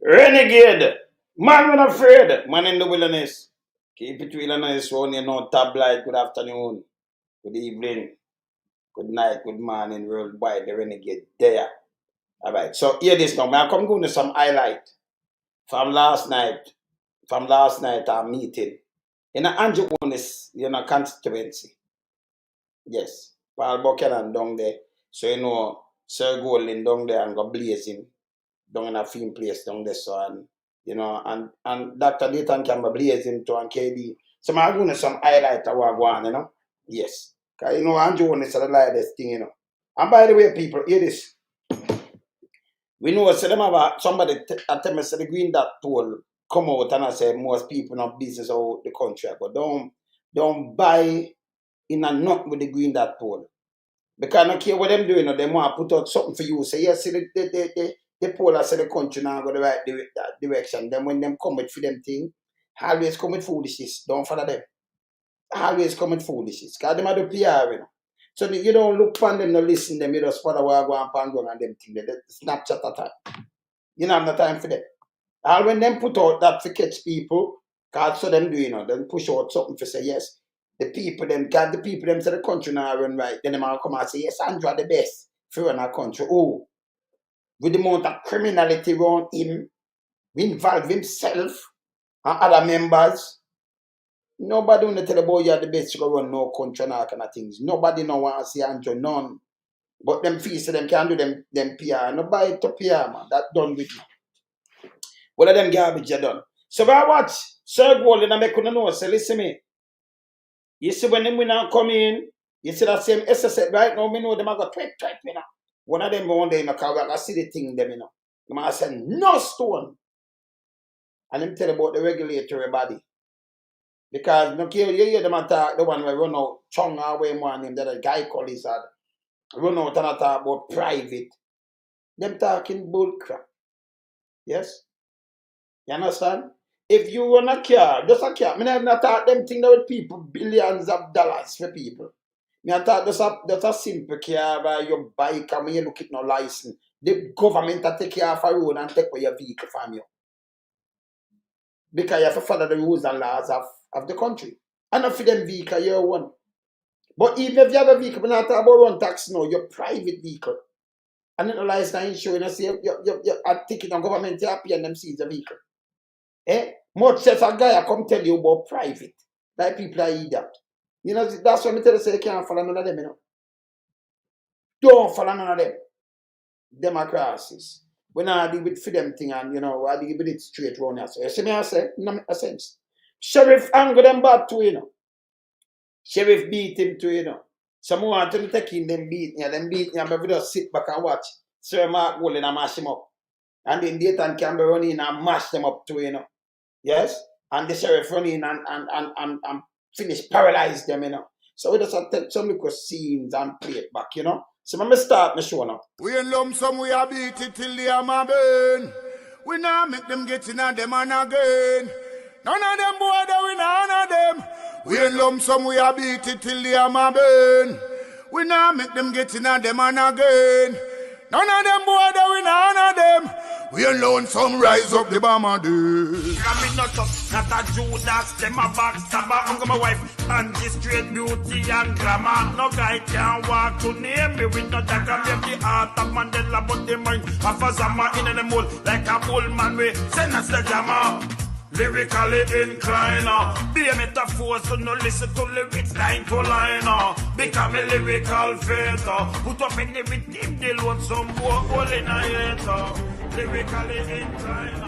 Renegade. Man when afraid. Man in the wilderness. Keep it wilderness on you know tabloid. Good afternoon. Good evening. Good night. Good morning. Worldwide. The renegade there. Alright. So hear this now. I come going to some highlight from last night. From last night our meeting. In a Andrew Holness, constituency. Yes. Paul Buchanan down there. So Sir Golding down there and go blazing. Down in a film place down there, so and Dr. Dayton Campbell blazing to and KD. So I'm going to some highlight of what going, Yes. Because Andrew Holness is the lightest thing, And by the way, people, hear this. We know somebody tell me say the green dot tool come out and I say most people not business out the country, but don't buy in a nut with the green dot tool. Because I don't care what them doing, they want to put out something for you. Say, yes, see the poll say the country now go the right direction. Then when them come with for them thing, always come with foolishness. Don't follow them. Always come with foolishness. Because them are the PR, So you don't look for them, no listen them, you just follow what go and them thing. They Snapchat at time. You don't have no time for them. All when them put out that to catch people, because so them do, then push out something for say, yes, the people them say the country now run right. Then them all come and say, yes, Andrew the best for run our country. Oh, with the amount of criminality around him, involve himself and other members. Nobody want to tell the boy you're the best to go run no country and all kind of things. Nobody no want to see Andrew, none. But them fees them can do them PR. Nobody to PR, man. That done with me. What of them garbage you done? So I watch Sir Golding and I couldn't know. So listen me. You see when them now come in, you see that same SSS right now, me know them I got tweet, One of them one day I see the thing them, Them I say no stone. And them tell about the regulatory body. Because you hear them attack the one where run out Chung away more name that a guy called his other. Run out and talk about private. Them talking bull crap. Yes? You understand? If you run a car, just a car, I not talk them thing with people, billions of dollars for people. I thought that's a simple car by your bike and when you look at no license. The government will take you off a road and take away your vehicle from you. Because you have to follow the rules and laws of the country. And not for them vehicle, you're one. But even if you have a vehicle, we're not talking about run tax now, your private vehicle. And then the license insurance, you're taking on government, you're happy and them seize the vehicle. Much as a guy I come tell you about private. Like people are eat that. That's why I tell you say you can't follow none of them, Don't follow none of them. Democracies. When I deal with freedom thing and I deal with it straight round here. So you see me I say, no make a sense. Sheriff angle them bad too, Sheriff beat him too, Some want to take him, them beat me, and we just sit back and watch. Sir Mark Golding and mash him up. And then Dayton Campbell run in and mash them up too, Yes? And the sheriff run in and finish paralyze them, So we just take some little scenes and play it back, So I'm going to start my show now. We in lump sum, we a beat it till the hammer burn. We now make them get in on them and again. None of them boy that we none of them. We in lump sum, we a beat it till the hammer burn. We now make them get in on them and again. None of them boy that we none of them. We alone some rise up the bomber dude. I'm not a Judas, them a backstabber. I'm my wife, and this straight beauty and glamour. No guy can walk to name me with no dagger. Maybe the heart of Mandela, but the mind of a Zama in the mold. Like a bull man, we send us the jammer. Lyrically inclined, be a metaphor, so no listen to lyrics line to line. Become a lyrical fighter. Put up in the rhythm, they want some more hole in a hater. Lyrically inclined.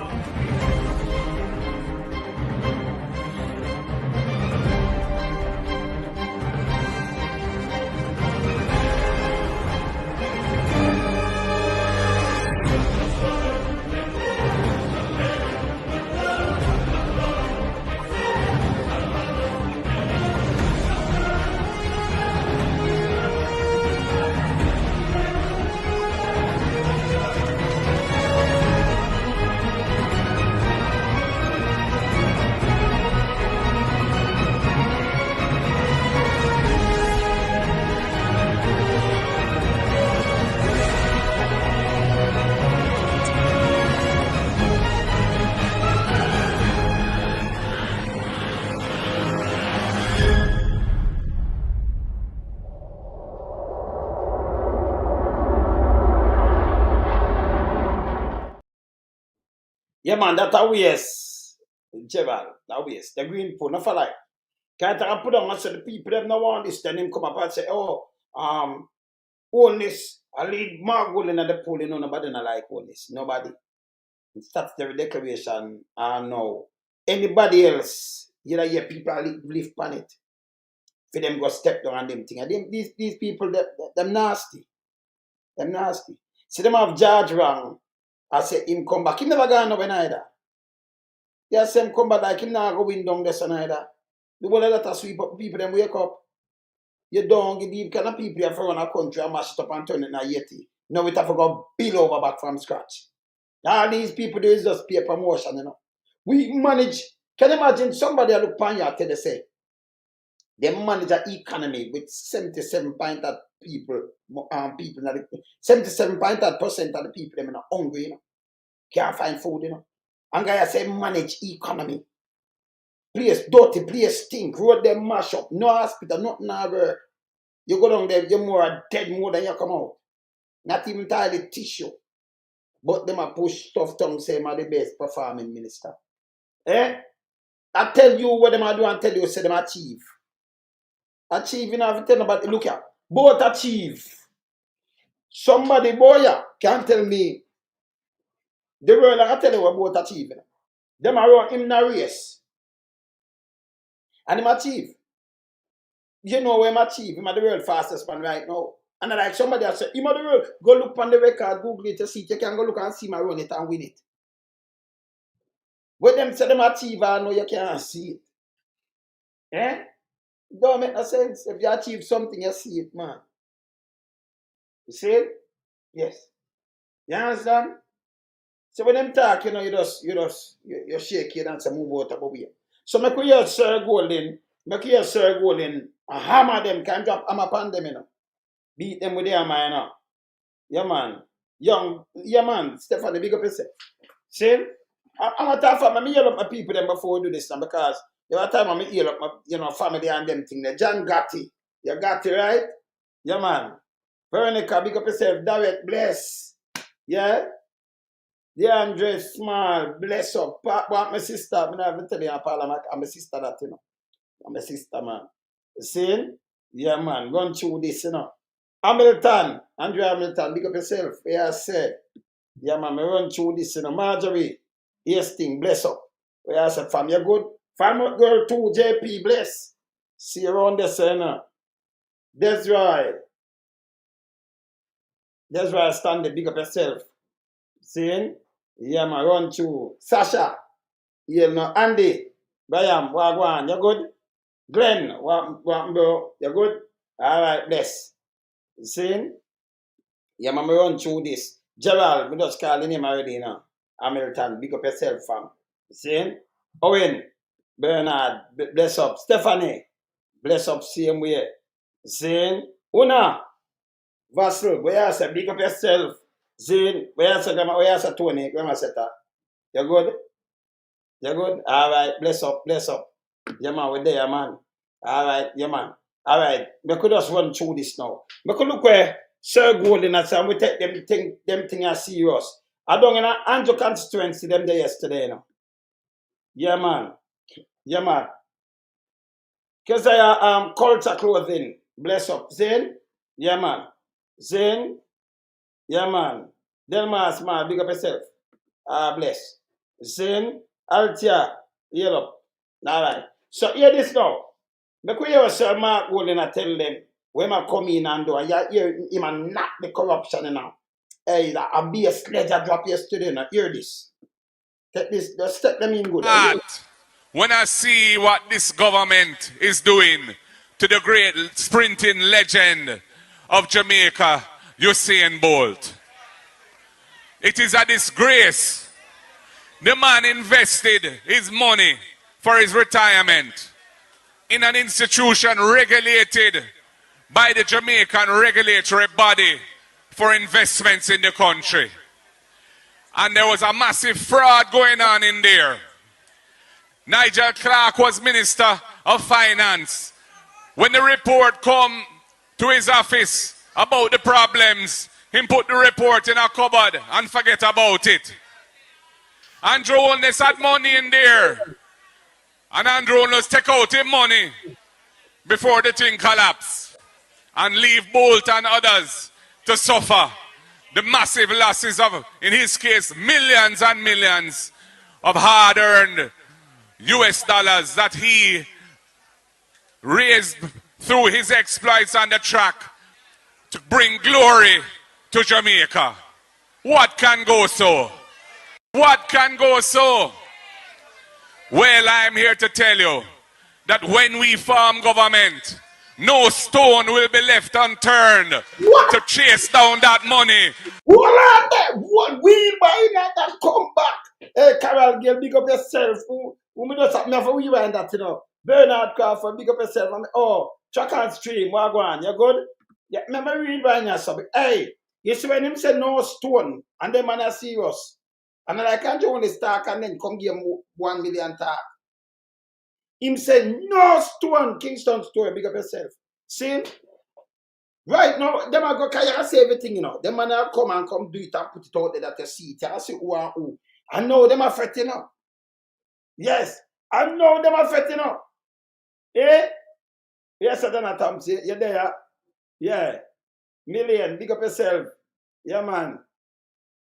Yeah, man, that a waste. Gerald, that waste. The green pool, not for like. Can't I put on and say the people them no want this, then him come up and say, oh, Holness, I lead Margot in the pool, you know, nobody not like Holness. Nobody. That's the declaration. No. Anybody else, you know, yeah, people live on it. For them go step down on them thing. And them, these people, them nasty. Them nasty. See them have judge wrong. I say him come back. He never gone nowhere neither. Yeah, say him come back like him not go win down this neither. The whole lot of sweep up people, them wake up. You don't give these kind of people you have to run a country and mash it up and turn it in a yeti. Now we have to go build over back from scratch. All these people do is just pay promotion, you know. We manage, can you imagine somebody look upon you and tell you say, they manage an economy with 77 point of people, 77 point of percent of the people them are hungry, you know. Can't find food, you know. And guy say manage economy. Place dirty, place stink, road them mash up, no hospital, nothing ever. You go down there, you're more dead more than you come out. Not even toilet tissue. But them a push tough tongue say I'm the best performing minister. Eh? I tell you what them a do and tell you say them achieve. Achieve, you know, if you tell about look at both achieve. Somebody boy can tell me the world I tell you what both achieve. Them around him in a race. And him achieve. You know where him achieve. Him at the world fastest man right now. And like somebody else said, him at the world, go look on the record, Google it to see it. You can go look and see him run it and win it. When them say them achieve, I know you can't see it. Eh? Don't make no sense. If you achieve something, you see it, man. You see it? Yes. You understand? So when them talk, you know, you shake your and say move out of here. So make we hear Sir Golden, and hammer them, can drop hammer upon them, you know. Beat them with their hammer, you know. Yeah, man. Yeah, man. Stephanie, big up yourself. See? I'm a tough fan. I hear up my people them before we do this now because there was a time I hear up my, you know, family and them thing. The John Gotti. You got it, right? Yeah, man. Veronica, big up yourself. David, bless. Yeah? The Andre Small, bless up. But my sister, I'm not even telling you, I'm a sister that, you know. I'm a sister, man. You see? Yeah, man. Run through this, you know. Hamilton, Andrew Hamilton, big up yourself. Yeah, I say. Yeah, man, I run through this, you know. Marjorie, Hastings, bless up. Yeah, I say, fam, you good? Fam, girl too, JP, bless. See you around this, you know. That's right. That's right, stand there, big up yourself. See? Yeah, man, run through. Sasha, you know, Andy, Brian, Wagwan, you good? Glenn, what, bro, you good? All right, bless. See? Yeah, man, run through this. Gerald, we just call the name already, you know. Hamilton, big up yourself, fam. See? Owen, Bernard, bless up. Stephanie, bless up, same way. See? Una, Vassal, where you say, big up yourself. See? Where you say, Tony, Grandma Seta. You good? You good? All right, bless up. Yeah, man, we're there, man. All right, yeah, man. All right, we could just run through this now. We could look where Sir Golden and say, we take them thing as serious. I don't know, Andrew constituency them there yesterday, you know. Yeah, man. Yeah, man. Because I culture clothing. Bless up. Zane? Yeah, man. Zane? Yeah, man. Delmas, man, big up yourself. Bless. Zane? Altia? Yellow. All right. So hear this now. Make we hear Sir Mark Golden and tell them when I come in and do, you hear him and not the corruption you know. Hey, a be a sledge I drop yesterday now. Hear this. Take this, just take them in good. When I see what this government is doing to the great sprinting legend of Jamaica, Usain Bolt. It is a disgrace. The man invested his money for his retirement in an institution regulated by the Jamaican regulatory body for investments in the country. And there was a massive fraud going on in there. Nigel Clark was Minister of Finance. When the report come to his office about the problems, he put the report in a cupboard and forget about it. Andrew Holness had money in there. And Andrew Holness take out his money before the thing collapse. And leave Bolt and others to suffer the massive losses of, in his case, millions and millions of hard-earned US dollars that he raised through his exploits on the track to bring glory to Jamaica. What can go so? What can go so? Well, I'm here to tell you that when we form government, no stone will be left unturned to chase down that money. Hold on there. What wheel buying that come back? Hey, Carol, girl, big up yourself. Who me just have me for we buying that, you know. Bernard Crawford, big up yourself. Oh, track and stream, what go on? You good? Yeah, remember we buying that something. Hey, you see when him say no stone, and them man are serious. And then I can't join this talk and then come give him 1 million talk. Him say no stone, Kingston store, big up yourself. See? Right now, them are go carry say everything, you know. Them man are come do it and put it out there that you see it. You see who and who. I know them are fretting up. Yes, I know them are fretting up. Eh? Yes, I don't know, Tom. See, you're there. Yeah. Million, big up yourself. Yeah, man.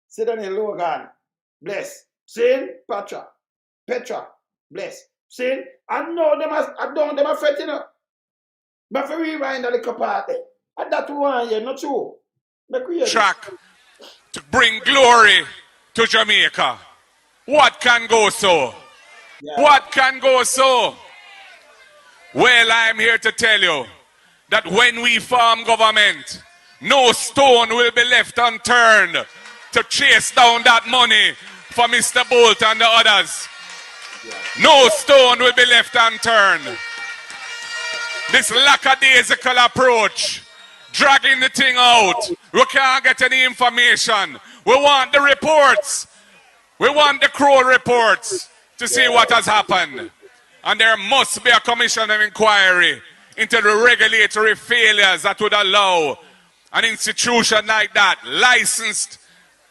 Sit down in Logan. Bless. See? Petra. Bless. See? I know them are fretting up. But for rewind a little party. And that one, yeah, not true. Track to bring glory to Jamaica. What can go so? Yeah. What can go so? Well, I'm here to tell you that when we form government, no stone will be left unturned to chase down that money for Mr. Bolt and the others. No stone will be left unturned. This lackadaisical approach, dragging the thing out. We can't get any information. We want the reports. We want the Crow reports to see what has happened. And there must be a commission of inquiry into the regulatory failures that would allow an institution like that, licensed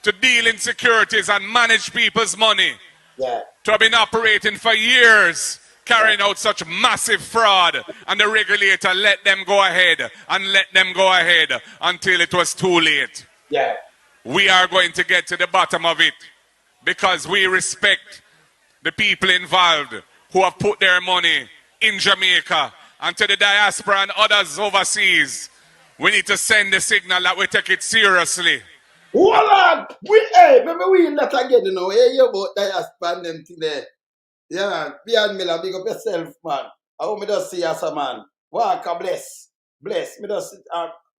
to deal in securities and manage people's money, to have been operating for years, carrying out such massive fraud, and the regulator let them go ahead and let them go ahead until it was too late. Yeah. We are going to get to the bottom of it because we respect the people involved who have put their money in Jamaica, and to the diaspora and others overseas. We need to send the signal that we take it seriously. Hold on! Remember we in that again, you know. Hey, you about diaspora and them thing there. Yeah, man. Beyond Miller, big up yourself, man. I hope me just see us, man. Walker, bless. Bless. Me just see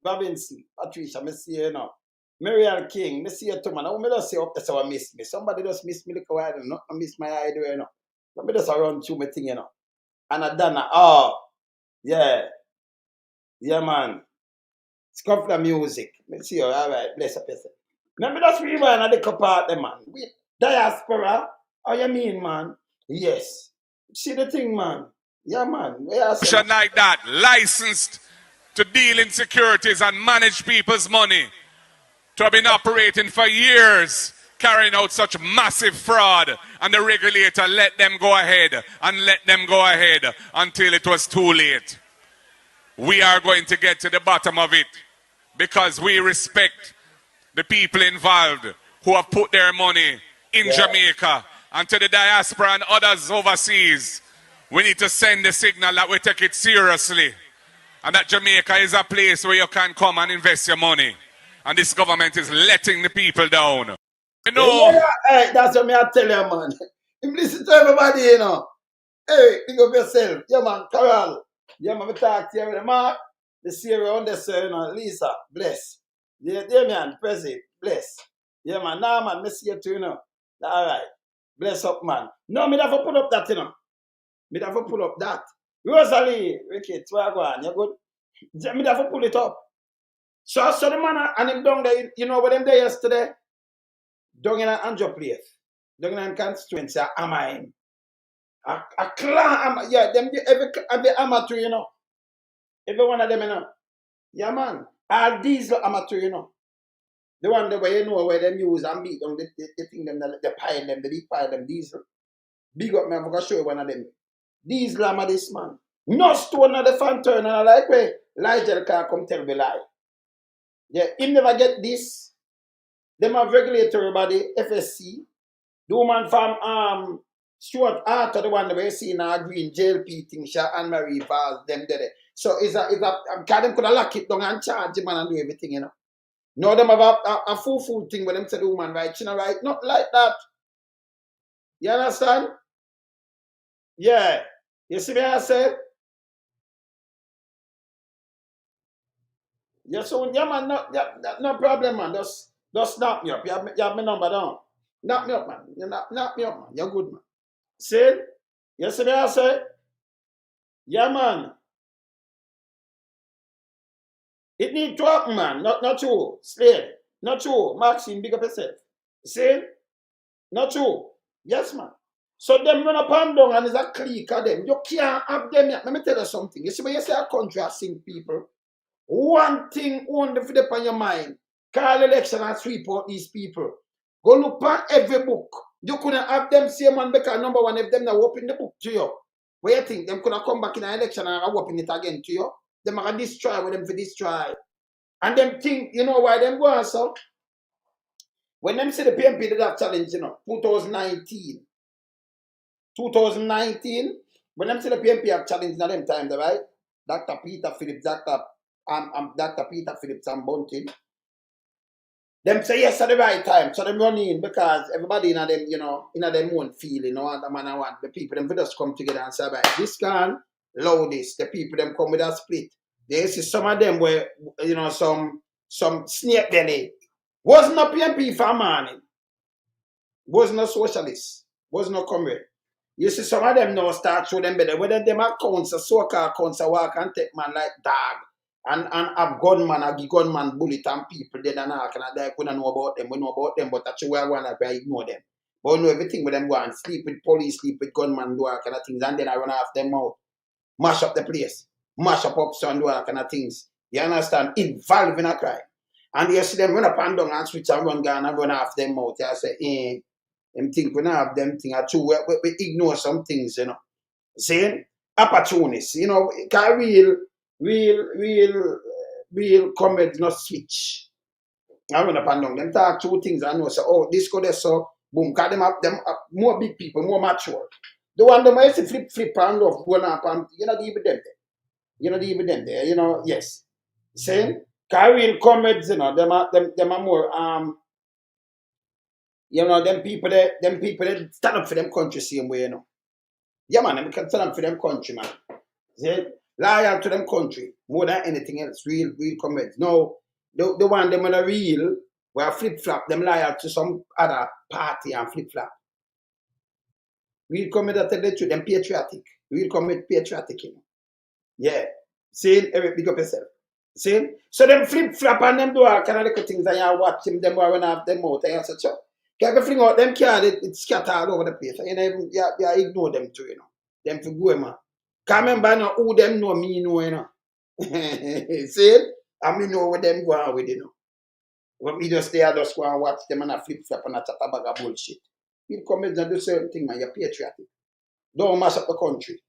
Robinson, Patricia, me see you now. Mariel King, me see you too, man. I hope me just see up there so I miss me. Somebody just miss me like a while, you know. I miss my idea, you know. But me just run through my thing, you know. And I done that. Oh, yeah. Yeah, man. Scuff the music. Me see you, all right. Bless up yourself. Let me just rewind a little part there, man. We, diaspora, how you mean, man? Yes. See the thing, man. Yeah, man. Like that, licensed to deal in securities and manage people's money, to have been operating for years, carrying out such massive fraud, and the regulator let them go ahead and let them go ahead until it was too late. We are going to get to the bottom of it because we respect the people involved who have put their money in Jamaica, and to the diaspora and others overseas. We need to send the signal that we take it seriously and that Jamaica is a place where you can come and invest your money. And this government is letting the people down. You know? Yeah, hey, that's what me I tell you, man. You listen to everybody, you know. Hey, pick up yourself. Yeah, man, Carol. Yeah, man, we talk to you with the Mark. The Sierra on the you know, Lisa, bless. Yeah, man, Prezi, bless. Yeah, man, nah, man, me see you too, you know. All right. Bless up, man. No, me never put up that, you know. Me never pull up that. Rosalie, Ricky, Twagwan, you good? Me never pull it up. So the man and him down there, you know what them there yesterday? Down in an Andrew place. Down in a constituency, am I him? A clan, yeah, them every amateur, you know. Every one of them, you know. Yeah, man. All these are amateur, you know. The one that where you know where them use and beat them, the thing them, the pile them, the big pile them, diesel. Big up, man, I'm going to show you one of them. Diesel am of this man. No stone at the fan turn, and I like where Ligel can come tell me lie. Yeah, him never get this. Them have regulatory body, FSC. The woman from Stuart Arthur, the one that we see in our green JLP thing, and Marie Vaz, them there. So is a can them could have lock it down and charge him and do everything, you know. No, them have a full thing with them say the woman right, you know, right? Not like that. You understand? Yeah. You see me I say? Yeah, so yeah man, no problem, man. Just snap me up. You have my number down. Knock me up, man. You knock me up, man. You're good, man. See? You see me I say? Yeah, man. It need to happen, man. Not you. Slade. Not you. Maxine, big up yourself. See? Not you. Yes, man. So them run up and down and there's a clique of them. You can't have them yet. Let me tell you something. You see when you say a country has sing people, one thing only for them on your mind. Call election and sweep out these people. Go look at every book. You couldn't have them same one because number one, if them not open the book to you. What you think? Them could have come back in an election and open it again to you. Them are going to destroy with them for destroy. And them think, you know why them go on so? When them say the PMP did that challenge, you know, 2019, when them say the PMP have challenged in them times, right? Dr. Peter Phillips, Dr. Peter Phillips and Bunting. Them say yes at the right time, so them run in because everybody in them, you know, in them own feeling, you know, the man I want, the people, them just come together and say, right, this can load this, the people, them come with a split. They see some of them were, you know, some snake belly. Wasn't a PMP for morning. Wasn't a socialist. Wasn't a comrade. You see some of them now start show them better. Whether them accounts, a so-called accounts, a walk and take man like dog. And have gunman, a gunman bullet and people dead and all. And I couldn't know about them. We know about them, but actually we are going to ignore them. But we know everything with them go and sleep with police, sleep with gunman, do all kind of things. And then I run off them out. Mash up the place. Mash up and do all kind of things. You understand? Involved in a crime. And you see them run up and down and switch and run gun and run off them out. You say, them think we don't have them thing. We ignore some things, you know. Saying opportunists, you know, because real comrades not switch. I run up and down. Them talk two things and know say, oh, this go there, so boom, because them up more big people, more mature. The one them I see flip and off, going up and you're not even them there. You're not even them there, you know, yes. Saying real comrades, you know, them are more you know, them people that stand up for them country same way, you know. Yeah, man, them can stand up for them country, man. See? Loyal to them country more than anything else. Real comrades. No, the one them on a real where flip-flop, them loyal to some other party and flip-flop. Real comrades that tell the truth, them patriotic. Real comrades patriotic, you know. Yeah. See, every big up yourself. See? So them flip-flop and them do all kind of little things and you watch them run off them out and you say, so. Everything out them card it's scattered all over the place. And you ignore them too, you know. Them for go, man. Can't remember now who them know me know, you know. See? And me know what them go on with, you know. When we just there, just go and watch them and a flip-flop and a chat a bag of bullshit. You come in and do certain thing, man. You're patriotic. Don't mess up the country.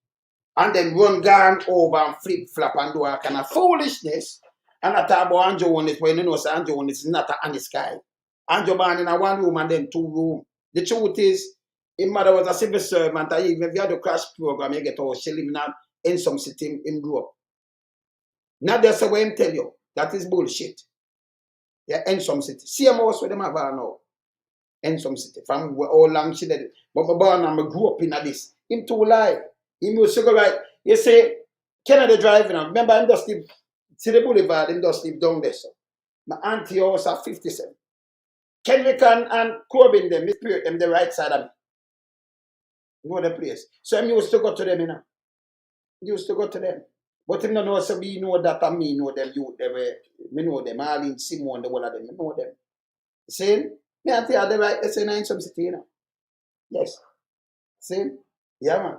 And then run gone over and flip-flop and do all kind of foolishness. And I talk about Andrew Holness, when you know say Andrew Holness is not an honest guy. Andrew born in a one room and then 2 room. The truth is, his mother was a civil servant, and even if you had a crash program, you get out, she live in some city in grew up. Not that's the way him tell you. That is bullshit. Yeah, in some city. See him also them have now. In some city. From all long she did it. But my born and I grew up in this. Him too lie. Him used to go right. You say, Canada driving now. Remember him just live, see the boulevard, him just live down there. So. My auntie house at 57. Kendrick and Corbin them, them the right side of me. You know the place. So I used to go to them, you know. Used to go to them. But him don't know so we know that and me know them youth. Me know them. Arlene, Simone, the whole of them. Me know them. See? Me and tell the right, they say in some city, you know. Yes. See? Yeah, man.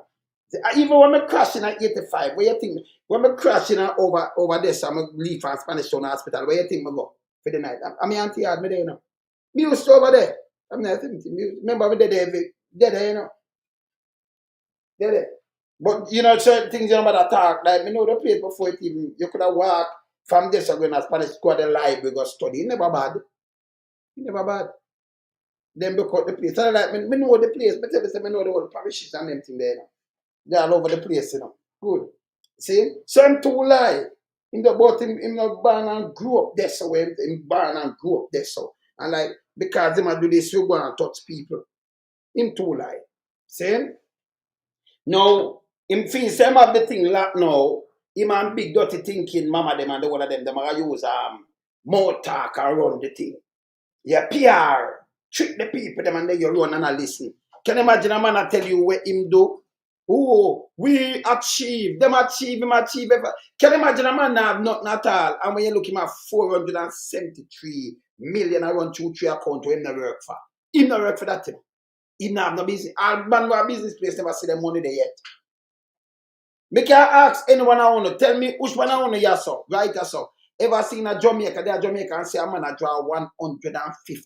Even when I crash in at 85, where you think, when I crash in over this, I'm leave from Spanish Town Hospital, where you think I go? for the night. I'm my auntie had me there, you know. Me used to over there. I'm not remember me there, you know. There. But you know, certain things you know about talk, like me know the place before it even you could have walked from this going to Spanish school the library go study. It never bad. It never bad. Then look out the place. So like me know the place, but tell you say me know the whole parishes and them thing there, you know. They're all over the place, you know. Good. See? So I'm too lie. In the but him not born and grew up there so him born and grew up there so. And like because him a do this, you go and touch people. Him too lie. See? Now, him feel same of the thing like now, him and big dirty thinking mama them and the one of them are use more talk around the thing. Yeah, PR, trick the people them and then you run and I listen. Can you imagine a man I tell you what him do? Oh, we achieve, them achieve, him achieve. Can you imagine a man have nothing at all? And when you look him at 473 million around 2-3 account to him not work for. Him not work for that thing. He not have no business. All man who have business place never see the money there yet. Me can ask anyone I want to tell me which one I want to hear so. Right or so. Ever seen a Jamaica, there Jamaica and say a man a draw $150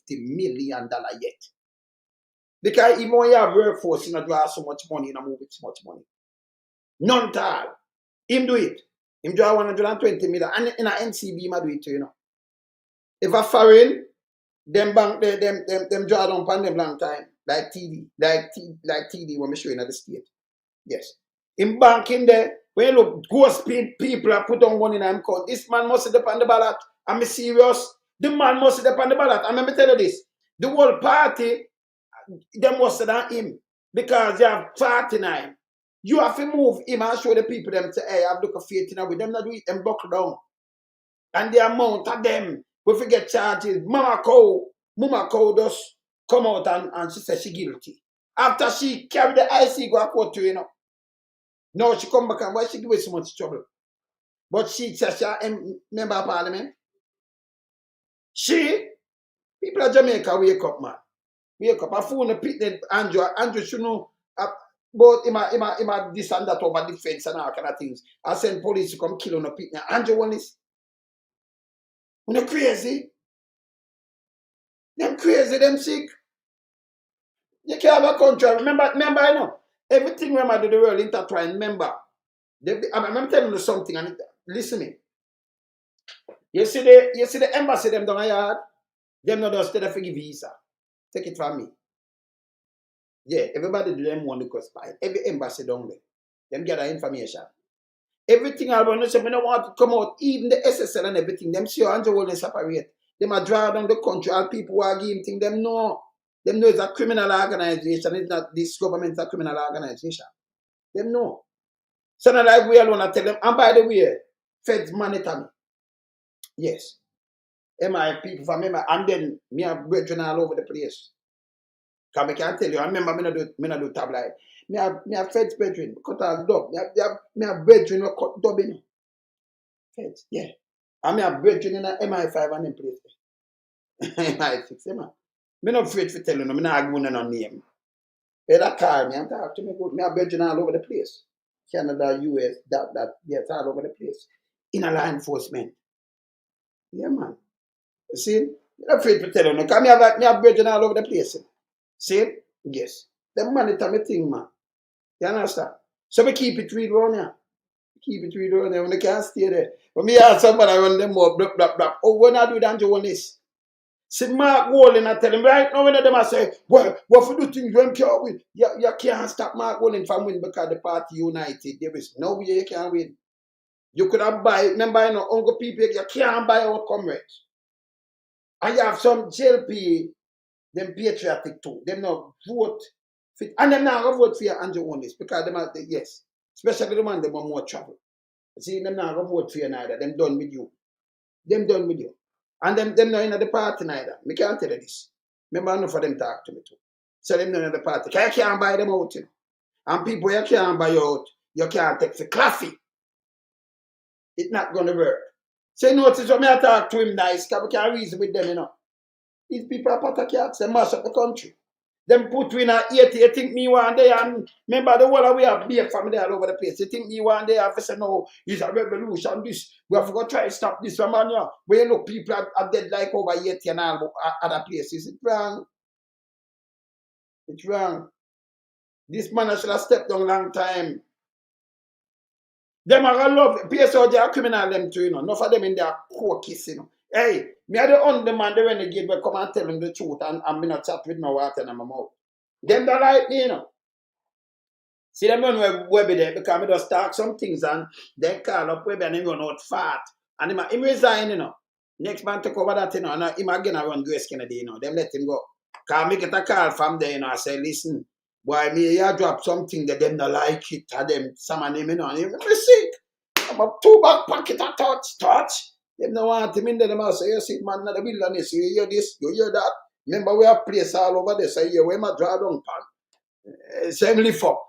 million yet. Because even when you have workforce, you not draw so much money, you not move with so much money. None at all. Him do it. Him draw 120 million. And in a NCB, he do it too, you know. If a foreign, them bank them draw down upon them long time. Like TD when we show in the state. Yes. In bank in there, when you look, ghost people are put on one in him account. This man must sit up on the ballot. I'm serious. The man must sit up on the ballot. And let me tell you this. The whole party, them must sit on him. Because you have 49. You have to move him and show the people them say, hey, I've looked at faith in with them not do it, them buckle down. And the amount of them, we forget charges. Mama Cow just come out and she said she guilty. After she carried the IC go a court to, you know. Now she come back and why she give us so much trouble? But she said she a member of parliament. People of Jamaica wake up, man. Wake up. I phone the pit Andrew. Andrew should know about him a this and that over defense and all kind of things. I send police to come kill on the pit. Now Andrew one is you crazy. Them crazy, them sick. You can't have a country. Remember, I know. Everything when I do the world intertwined, remember. I'm telling you something, and listen to me. You see the embassy them down the yard? Them not just tell give visa. Take it from me. Yeah, everybody do them one because by every embassy down there. Them gather information. Everything I want to say, I don't want to come out, even the SSL and everything. Them see how Andrew will separate. Them are drive down the country, all people who are giving things, them know. Them know it's a criminal organization. It's not this government's a criminal organization. Them know. So not like we alone, I tell them, and by the way, feds monitor me. Yes. My people from me, and then me have brethren all over the place. Because I can't tell you, I remember me not do tabloid. Me have feds brethren, cut all dub. Me have brethren who cut dub in. Feds, yeah. And me have brethren in a MI5 and in place. MI6, man. Me not afraid to tell you, no, me not going on name. Hey, that car, me, I'm talking to me good. Me have brethren all over the place. Canada, US, yes, all over the place. In a law enforcement. Yeah, man. You see? I'm not afraid to tell you, no, because me have brethren all over the place. See? Yes. Them monitor me thing, man. You understand? So we keep it real around here. Keep it real around here. When they can't stay there. When me ask somebody run them more, blah, blah, blah. Oh, when I do that, you want this? See Mark Walling, I tell him right now when them I say, well, what for do things when can't win? You can't stop Mark Walling from winning because the party united. There is no way you can win. You could have buy, remember, you know, Uncle people, you can't buy our comrades. And you have some JLP, them patriotic too. Them not vote fit. And them not vote for your Andrew Holness because them are, yes. Especially the man them want more trouble. See, them not vote for you neither. Them done with you. Them done with you. And them not in the party neither. Me can't tell you this. Remember enough for them talk to me too. So them not in the party. You can't buy them out. You know. And people you can't buy out, you can't take for coffee. It's not gonna work. So you notice when I talk to him nice, because we can't reason with them, you know. These people are part of cats, they mash up the country. Them put in a 80, you think me one day, and remember the whole we have beer family all over the place. You think me one day, I have to say, no, it's a revolution, this. We have to go try to stop this from on you. Where you look, people are dead like over 80 and all other places. It's wrong. It's wrong. This man should have stepped down a long time. Them are gonna love PSO, they are criminal them too, you know. Enough of them in their court kiss, you know. Hey, me are the only man, the renegade, will come and tell them the truth and me not chat with no water in my mouth. Them don't like me, you know. See them run Webby there because me just start some things and then call up Webby and him run out fat. And him resign, you know. Next man took over that, you know, and him again I run Grace Kennedy, you know. Them let him go. Cause me get a call from there, you know, I say, listen, boy, me here drop something that them not like it, and them some of them, you know, and him sick. I'm a 2 back pocket of touch. Them don't want him in there, them all say, you see, man, not the wilderness, you hear this, you hear that. Remember, we have place all over there, so you where my draw down pan. Same lift up.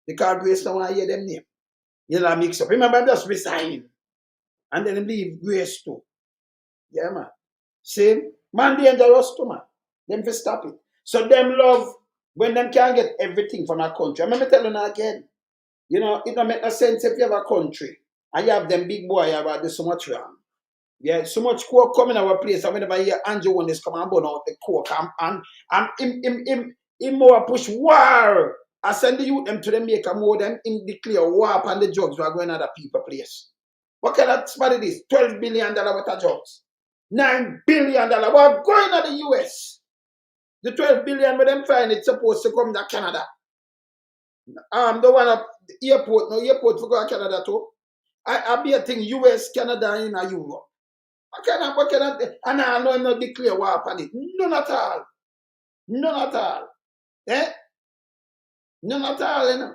Because Grace don't want to hear them name. You know, mix up. Remember, I'm just resigning. And then leave Grace too. Yeah, man. See? Man, dangerous too, man. Them to stop it. So them love when them can't get everything from a country. I remember telling you again. You know, it don't make no sense if you have a country and you have them big boy about this so much wrong. Yeah, so much coke coming our place. I whenever hear Andrew Holness come and burn out the coke and him more push war. I send the youth them to Jamaica more than him declare war upon the drugs we are going to other people place. What kind of spot it is? $12 billion worth of drugs. $9 billion what going to the US. The 12 billion with them find it's supposed to come to Canada. The one at the airport, no airport for go to Canada too. I be a thing US, Canada, and Europe. What can I, and I know I'm not declare war upon it. None at all. None at all. Eh? None at all, you know.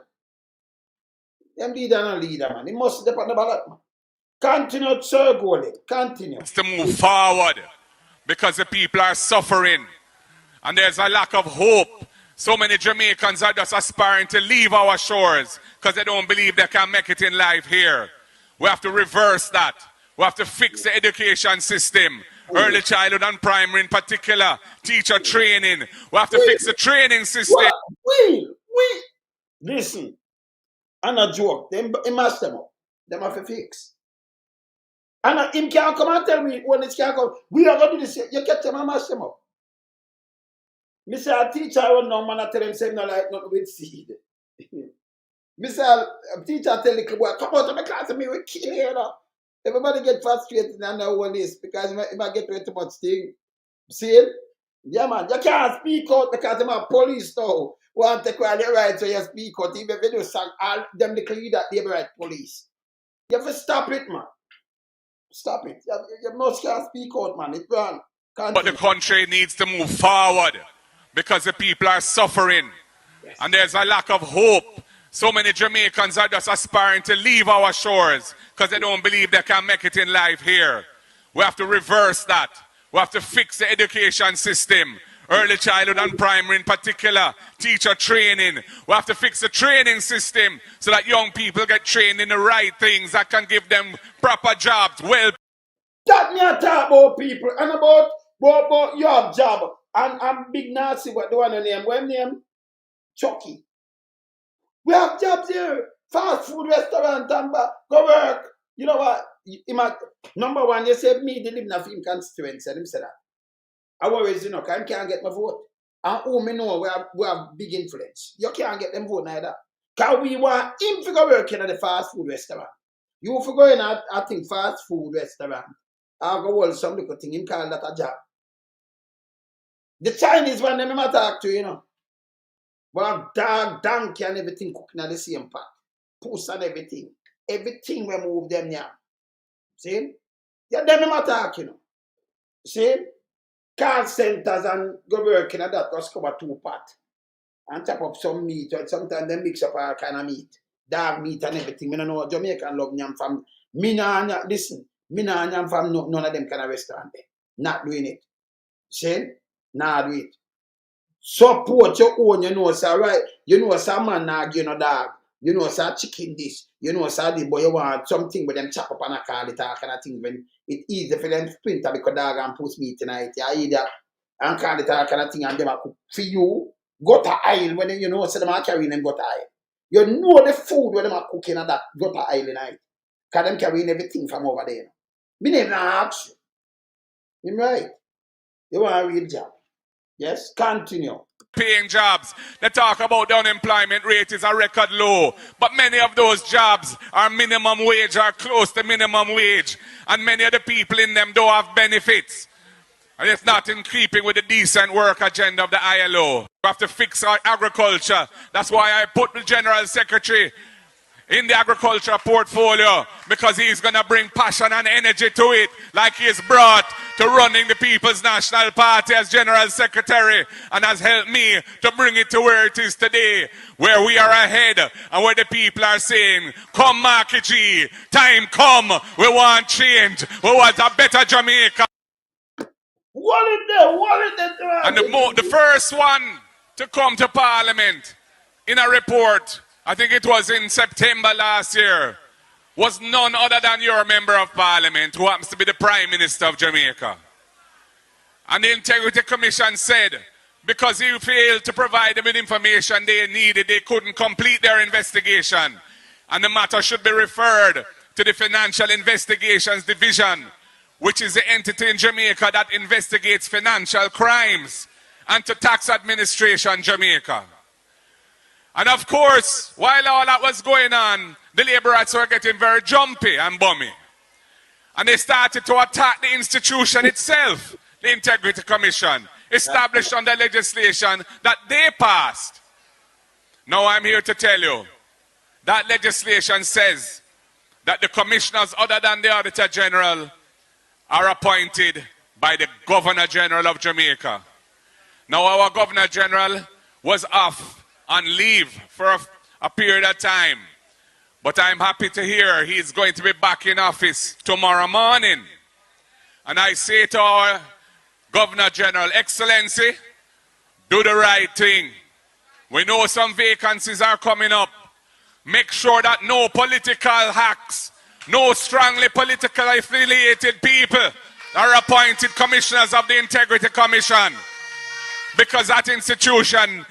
Them leader and leader, man. He must step on the ballot, man. Continue, Sir Gole. Continue. To move forward because the people are suffering and there's a lack of hope. So many Jamaicans are just aspiring to leave our shores because they don't believe they can make it in life here. We have to reverse that. We have to fix the education system, early childhood and primary in particular, teacher training. We have to fix the training system. We. Listen, I'm not joke. Them must them up. Them have to fix. And him can't come and tell me when it's can't come. We are going to do this. You catch them and mash them up. Me say a teacher I run down man I tell him say no like nothing with seed. Me say a teacher tell the boy come out of my class and me will kill you now. Everybody get frustrated and know all this because he might get way too much thing. See? Yeah man, you can't speak out because them are police now. Want to take all your rights so you speak out. Even if you do sang all them the leader they be right police. You have to stop it, man. Stop it. You must can't speak out, man. It's wrong. But the country needs to move forward because the people are suffering. Yes. And there's a lack of hope. So many Jamaicans are just aspiring to leave our shores because they don't believe they can make it in life here. We have to reverse that. We have to fix the education system, early childhood and primary in particular, teacher training. We have to fix the training system so that young people get trained in the right things that can give them proper jobs. Well, that me a talk about people and about your job. And I'm big Nazi, what the one name? What name? Chucky. We have jobs here. Fast food restaurant and go work. You know what? Number one, you said me, they live in a film constituency. Him say that. I worries, you know, I can't get my vote. And who me know we have big influence. You can't get them vote neither. Because we want him to go working at the fast food restaurant. You for going at, I think, fast food restaurant. I'll go hold some little thing, him call that a job. The Chinese one, them I talk to, you know. But dog, donkey and everything cooking at the same pot. Puss and everything. Everything we move them now. See? Yeah, them I talk, you know. See? Call centers and go working at that, just cover 2 pot. And chop up some meat. Or sometimes they mix up all kind of meat. Dog meat and everything. I don't know Jamaican love nyam from. Listen, me nah nyam from none of them kind of restaurant there. Not doing it. See? Nah do it. Support your own, you know, sir, right? You know, sir, man, nah give no dog. You know, sir, chicken this. You know, sir, the boy, you want something with them chop up and a call it all kind of thing. When it easy for them sprinter because dog and push meat tonight. You eat that and call it all kind of thing and them a cook for you. gutter oil when you know so them are carrying them gutter oil. You know the food when them are cooking at that gutter oil in it. Because them carrying everything from over there. Me never ask you. You right. You want a real job. Yes? Continue. Paying jobs. They talk about the unemployment rate is a record low. But many of those jobs are minimum wage or close to minimum wage. And many of the people in them don't have benefits. And it's not in keeping with the decent work agenda of the ILO. We have to fix our agriculture. That's why I put the General Secretary in the agriculture portfolio, because he's going to bring passion and energy to it, like he has brought to running the People's National Party as General Secretary, and has helped me to bring it to where it is today, where we are ahead and where the people are saying, come Marky G, time come, we want change, we want a better Jamaica. What is there? And the first one to come to Parliament in a report, I think it was in September last year, was none other than your member of Parliament, who happens to be the Prime Minister of Jamaica. And the Integrity Commission said, because he failed to provide them with information they needed, they couldn't complete their investigation. And the matter should be referred to the Financial Investigations Division, which is the entity in Jamaica that investigates financial crimes, and to Tax Administration Jamaica. And of course, while all that was going on, the Labourites were getting very jumpy and bummy. And they started to attack the institution itself, the Integrity Commission, established under legislation that they passed. Now I'm here to tell you, that legislation says that the commissioners other than the Auditor General are appointed by the Governor General of Jamaica. Now our Governor General was off on leave for a period of time. But I'm happy to hear he's going to be back in office tomorrow morning. And I say to our Governor General, Excellency, do the right thing. We know some vacancies are coming up. Make sure that no political hacks, no strongly politically affiliated people are appointed commissioners of the Integrity Commission. Because that institution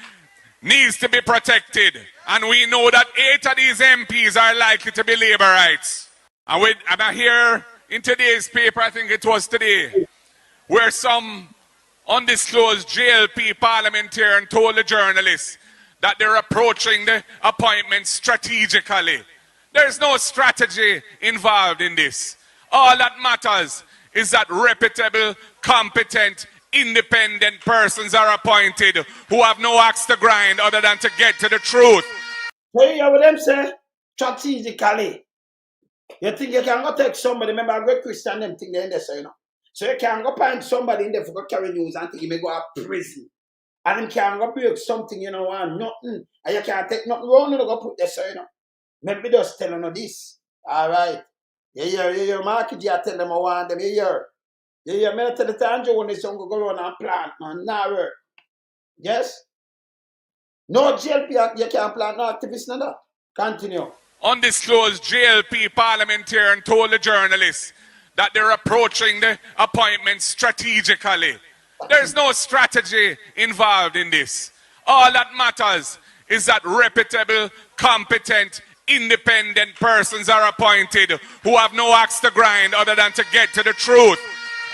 needs to be protected. And we know that 8 of these MPs are likely to be Labourites. And I hear in today's paper, I think it was today, where some undisclosed JLP parliamentarian told the journalists that they're approaching the appointment strategically. There's no strategy involved in this. All that matters is that reputable, competent, independent persons are appointed who have no axe to grind other than to get to the truth. Hey, you what them say? Strategically. You think you can go take somebody, remember a great Christian, them thing they in there, so you know. So you can go find somebody in there for go carry news and think you may go to prison. And them can go break something, you know, and nothing. And you can't take nothing wrong, you know, go put there, so you know. Maybe just tell them this. Alright. You market, you tell them I want them, Yeah, me tell the time you want this young go run and plant, man. Nah, work. Yes? No JLP, you can't plant no activists, no that. Continue. Undisclosed JLP parliamentarian told the journalists that they're approaching the appointment strategically. There's no strategy involved in this. All that matters is that reputable, competent, independent persons are appointed who have no axe to grind other than to get to the truth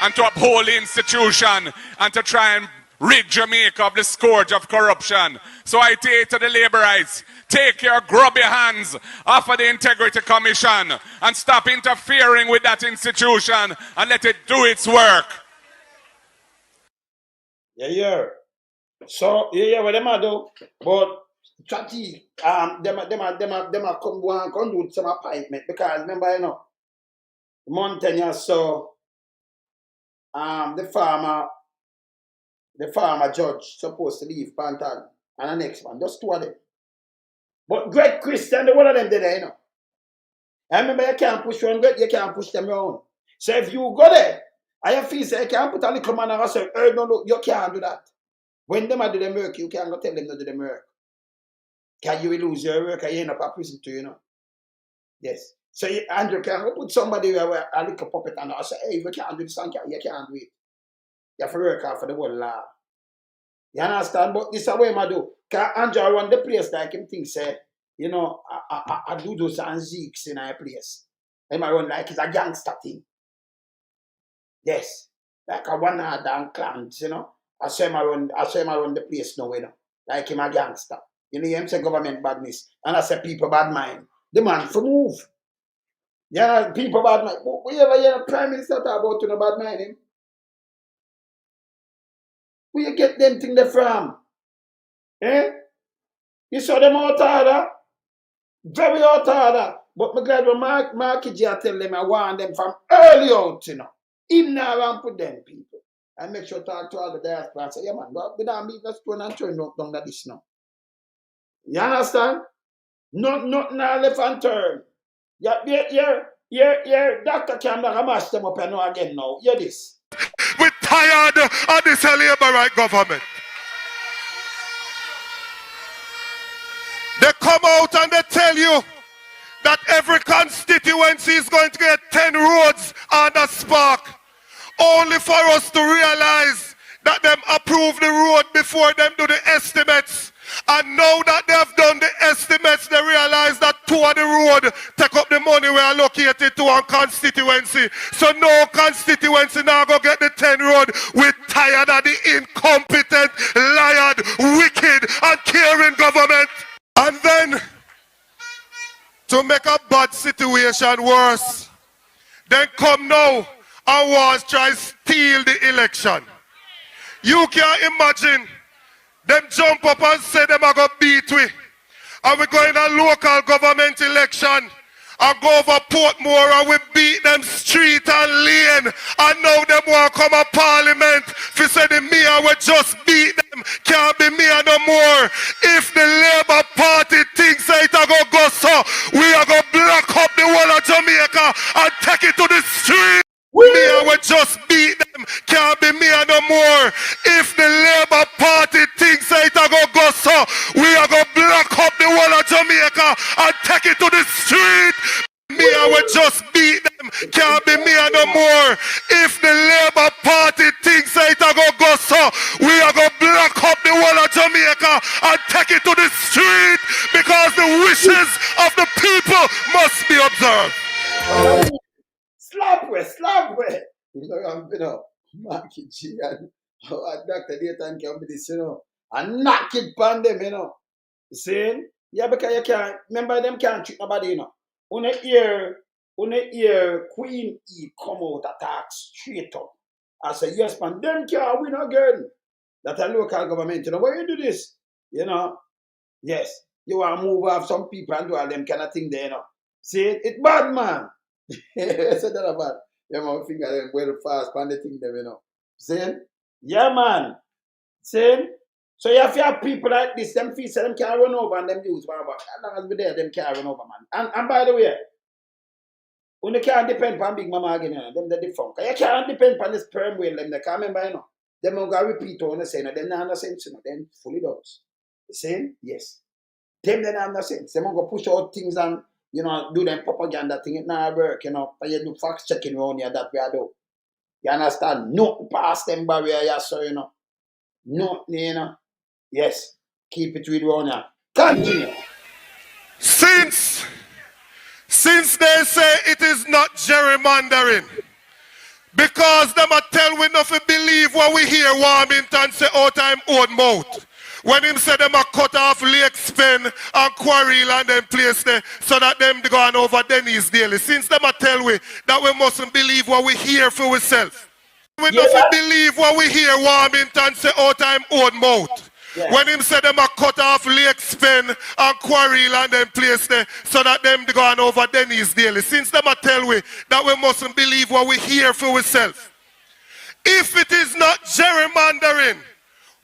and to uphold the institution and to try and rid Jamaica of the scourge of corruption. So I say to the Labourites, take your grubby hands off of the Integrity Commission and stop interfering with that institution and let it do its work. Yeah. So, what them a do? But strategy, them a come go and come do some appointment because remember, you know, Mountain so the farmer judge supposed to leave Pantan and the next one, just 2 of them. But great Christian, the one of them did there, you know. I remember you can't push one great, you can't push them around. So if you go there, and you feel say you can't put a little man and say, hey, no, you can't do that. When them do the work, you can't go tell them to do the work. Can you will lose your work and you end up a prison too, you know. Yes. So Andrew can go put somebody where a little puppet and I say, hey, if you can't do this, you can't do it. You have to work out for the whole law. You understand? But this is what I do. Because Andrew run the place like him think say, you know, I do those and Zeeks in a place. Him I run like it's a gangster thing. Yes. Like a one hard and clans, you know. I say him I run the place now, you know. Like him a gangster. You know, him say government badness. And I say people bad mind. The man for move. Yeah, people bad mind. We ever hear the Prime Minister talk about to no bad mind him? Where you get them thing there from? Eh? You saw them out order? Very out order. But I'm glad when Marky J tell them I want them from early out, you know. Even now around put them people. I make sure to talk to all the diaspora and say, yeah man, we don't meet the stone and turn down that this now. You understand? Nothing now left and turn. Yeah, Dr. Campbell mash them up and know again now. Hear this. We're tired of this labor right government. They come out and they tell you that every constituency is going to get 10 roads on the spark. Only for us to realize that them approve the road before them do the estimates. And now that they have done the estimates, they realize that 2 of the road take up the money we are allocated to one constituency. So no constituency now go get the 10 road. We're tired of the incompetent, liar, wicked, and caring government. And then, to make a bad situation worse, then come now and want to try to steal the election. You can't imagine them jump up and say them are going to beat we. And we go in a local government election and go over Portmore and we beat them street and lane. And now them want to come to parliament. If you say the mayor we just beat them, can't be mayor no more. If the Labour Party thinks that it's going to go so, we are going to block up the whole of Jamaica and take it to the street. Mayor we just beat them, can't be mayor no more. If the Labour Party thinks that it's going to go so, we are going to block up the whole of Jamaica and take it to the street. Mayor we just beat them, can't be mayor no more. If the Labour Party thinks that it's going to go so, we are going to block up the whole of Jamaica and take it to the street because the wishes of the people must be observed. Slap way. You know, Marky G and Dr. Dayton Campbell, you know, and knock it upon them, you know. You see? Yeah, because you can't, remember them can't treat nobody, you know. When you hear Queen E come out attack straight up, I say, yes, man, them can't win again. That's a local government, you know. Why you do this? You know? Yes. You want to move off some people and do all them kind of thing there, you know. See? It's bad, man. I said that about yeah, my finger them well fast and the thing them, you know. Saying? Yeah, man. Saying? So you have to have people like this, them feel them can't run over and them use whatever. As long as we there, them can't run over, man. And by the way, when they can't depend on Big Mama again, you know, them the different. You can't depend on this sperm whale, them they can't remember, you know. Them don't go repeat on the saying, them not have no sense, you know, them fully does. The same? Yes. Them they have no sense. Them go push out things and you know, do them propaganda thing, it not work, you know. But you do fact checking around here that we are do. You understand? Nothing past them barrier, yes, sir, you know. Nothing, you know. Yes. Keep it with around here. Continue. Since they say it is not gerrymandering, because them a tell we nothing believe what we hear Warmington say out time old mouth. When him said them a cut off Lake Spen and Quarry and them place there so that them go on over Denny's daily. Since them a tell we that we mustn't believe what we hear for ourselves. We don't believe what we hear Warmington say out time old mouth. Yeah. When him said them a cut off Lake Spen and Quarry and them place there so that them go on over Denny's daily. Since them a tell we that we mustn't believe what we hear for ourselves. If it is not gerrymandering,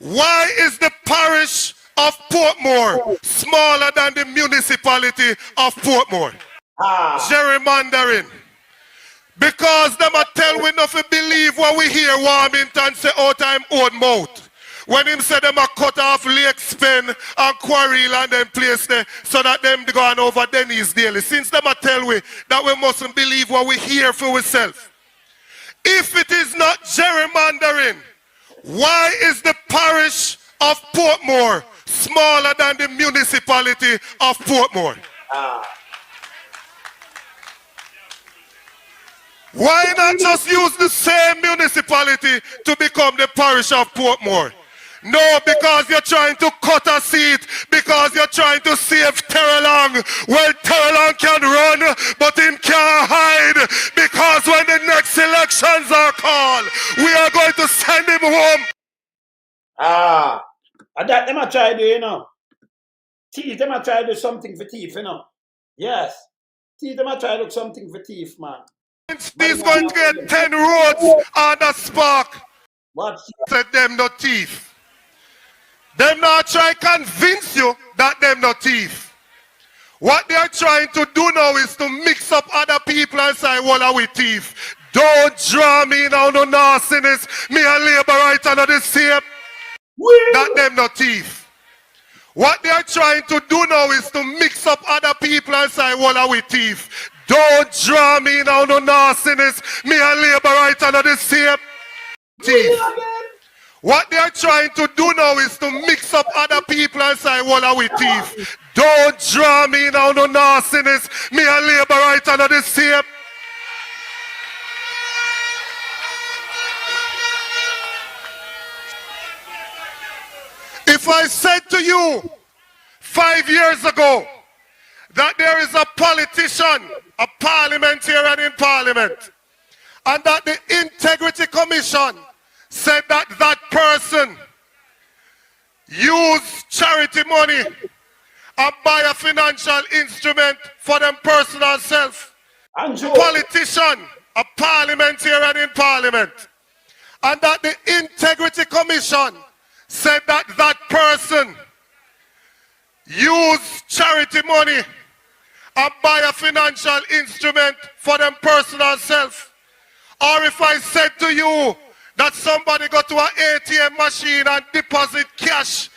why is the parish of Portmore smaller than the municipality of Portmore? Gerrymandering. Because them a tell we nothing believe what we hear Warmington say out time old mouth. When him said them a cut off Lake Spen and Quarry and them place there so that them go on over Denny's daily. Since them a tell we that we mustn't believe what we hear for ourselves. If it is not gerrymandering, why is the parish of Portmore smaller than the municipality of Portmore. Why not just use the same municipality to become the parish of Portmore? No, because you're trying to cut a seat, because you're trying to save Terrelong. Well, Terrelong can run, but him can't hide, because when the next elections are called, we are going to send him home. And that them a try to do, you know. Thief, them a try to do something for thief, you know. Yes. Thief, them a try to do something for thief, man. He's going to get 10 roads on the spark. What? Said them no thief. Them not try to convince you that them no thief. What they are trying to do now is to mix up other people and say, well, are we thief? Don't draw me now, no nastiness. Me and labor right under the same. That them no thief. What they are trying to do now is to mix up other people and say, well, are we thief? Don't draw me now, no nastiness. Me and labor right under the same. Thief. What they are trying to do now is to mix up other people and say, well, are we thief? Don't draw me now, no nastiness. Me and labor right under the same. If I said to you 5 years ago that there is a politician, a parliamentarian in parliament, and that the Integrity Commission said that that person used charity money and buy a financial instrument for them personal self. A politician, a parliamentarian in parliament, and that the Integrity Commission said that that person used charity money and buy a financial instrument for them personal self. Or if I said to you that somebody go to an ATM machine and deposit cash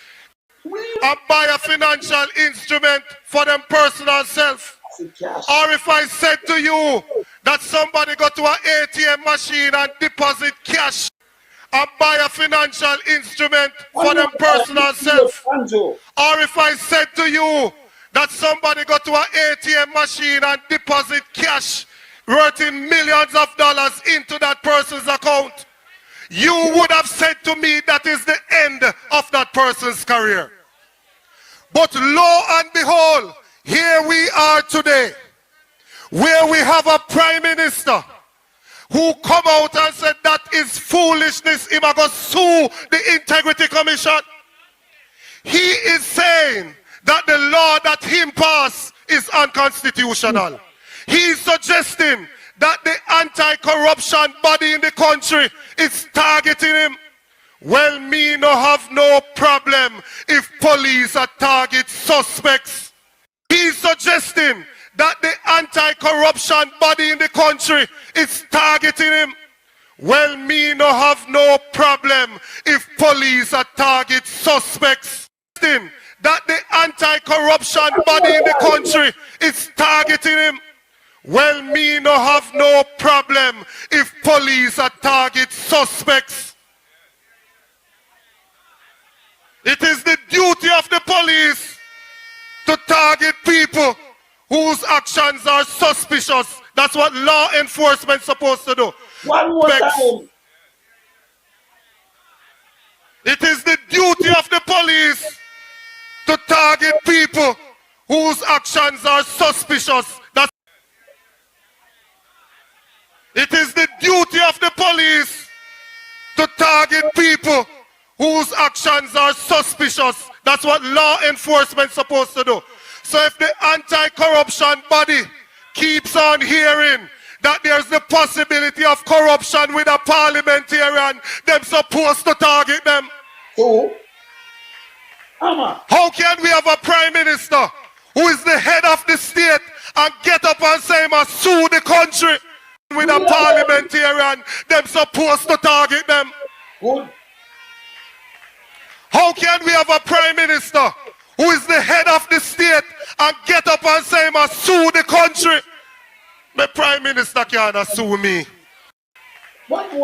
and buy a financial instrument for them personal self. Or if I said to you that somebody go to an ATM machine and deposit cash and buy a financial instrument for them personal self. Or if I said to you that somebody go to an ATM machine and deposit cash worth in millions of dollars into that person's account, you would have said to me that is the end of that person's career. But lo and behold, here we are today, where we have a prime minister who come out and said that is foolishness. He must go sue the Integrity Commission. He is saying that the law that him passed is unconstitutional. He is suggesting that the anti-corruption body in the country is targeting him. Well, me no have no problem if police are target suspects. He's suggesting that the anti-corruption body in the country is targeting him. Well, me no have no problem if police are target suspects. That the anti-corruption body in the country is targeting him. Well, me no have no problem if police are target suspects. It is the duty of the police to target people whose actions are suspicious. That's what law enforcement is supposed to do. One more time. It is the duty of the police to target people whose actions are suspicious. It is the duty of the police to target people whose actions are suspicious. That's what law enforcement is supposed to do. So if the anti-corruption body keeps on hearing that there's the possibility of corruption with a parliamentarian, they're supposed to target them. Who? How can we have a prime minister who is the head of the state and get up and say, must sue the country with a parliamentarian, they're supposed to target them? Good. How can we have a prime minister who is the head of the state and get up and say, must sue the country? The prime minister can't sue me.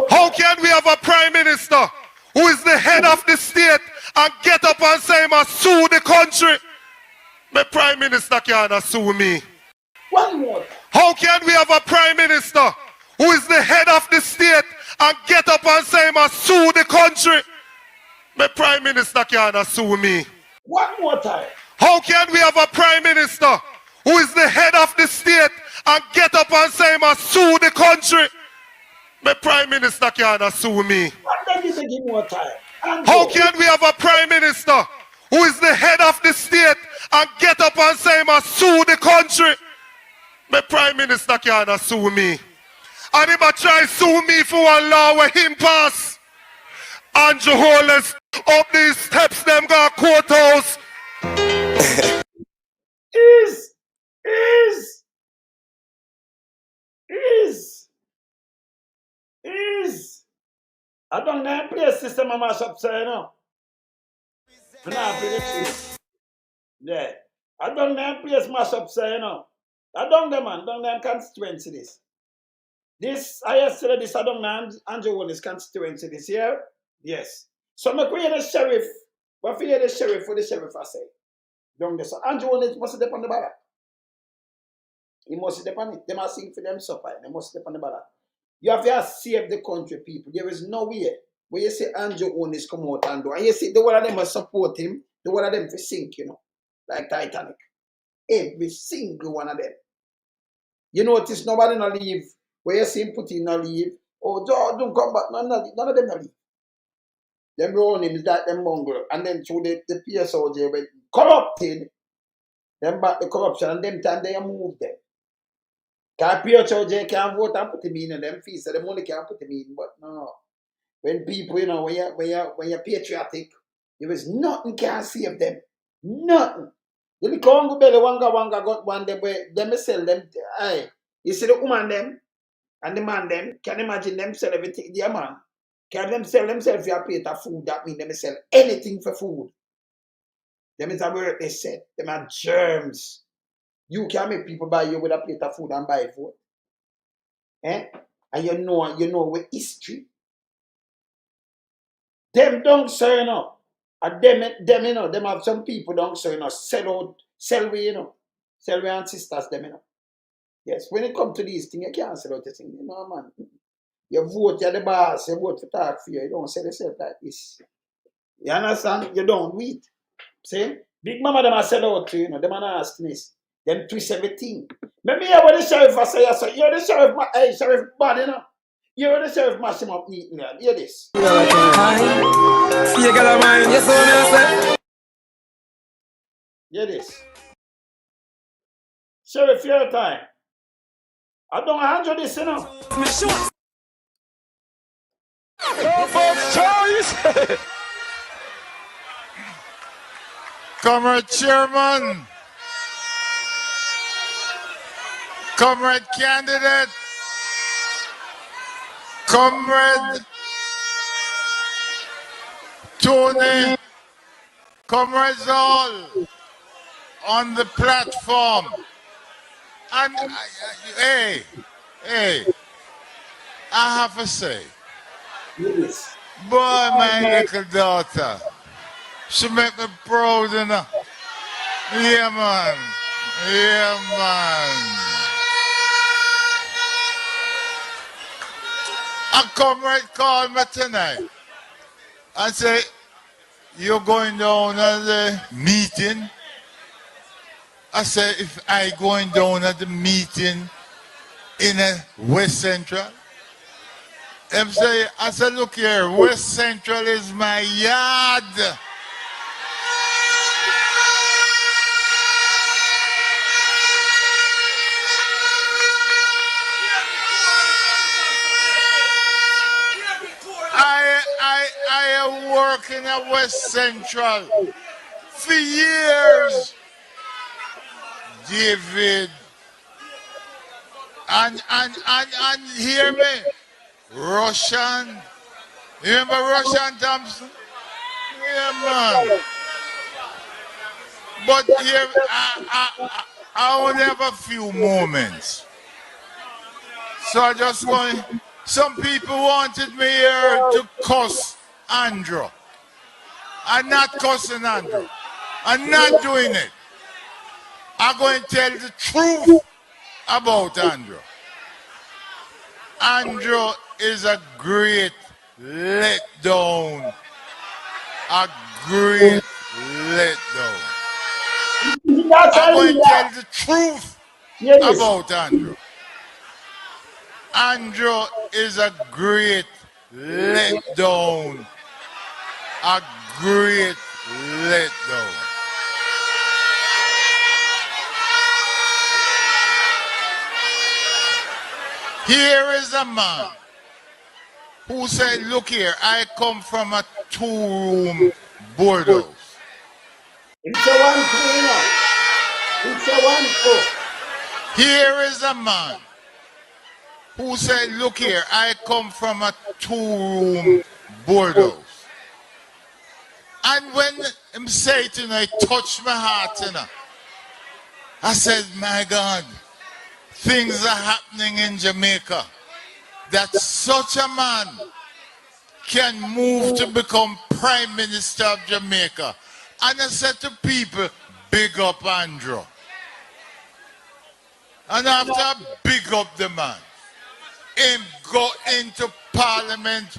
How can we have a prime minister who is the head of the state and get up and say, "I sue the country." My prime minister can't sue me. One more. How can we have a prime minister who is the head of the state and get up and say, "I sue the country"? My prime minister can't sue me. One more time. How can we have a prime minister who is the head of the state and get up and say, "I sue the country"? My prime minister can't sue me. What does he say? Give more time. How can we have a prime minister who is the head of the state and get up and say, "I sue the country"? My prime minister can't sue me. And if I try sue me for one law where him pass, Andrew Holness up these steps, them got courthouse. Is. I don't know play system of mash up, sir, you know. I don't play the truth. Yeah. I don't know play mash up, sir, you know. I don't know, man. Don't know constituency this. This, I yesterday, this, I don't know Andrew Holness constituency this year. Yes. So I'm create a sheriff. What for the sheriff for the sheriff, I say? Don't this. So Andrew Holness must depend on the ballot. He must depend on it. They must sing for them supper. They must depend on the ballot. You have to save the country, people. There is no way where you see Andrew Holness come out and do. And you see the one of them must support him. The one of them for sink, you know. Like Titanic. Every single one of them. You notice nobody not leave. Where you see him put in not leave. Oh, don't come back. None of them not leave. Them run him is like them mongrel. And then through the PSOJ were corrupted. Them back the corruption and them time they move them. Because PSOJ can't vote and put him in and them fees. So them only can't put him in. But no. When people, you know, when you're patriotic, there is nothing can save them. Nothing. The Congo belly wanga got one them where them sell them. Aye. You see the woman them and the man them, can imagine them sell everything. Yeah, man. Can them sell themselves for a plate of food? That means them sell anything for food. Them is a word they said. Them are germs. You can make people buy you with a plate of food and buy it for it. Eh? And you know with history. Them don't say, you know. And them, you know, them have some people don't say, you know, sell we, you know. Sell we ancestors, them, you know. Yes, when it comes to these things, you can't sell out the thing, you know, man. You vote, you're the boss, you vote for talk for you don't sell yourself like this. You understand? You don't wait. See? Big mama them are sell out to you know, them are nastiness. Them twist everything. Maybe you what the sheriff I say, so you're the sheriff, hey, sheriff bad, you know. You're the sheriff mash him up neat, man. Hear this. Hear this. Sheriff, your time. I don't handle this, you know. No folks' choice. Comrade Chairman, Comrade Candidate, Comrade Tony, comrades all on the platform. And hey, I have to say, Yes. boy, my little daughter, she make me proud, you know. Yeah, man. Yeah, man. A comrade called me tonight and say, you're going down at the meeting? I said, if I going down at the meeting in a West Central? Them say, I said, look here, West Central is my yard. I am working at West Central for years, David. And hear me, Russian. You remember Russian Thompson? Yeah, man. But here, I only have a few moments. So I just going. Some people wanted me here to cuss Andrew. I'm not cussing Andrew. I'm not doing it. I'm going to tell the truth about Andrew. Andrew is a great letdown. A great letdown. That's I'm going to hallelujah. tell the truth Yes. about Andrew. Andrew is a great letdown. A great letdown. Here is a man who said, look here, I come from a 2-room board house. It's a one two, you know. It's a one two. Here is a man who said, look here, I come from a 2-room board house. And when him say it, it touched my heart, I said, my God, things are happening in Jamaica that such a man can move to become Prime Minister of Jamaica. And I said to people, big up Andrew. And after I big up the man, him go into Parliament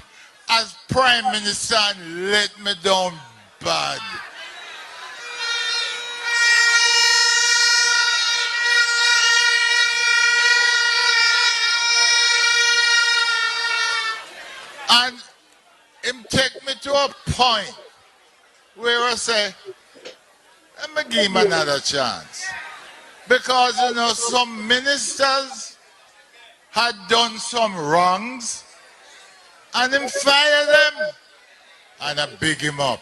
as Prime Minister and let me down bad. And him take me to a point where I say, let me give him another chance. Because, some ministers had done some wrongs, and him fire them, and I big him up.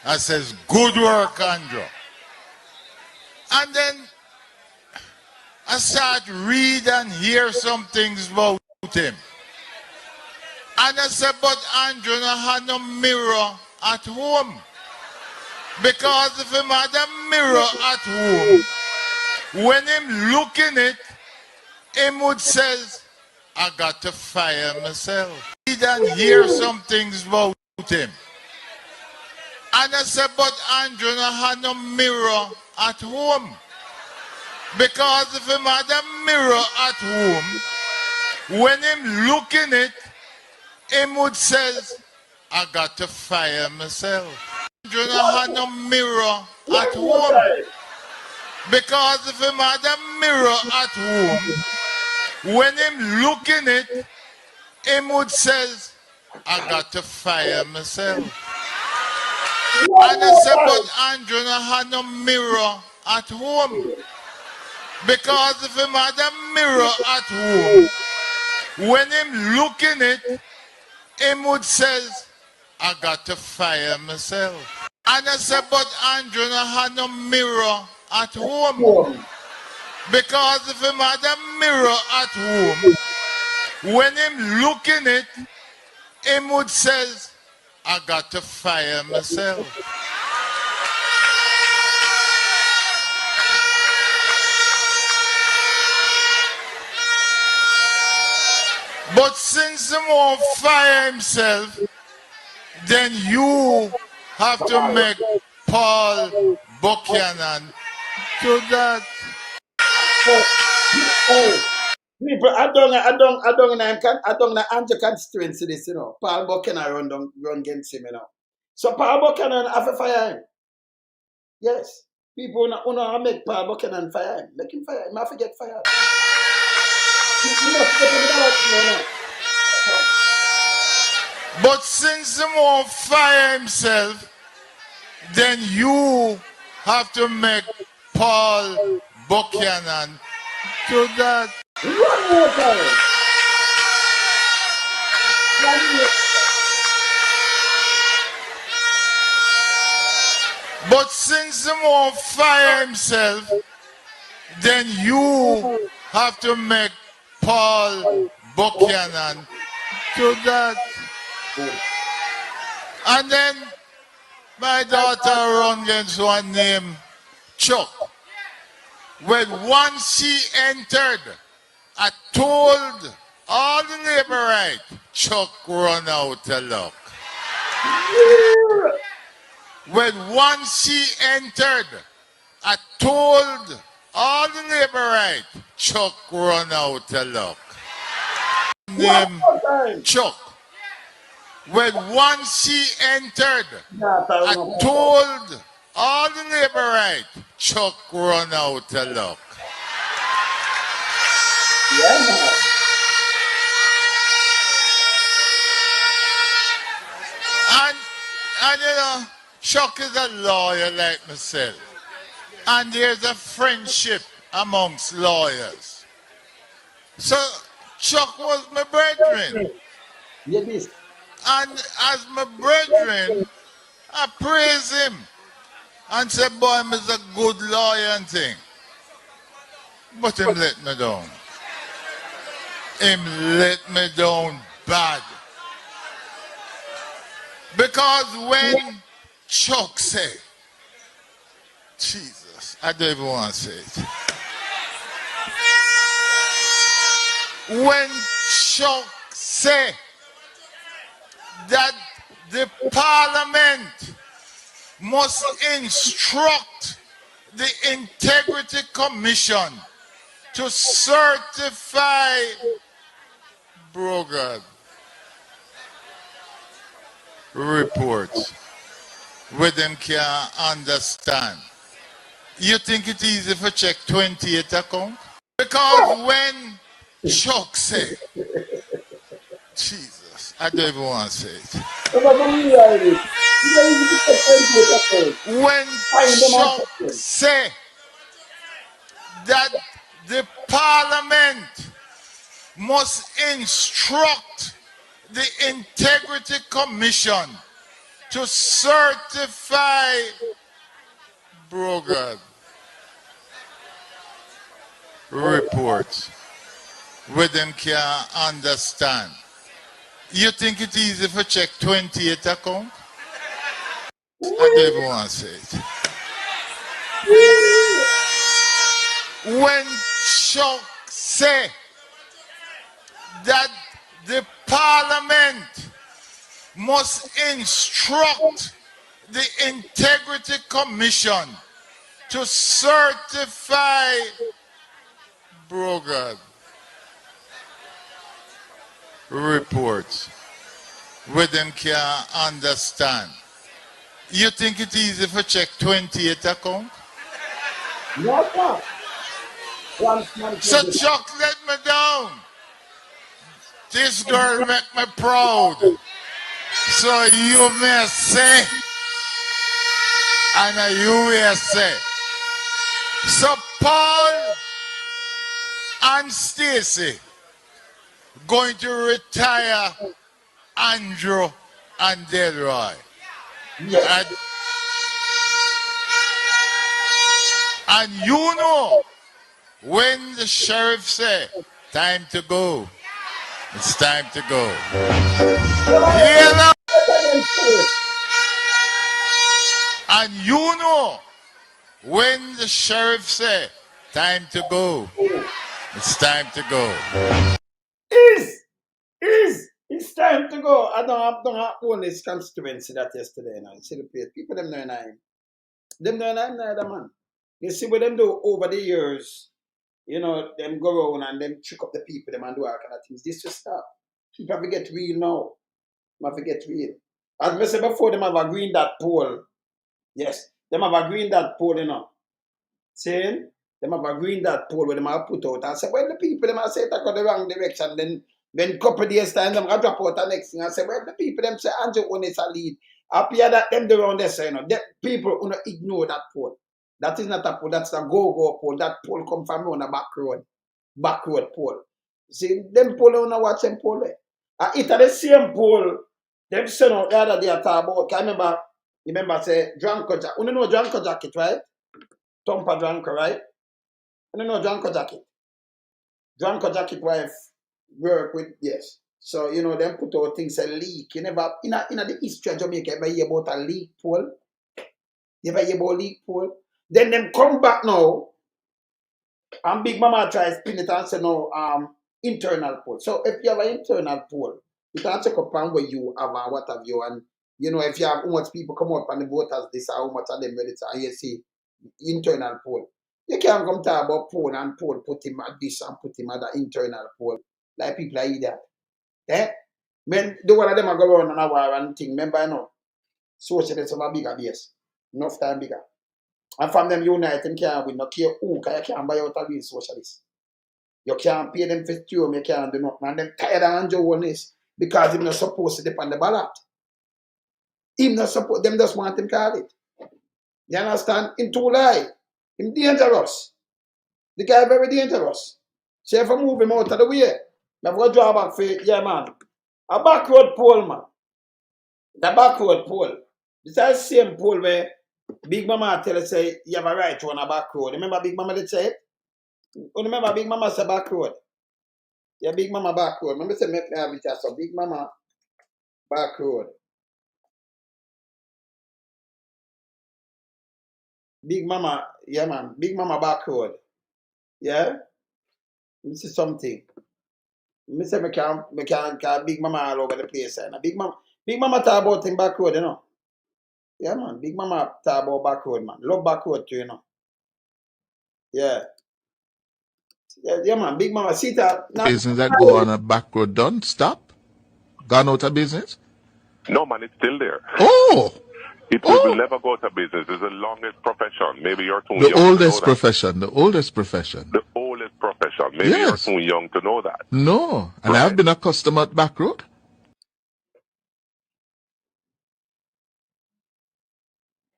I says, good work, Andrew. And then I start read and hear some things about him. And I said, but Andrew no had no mirror at home. Because if him had a mirror at home, when him look in it, him would says, I got to fire myself. Read and hear some things about him. And I said, but Andrew no had no mirror at home. Because if him had a mirror at home, when him look in it, him would says, I got to fire myself. Andrew no had no mirror at home. Because if him had a mirror at home, when him look in it, him would says, I got to fire myself. And I said, but Andrew no had no mirror at home. Because if him had a mirror at home, when him look in it, him would says, I got to fire myself. And I said, but Andrew no had no mirror at home. Because if him had a mirror at home, when him look in it, him would says, I got to fire myself. But since he won't fire himself, then you have to make Paul Buchanan do that. People, I don't know Andrew constituency this, Paul Buchanan run against him, So Paul Buchanan have to fire him. Yes. People wanna make Paul Buchanan fire him. Make him fire him. I have to get fired. You must get him out, But since he won't fire himself, then you have to make Paul Buchanan do that. One more time. But since he won't fire himself, then you have to make Paul Buchanan do that. And then my daughter run against one named Chuck. When once she entered, I told all the neighbor right, Chuck run out of luck. When once she entered, I told all the labor right, Chuck run out of luck. Name Chuck. When once she entered, I told all the labor right, Chuck run out of luck. Yeah, man. And you know, Chuck is a lawyer like myself. And there's a friendship amongst lawyers. So Chuck was my brethren. Yeah, this. And as my brethren, I praise him and say, boy, he's a good lawyer and thing. But him let me down. Him let me down bad. Because when Chuck say, Jesus, I don't even want to say it. When Chuck say that the parliament must instruct the integrity commission to certify brokered reports where them can't understand. You think it's easy for check 28 account? Because when Chuck say, Jesus, I don't even want to say it. When Chuck say that the parliament must instruct the integrity commission to certify brokered reports where them can't understand. You think it's easy for check 28 account? I don't even want to say it. When Chuck say that the parliament must instruct the integrity commission to certify brokered reports where them can't understand. You think it's easy for check 28 account? No, sir. So Chuck let me down. This girl make me proud. So you may say, and you will say. So Paul and Stacy going to retire Andrew and Delroy. Yes. And you know, when the sheriff say, time to go, it's time to go. You know? And you know, when the sheriff say, time to go, it's time to go. It's time to go. I don't have Holness constituency that yesterday. Now. You see the place. People them know name. Them know name neither man. You see what them do over the years, you know, them go around and them trick up the people, them and do all kind of things. This will stop. People have to get real now. Them have to get real. As I said before, them have agreed that poll. Yes. Them have agreed that poll, you know. Saying them have agreed that poll where them have put out and say, well, the people them have said that go the wrong direction, then couple days time them have drop out the next thing and say, well, the people them say Andrew Holness a lead. Appear that them the wrong there, you know. The people who ignore that poll. That is not a poll, that's a go-go poll. That poll come from on a back road poll. See, them poll on watch them poll there. It's the same poll them sent out the other day I talk about. I remember say Dranko Jacket. You know Dranko Jacket, right? Thumper Dranko, right? You know Dranko Jacket. Dranko Jacket wife work with, yes. So, you know, them put out things a leak. You never, in the history of Jamaica, ever hear about a leak poll? You ever hear about leak poll? Then them come back now, and Big Mama tries spin it and say no, internal poll. So if you have an internal poll, you can check up on where you have and what have you, and You know, if you have how much people come out on the voters this or how much of them ready to, and you see internal poll. You can't come talk about poll and poll, put him at this and put him at the internal poll. Like people are idiot. Eh? Men, the one of them are go around and a war and thing. Remember, I know. Socialists have a bigger base. Enough time bigger. And from them unite, them can't win. No care who, because you can't buy out a real socialist. You can't pay them for stew, you can't do nothing. And them tired of Andrew Holness because he's not supposed to depend on the ballot. Him not support, them just want him call it. You understand? Him too lie. Him dangerous. The guy very dangerous. So if I move him out of the way, I've got to draw back for, yeah man, a back road pole, man. The back road pole. This is the same pole where Big Mama tell us say you have a right to on a back road. Remember Big Mama did say it? You remember Big Mama say back road? Yeah, Big Mama back road. Remember say make me have it as a Big Mama back road. Big Mama, yeah man, Big Mama back road. Yeah? This is something. Me say me can Big Mama all over the place. Big Mama talk about him back road, you know. Yeah man, Big Mama talk about back road, man. Love back road too, you know. Yeah. Yeah man, Big Mama see that business that go on a back road done, stop, gone out of business? No, man, it's still there. Oh! It will never go out of business. It's the longest profession. Maybe you're too young The to know oldest that. profession, the oldest profession. The oldest profession. Maybe Yes. you're too young to know that. No, and Right. I've been a customer at back road.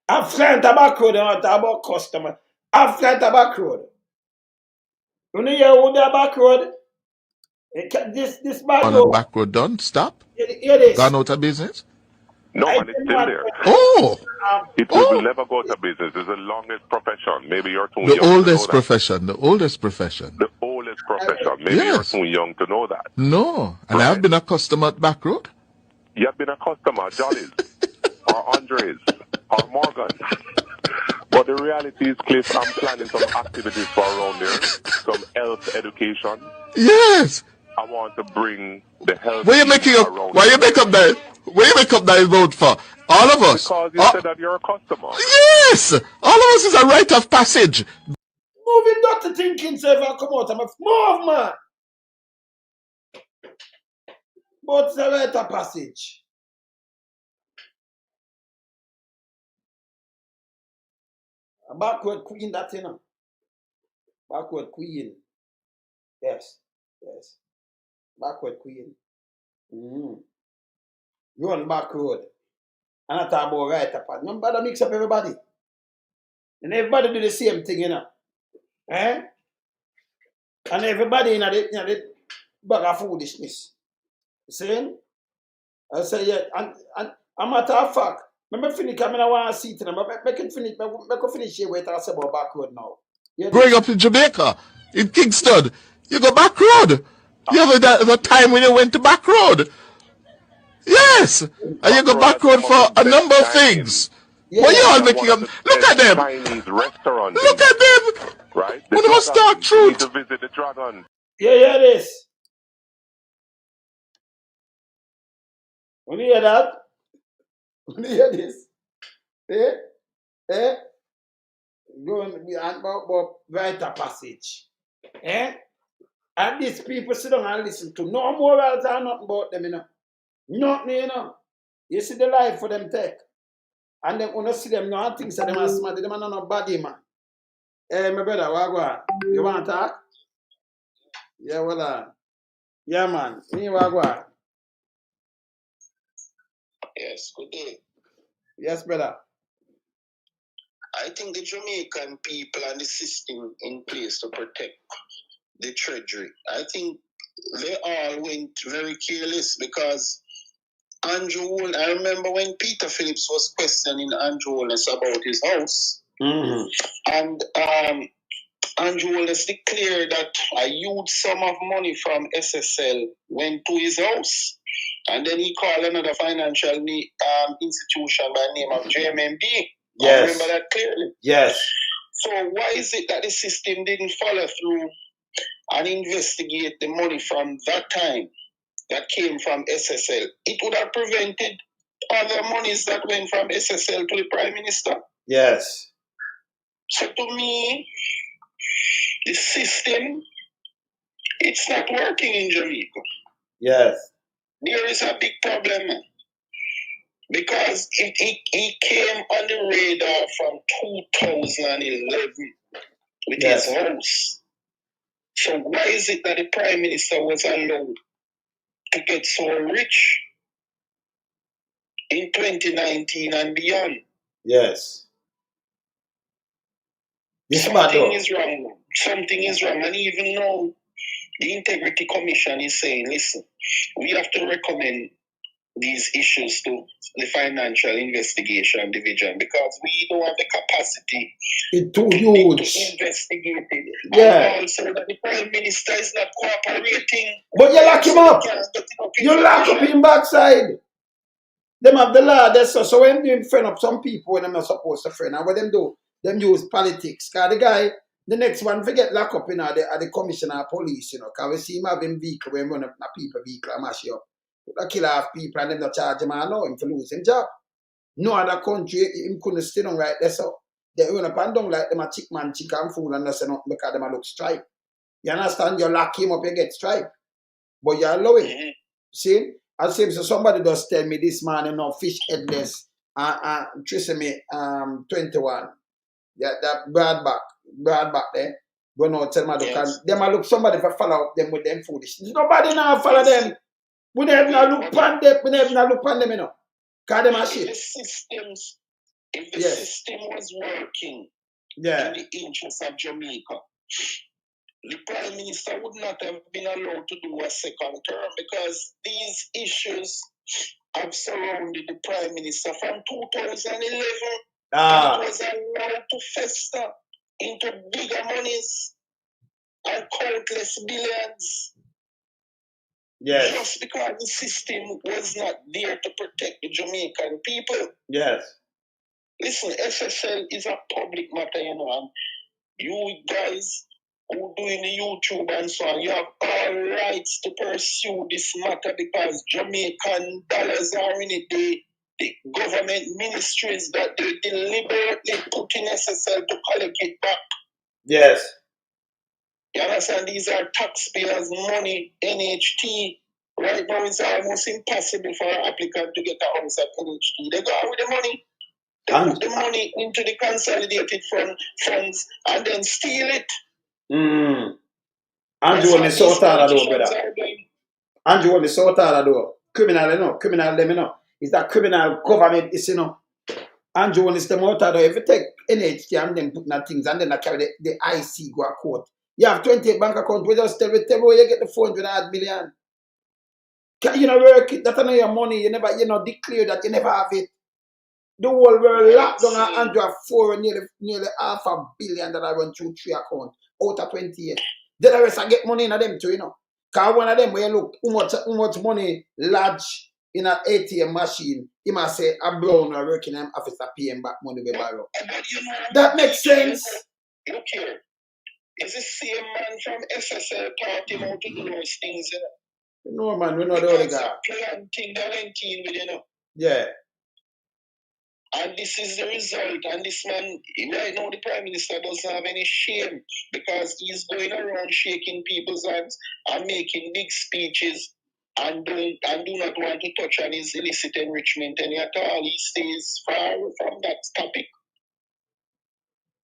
I've flying to back road and talk about customer. I've flying to back road. You know hear who the back road? This back On a road. back road done, stop, Hear this. gone out of business? No, I man, it's tell still you there. Oh! It will never go out of business. It's the longest profession. Maybe you're too The young to know oldest that. profession, the oldest profession. The oldest profession. Maybe Yes. you're too young to know that. No, and Right. I've been a customer at back road. You have been a customer, Jolly's, or Andres, or Morgan. But the reality is, Cliff, I'm planning some activities for around there, some health education. Yes. I want to bring the health Why you making up? around Why you there. make up that? Why you make up that vote for? All of us. Because you said that you're a customer. Yes. All of us is a rite of passage. Moving Dr. Thinking say if I come out, I'm a move man. But it's a rite of passage. A backward queen that you know. Backward queen. Yes. Yes. Backward queen. Run back road. And I talk about right up. No bother mix up everybody. And everybody do the same thing, you know. Eh? And everybody in the bag of foolishness. See? I say, yeah, and a matter of fact, I finish coming I want to see to them. Make it finish here where I say about back road now. Yeah, Growing up in Jamaica, in Kingston, you go back road. You have a time when you went to back road. Yes. And you go back road for a number of things. Yeah, What you all And making one up? of the Look at best them. Chinese restaurants. Look at them. Right? We must talk You truth. need to visit the Dragon. yeah, this. When you hear that? When you hear this? Eh? Going about write a passage. Eh? And these people sit down and listen to no morals or nothing about them, you know. Nothing, you know. You see the life for them take. And then when you see them, no things that them are smart, them are not no body, man. Hey, my brother, Wagwan, you want to talk? Yeah, well, yeah, man. Me, Wagwan. Yes, good day. Yes, brother. I think the Jamaican people and the system in place to protect the treasury, I think they all went very careless because Andrew Holness, I remember when Peter Phillips was questioning Andrew Holness about his house, and Andrew Holness declared that a huge sum of money from SSL went to his house. And then he called another financial institution by the name of JMMB. Yes. I remember that clearly. Yes. So why is it that the system didn't follow through and investigate the money from that time that came from SSL? It would have prevented other monies that went from SSL to the Prime Minister. Yes. So to me, the system, it's not working in Jamaica. Yes. There is a big problem, man. Because he came on the radar from 2011 with Yes. his house. So why is it that the Prime Minister was allowed to get so rich in 2019 and beyond? Yes. Something is wrong. Something is wrong. And even now, the Integrity Commission is saying, listen, we have to recommend these issues to the Financial Investigation Division because we don't have the capacity It's too to huge. investigate it. Yeah. And also that the Prime Minister is not cooperating. But you lock him up. You lock up him backside. Them have the law there, so when they friend up some people when they're not supposed to friend, and what them do, them use politics. Cause the guy, the next one forget lock up, at the commissioner of police, cause we see him having vehicle when run up a people vehicle and mash you up. They kill half people and them not charge him and allow him to lose his job. No other country him couldn't stay down right there, so they run up and down like them a chick man, chick and fool and say nothing because them a look stripe. You understand? You lock him up, you get stripe. But you allow him. See? I say so somebody just tell me this man, fish headless, Trisamy 21. Yeah, that broad back there. But no, tell me them I look somebody for follow up them with them foolish. Nobody now follow them. We never now look pan them, Cause them a shit. If the system was working in the interest of Jamaica, the Prime Minister would not have been allowed to do a second term because these issues have surrounded the Prime Minister from 2011. It was allowed to fester into bigger monies and countless billions. Yes. Just because the system was not there to protect the Jamaican people. Yes. Listen, SSL is a public matter, and you guys who doing the YouTube and so on, you have all rights to pursue this matter because Jamaican dollars are in it. The government ministries that they deliberately put in SSL to collect it back. Yes. You understand? These are taxpayers' money, NHT. Right now, it's almost impossible for an applicant to get a house at NHT. They go out with the money. They put the money into the consolidated funds and then steal it. Andrew on the south side of the door, brother. Andrew on the south side of the door. Criminal, criminal them, It's that criminal government, Andrew on the stem out of the door. If you take NHT and then put that things and then I carry the IC go to court. You have 28 bank accounts, we just tell where you get the 400 million. You know, work it, that's not your money, you never, declare that you never have it. The whole world locked down and Andrew have nearly $500 million that I run through 3 accounts out of 28. Then the rest I get money in them too, Because one of them, when you look how much money lodge in an ATM machine, he must say, a brown or working in officer paying back money we borrow. That makes sense. Look here. Is the same man from SSL taught him how to do those things, No, man, we know the other guy. Yeah. And this is the result. And this man, right now, the Prime Minister doesn't have any shame because he's going around shaking people's hands and making big speeches and do not want to touch on his illicit enrichment any at all. He stays far away from that topic.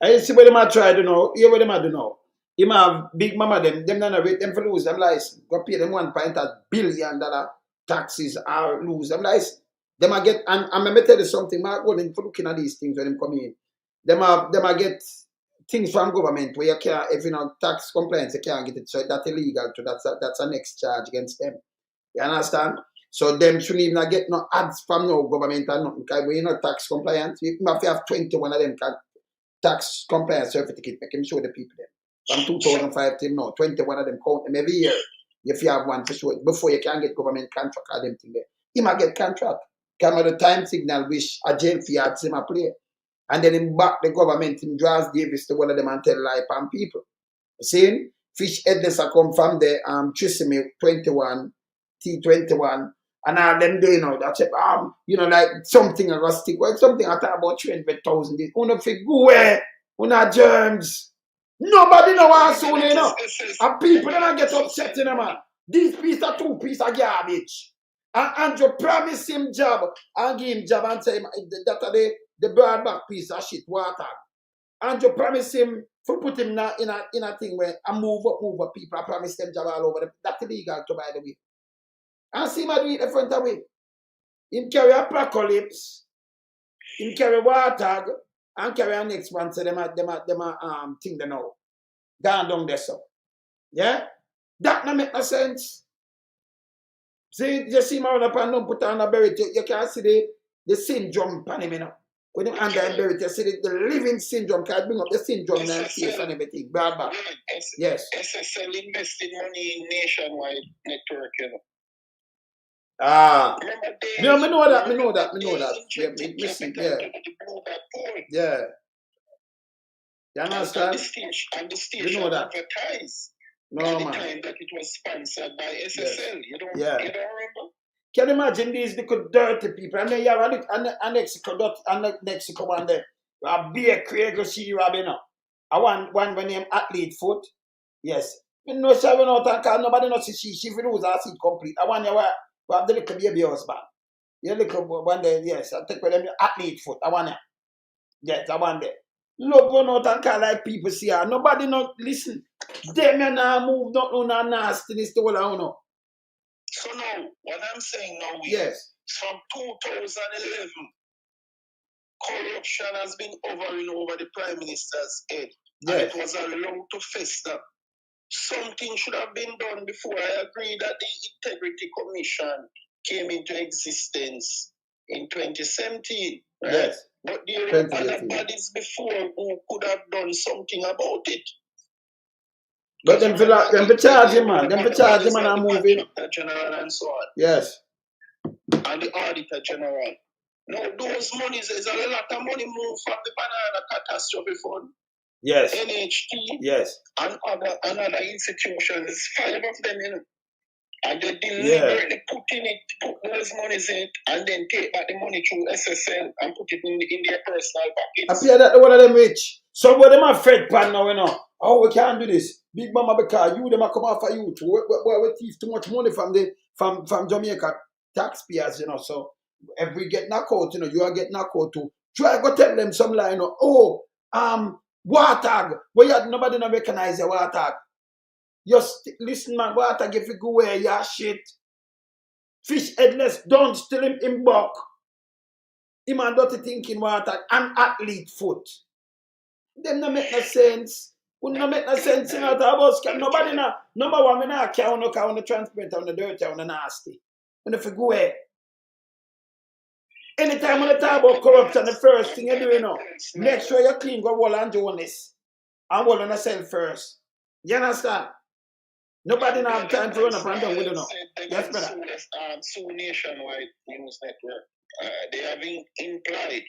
I see what they might try to know. Hear what they might do now. You might have big mama them not rate them for lose them license. Go pay them $1.8 billion taxes or lose them license. Them might get and I'm gonna tell you something, Mark go in for looking at these things when them come in. Them might get things from government where you can't if you know tax compliance, you can't get it. So that's illegal too. That's a next charge against them. You understand? So them shouldn't even get no ads from no government and nothing. Because when you're not tax compliant, you have to have 21 of them tax compliance certificate, make him show the people them. From 2005 till now, 21 of them count them every year. If you have one for sure, before you can get government contract or them thing there. He might get contract. Come at the time signal which a jail fee had him a play. And then him back the government in Draws Davis to one of them and tell lie on people. See? Fish headless come from the Trisamy 21, T21, and all them doing now. That's it. Like something I got stick. Well, something I talk about 300,000. Una fi go where una germs. Nobody know what soon, And people don't get upset, man. These pieces are 2 pieces of garbage. And you promise him job and give him job and say that the broad back piece of shit water. And you promise him to put him in a thing where I move up people. I promise them job all over. That's illegal to, by the way. And see him do it the front away. Him carry apocalypse, him carry water, and carry a next one. So them thing they know. Gone down there so. Yeah? That no make no sense. See, you see my up and don't put on a beret, you can see the syndrome pan him, When him under a beret, you see the living syndrome, can bring up the syndrome and face and everything. Bad back. Yes. SSL invested money in nationwide network, Me know that. Yeah. You understand? And the station advertised at the time that it was sponsored by SSL. Yes. You don't remember? Can you imagine these little dirty people? And then you have a Mexico one there. A beer Craig see Robin. I want one name athlete foot. Yes. You know, she will not nobody knows she lose her seat complete. I want you have the little baby husband. You little one there, yes. I take with them athlete foot. I want you. Yes, I want that. Look, one out and call like people see her. Nobody not listen. Them and now move not no nastiness to all I know. So now, what I'm saying now is, yes, from 2011, corruption has been hovering over the Prime Minister's head. Yes. And it was allowed to fester. Something should have been done before. I agree that the Integrity Commission came into existence in 2017. Right? Yes. But there were other bodies before who could have done something about it. But them for charge him, man. Them for charge him and I'm moving. General and so on. Yes. And the Auditor General. Now, those monies, there's a lot of money moved from the Banana Catastrophe Fund. Yes. NHT. Yes. And other institutions, 5 of them, and they deliberately put those monies in it, and then take back the money through SSL and put it in their personal pockets. I feel that one of them rich. Some of them are fed pan now, Oh, we can't do this. Big mama because you them are come after you too. We thief too much money from Jamaica taxpayers, So if we get knocked out, you are getting knocked out too. Try go tell them some line, Wartag. Nobody no recognize your Wartag. Just listen, man, Wartag if you go where your shit. Fish headless, don't steal him in buck. Him and dirty thinking Wartag and athlete foot. Them no make no sense. Would not make no sense in our bus. Nobody now. Number one, we not care on the transparent, on the dirty, on the nasty. And if you go where. Anytime when you talk about corruption, the first thing you do, make sure you clean go wall and Jonas. And wall on yourself first. You understand? Nobody now have time to run up and down with you now. Yes, brother. Sue Nationwide News Network. They have implied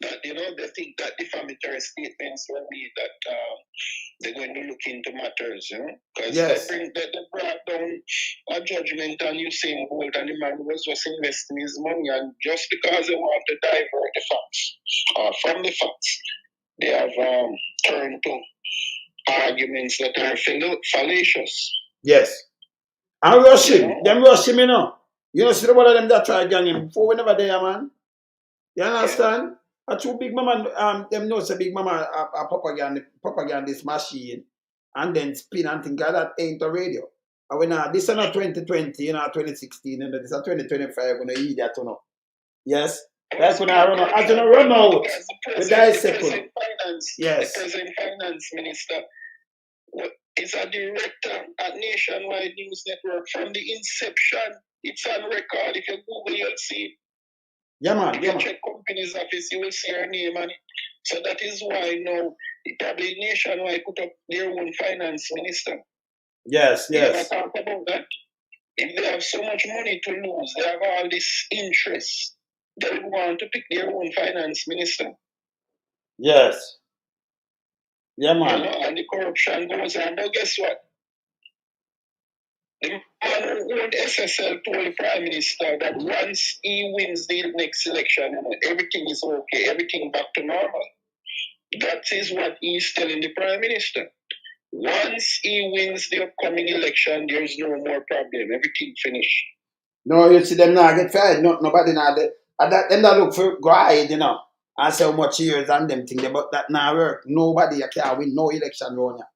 that, they think that defamatory statements were made that they're going to look into matters, Because they brought down a judgment on Usain Bolt and the man who was just investing his money, and just because they want to divert the facts from the facts, they have turned to arguments that are fallacious. Yes. And rush him. Them rush him, see the one of them that try gang him before we never there, man. You understand? A true big mama, them knows a big mama a propagandist machine and then spin and think that ain't a radio. And when this is not 2020, 2016, and this is 2025, when you hear that, Yes? That's when I run out. As when run out, the dissect. Yes. The present finance minister is a director at Nationwide News Network from the inception. It's on record. If you Google, you'll see. Yeah, man. If you check company's office, you will see her name on it. So that is why now probably Nationwide put up their own finance minister. Yes. They never talk about that. If they have so much money to lose, they have all this interest, they would want to pick their own finance minister. Yes. Yeah, man. And the corruption goes on. But guess what? The man who owned SSL told the Prime Minister that once he wins the next election, everything is okay, everything back to normal. That is what he's telling the Prime Minister. Once he wins the upcoming election, there's no more problem. Everything finished. No, you see them now get fired. No, nobody now. Them that look for go hide, and say how much years and them thing. But that now work. Nobody can win no election around here.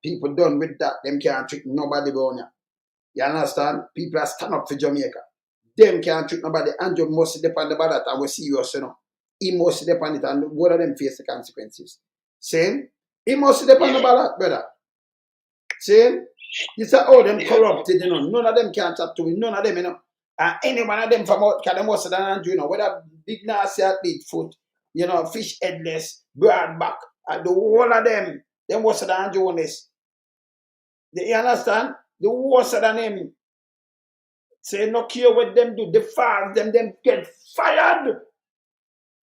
People done with that. Them can't trick nobody around here. You understand? People are stand up for Jamaica. Them can't trick nobody. And you must depend on that. And we see you, He must depend it. And one of them face the consequences. Same? He must depend on that, brother. See? You say, oh, them corrupted, None of them can chat to him. None of them, And any one of them from out, can them most of them, whether big nasty athlete foot, fish headless, broad back, and the whole of them most of them Jonas. You understand? The worst of them. Say, no care what them do, they fire them get fired.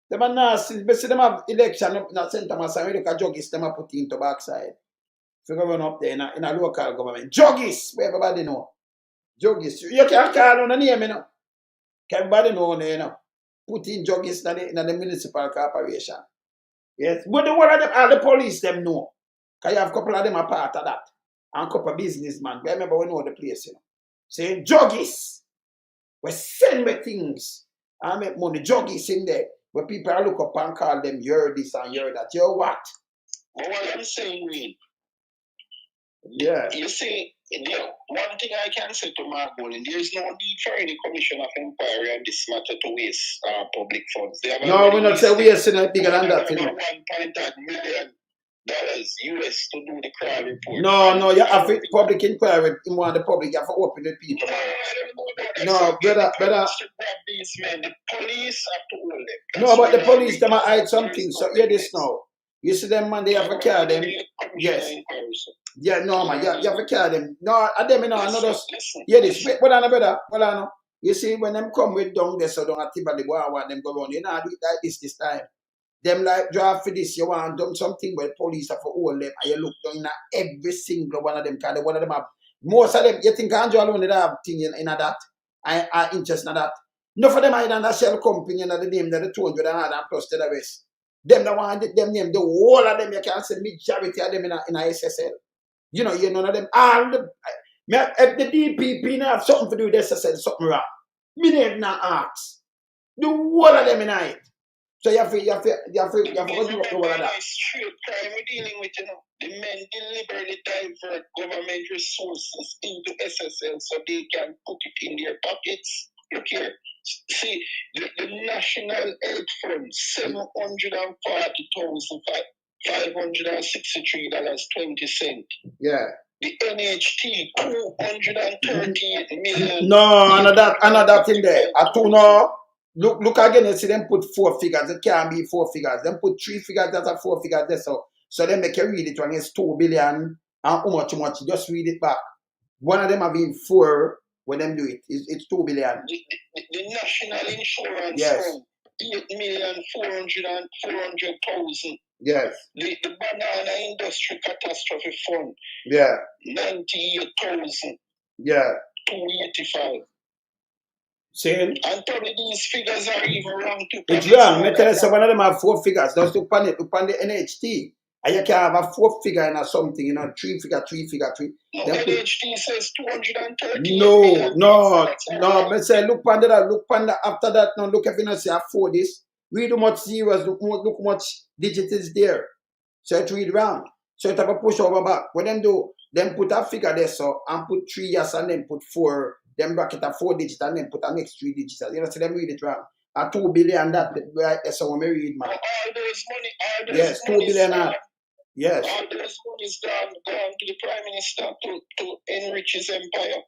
Them are nasty. But see, them have election up in the St. Thomas, and we look at juggies, them are put into backside. Figure run up there in a local government. Juggies, where everybody know. Juggies. You can't call on the name, Everybody know, Put in juggies in the municipal corporation. Yes. But the one of them, all the police, them know. Because you have a couple of them are part of that. And a couple of businessmen. Remember, we know the place, Saying juggies. We send me things. I make money. Juggies in there. Where people look up and call them, you're this and you're that. You're what? But what I'm saying, Wayne, yeah. You see, one thing I can say to Mark Bolin, there is no need for any commission of inquiry on this matter to waste public funds. No, we're not saying wasting it bigger than that, $1.8 million US to do the crime report. No, you have to public inquiry. You want the public, you have to open the people. No, brother. These men, the police have to hold them. No, but the police, them hide something. So hear this now. You see them, man, they have to carry them. Yes. Yeah, no, man, you have to carry them. No, I them, another. Hear this. Wait, hold on, brother. Hold on. You see, when them come with down there, so don't have to go and them go around. You know, do it like this time. Them like draft for this, you want done something where police have to hold them, and you look down in every single one of them, because one of them have, most of them, you think Andrew alone they have thing in that, I interest in that. Enough of them are in that shell company, the name that the 200 and plus to the rest. Them the one, them name, the whole of them, you can say majority of them in a SSL. You none of them, all the, if the DPP now have something to do with SSL, something wrong. Me name not ask. The whole of them in it. So you have to go through all of that. Straight crime we're dealing with, The men deliberately divert government resources into SSL so they can put it in their pockets. Look here. See, the National Health Fund, $740,563.20. Yeah. The NHT, $238 million. No, another thing there. I don't know. Look again, you see them put 4 figures. It can't be 4 figures. Them put 3 figures, that's a 4 figures there. So they make you read it when it's 2 billion and how much. Just read it back. One of them have been 4 when them do it. It's 2 billion. The National Insurance Fund, 8,400,000. Yes. The Banana Industry Catastrophe Fund. Yeah. 98,000. Yeah. 285. Same. And probably these figures are even wrong too. It's wrong. Me tell you, some of them have 4 figures. Just look on it, look on the NHT. And you can have a 4 figure in something, 3 figure, 3 figure, 3. No, NHT says 230. No. Me say, look on that, after that, now look if you not say I 4 this. Read how much zeros, look much digits is there. So it read wrong. So it have a push over back. What them do, them put a figure there, so, and put 3 yes, and then put 4. Them bracket a 4 digits and then put a next 3 digits. You know, so them read it wrong. A 2 billion that, right? That's how we read, man. All those money, yes, 2 billion. Yes. All those money's gone to the Prime Minister to enrich his empire.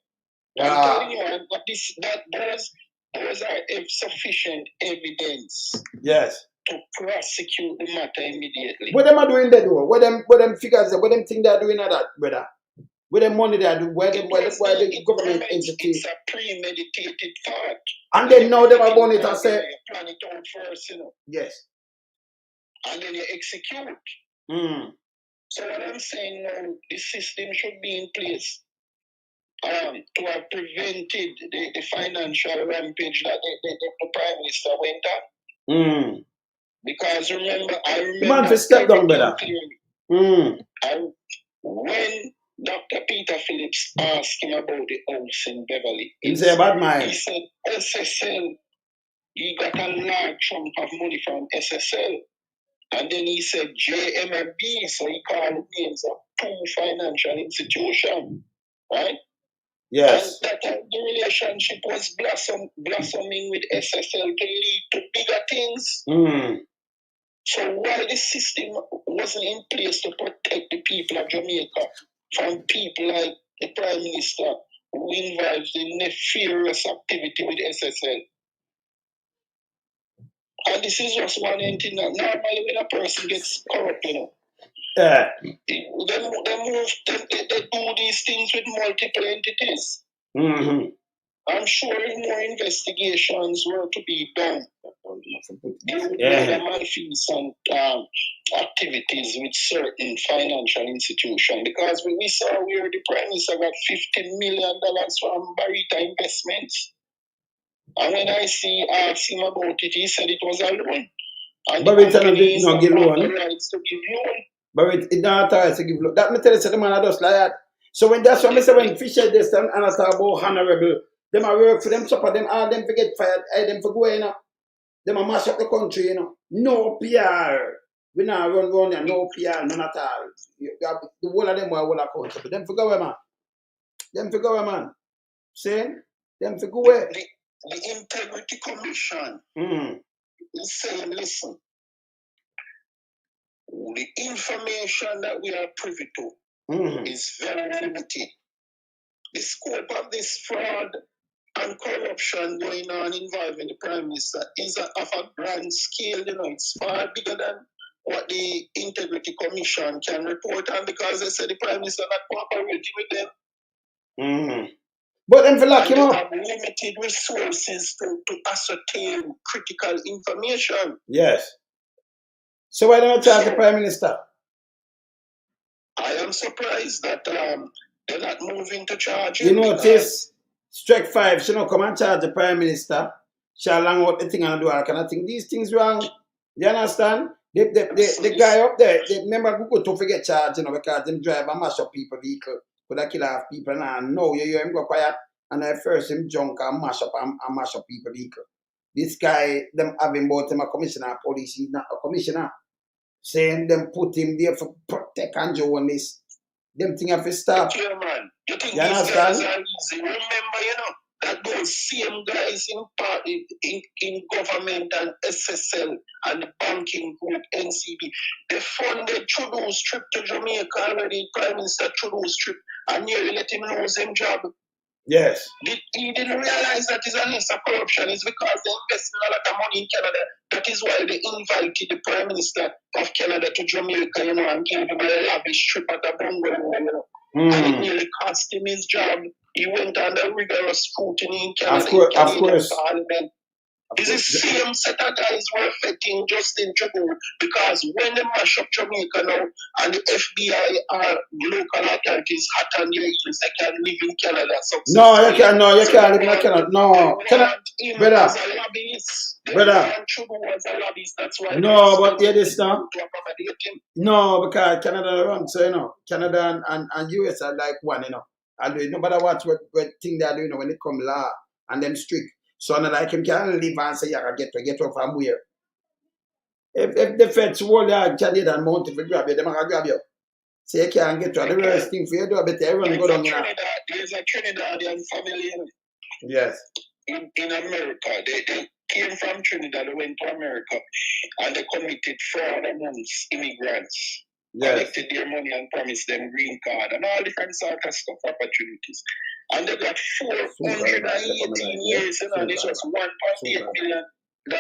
I'm telling you, but those are sufficient evidence. Yes. To prosecute the matter immediately. What them are doing there, though? What them figures, what them think they're doing at that, brother? With the money they are doing, why the government entity? It's a premeditated thought. And then now they are going it and say, you plan it out first, Yes. And then you execute. Mm. So what I'm saying now, the system should be in place. to have prevented the financial rampage that the Prime Minister went on. Because I remember Man, for step down, brother. And when Dr. Peter Phillips asked him about the house in Beverly Hills, he said SSL, he got a large chunk of money from SSL. And then he said JMB, so he called names of two financial institutions, right? Yes. And that the relationship was blossoming with SSL to lead to bigger things. So while the system wasn't in place to protect the people of Jamaica from people like the Prime Minister who involved in nefarious activity with SSL. And this is just one thing that normally when a person gets corrupt, Yeah. they do these things with multiple entities. I'm sure more investigations were to be done. There would be malfeasance activities with certain financial institutions, because we saw where the Prime Minister got $50 million from Barita Investments. And when I asked him about it, he said it was a loan. And Barita did not give loan. Rights to give loan. But it not authorize to give loan. That me tell you, the man just like that. So when that's what I say, when Fisher this and I talk about honorable, them a work for them, supper them, all them forget fired, all them for going up. Them a mash up the country, No PR. We not run there, no PR, none at all. The whole of them were all accountable. Them for go away, man. Them for go away, man. Saying? Them for go away. The Integrity Commission is saying, listen, the information that we are privy to is very limited. The scope of this fraud and corruption going on involving the Prime Minister is of a grand scale, it's far bigger than what the Integrity Commission can report on, because they say the Prime Minister not cooperating with them. But them for lock him up. They have limited resources to ascertain critical information. Yes. So why don't you charge the Prime Minister? I am surprised that they're not moving to charge him. You notice, Strike 5, she don't come and charge the Prime Minister. She'll long out the thing and do all kind of thing. These things wrong. You understand? The guy up there, remember Google to forget charge, because them drive and mash up people vehicle. Could I kill half people now? No, you hear him go quiet. And at first him junk and mash up people vehicle. This guy, them having about him a commissioner of police, he's not a commissioner. Saying them put him there for protect and journalists. Them thing have to stop. Yeah, man. You think you these understand? Guys are easy? Remember, that those same guys in government and SSL and the banking group, NCB, they funded Trudeau's trip to Jamaica already, Prime Minister Trudeau's trip, and nearly let him lose his job. Yes. He didn't realize that it's a list of corruption. It's because they invested a lot of money in Canada. That is why they invited the Prime Minister of Canada to Jamaica, and gave him a lavish trip at a bungalow, And it nearly cost him his job. He went under rigorous scrutiny in Canada. Of course. Parliament. It's the same set of guys were affecting Justin Trudeau, because when they mash up Jamaica now and the FBI or local authorities hot on their heels, they can live in Canada. No, you can't live in Canada. No, brother. That's why no, but hear this now. No, because Canada run, so Canada and US are like one, And no matter what thing they're doing, when it come law and them strict. So not like him can't live and say, I get off from where. If the feds hold you, Canada and Mountain to grab you, they're going to grab you. So you can't get to the worst thing for you to do, but everyone go down here. There's a Trinidadian family yes. in America. They came from Trinidad, they went to America, and they committed fraud amongst immigrants. Yes. Collected their money and promised them green card and all different sort of stuff, opportunities. And they got 418 years, and it's just $1.8 million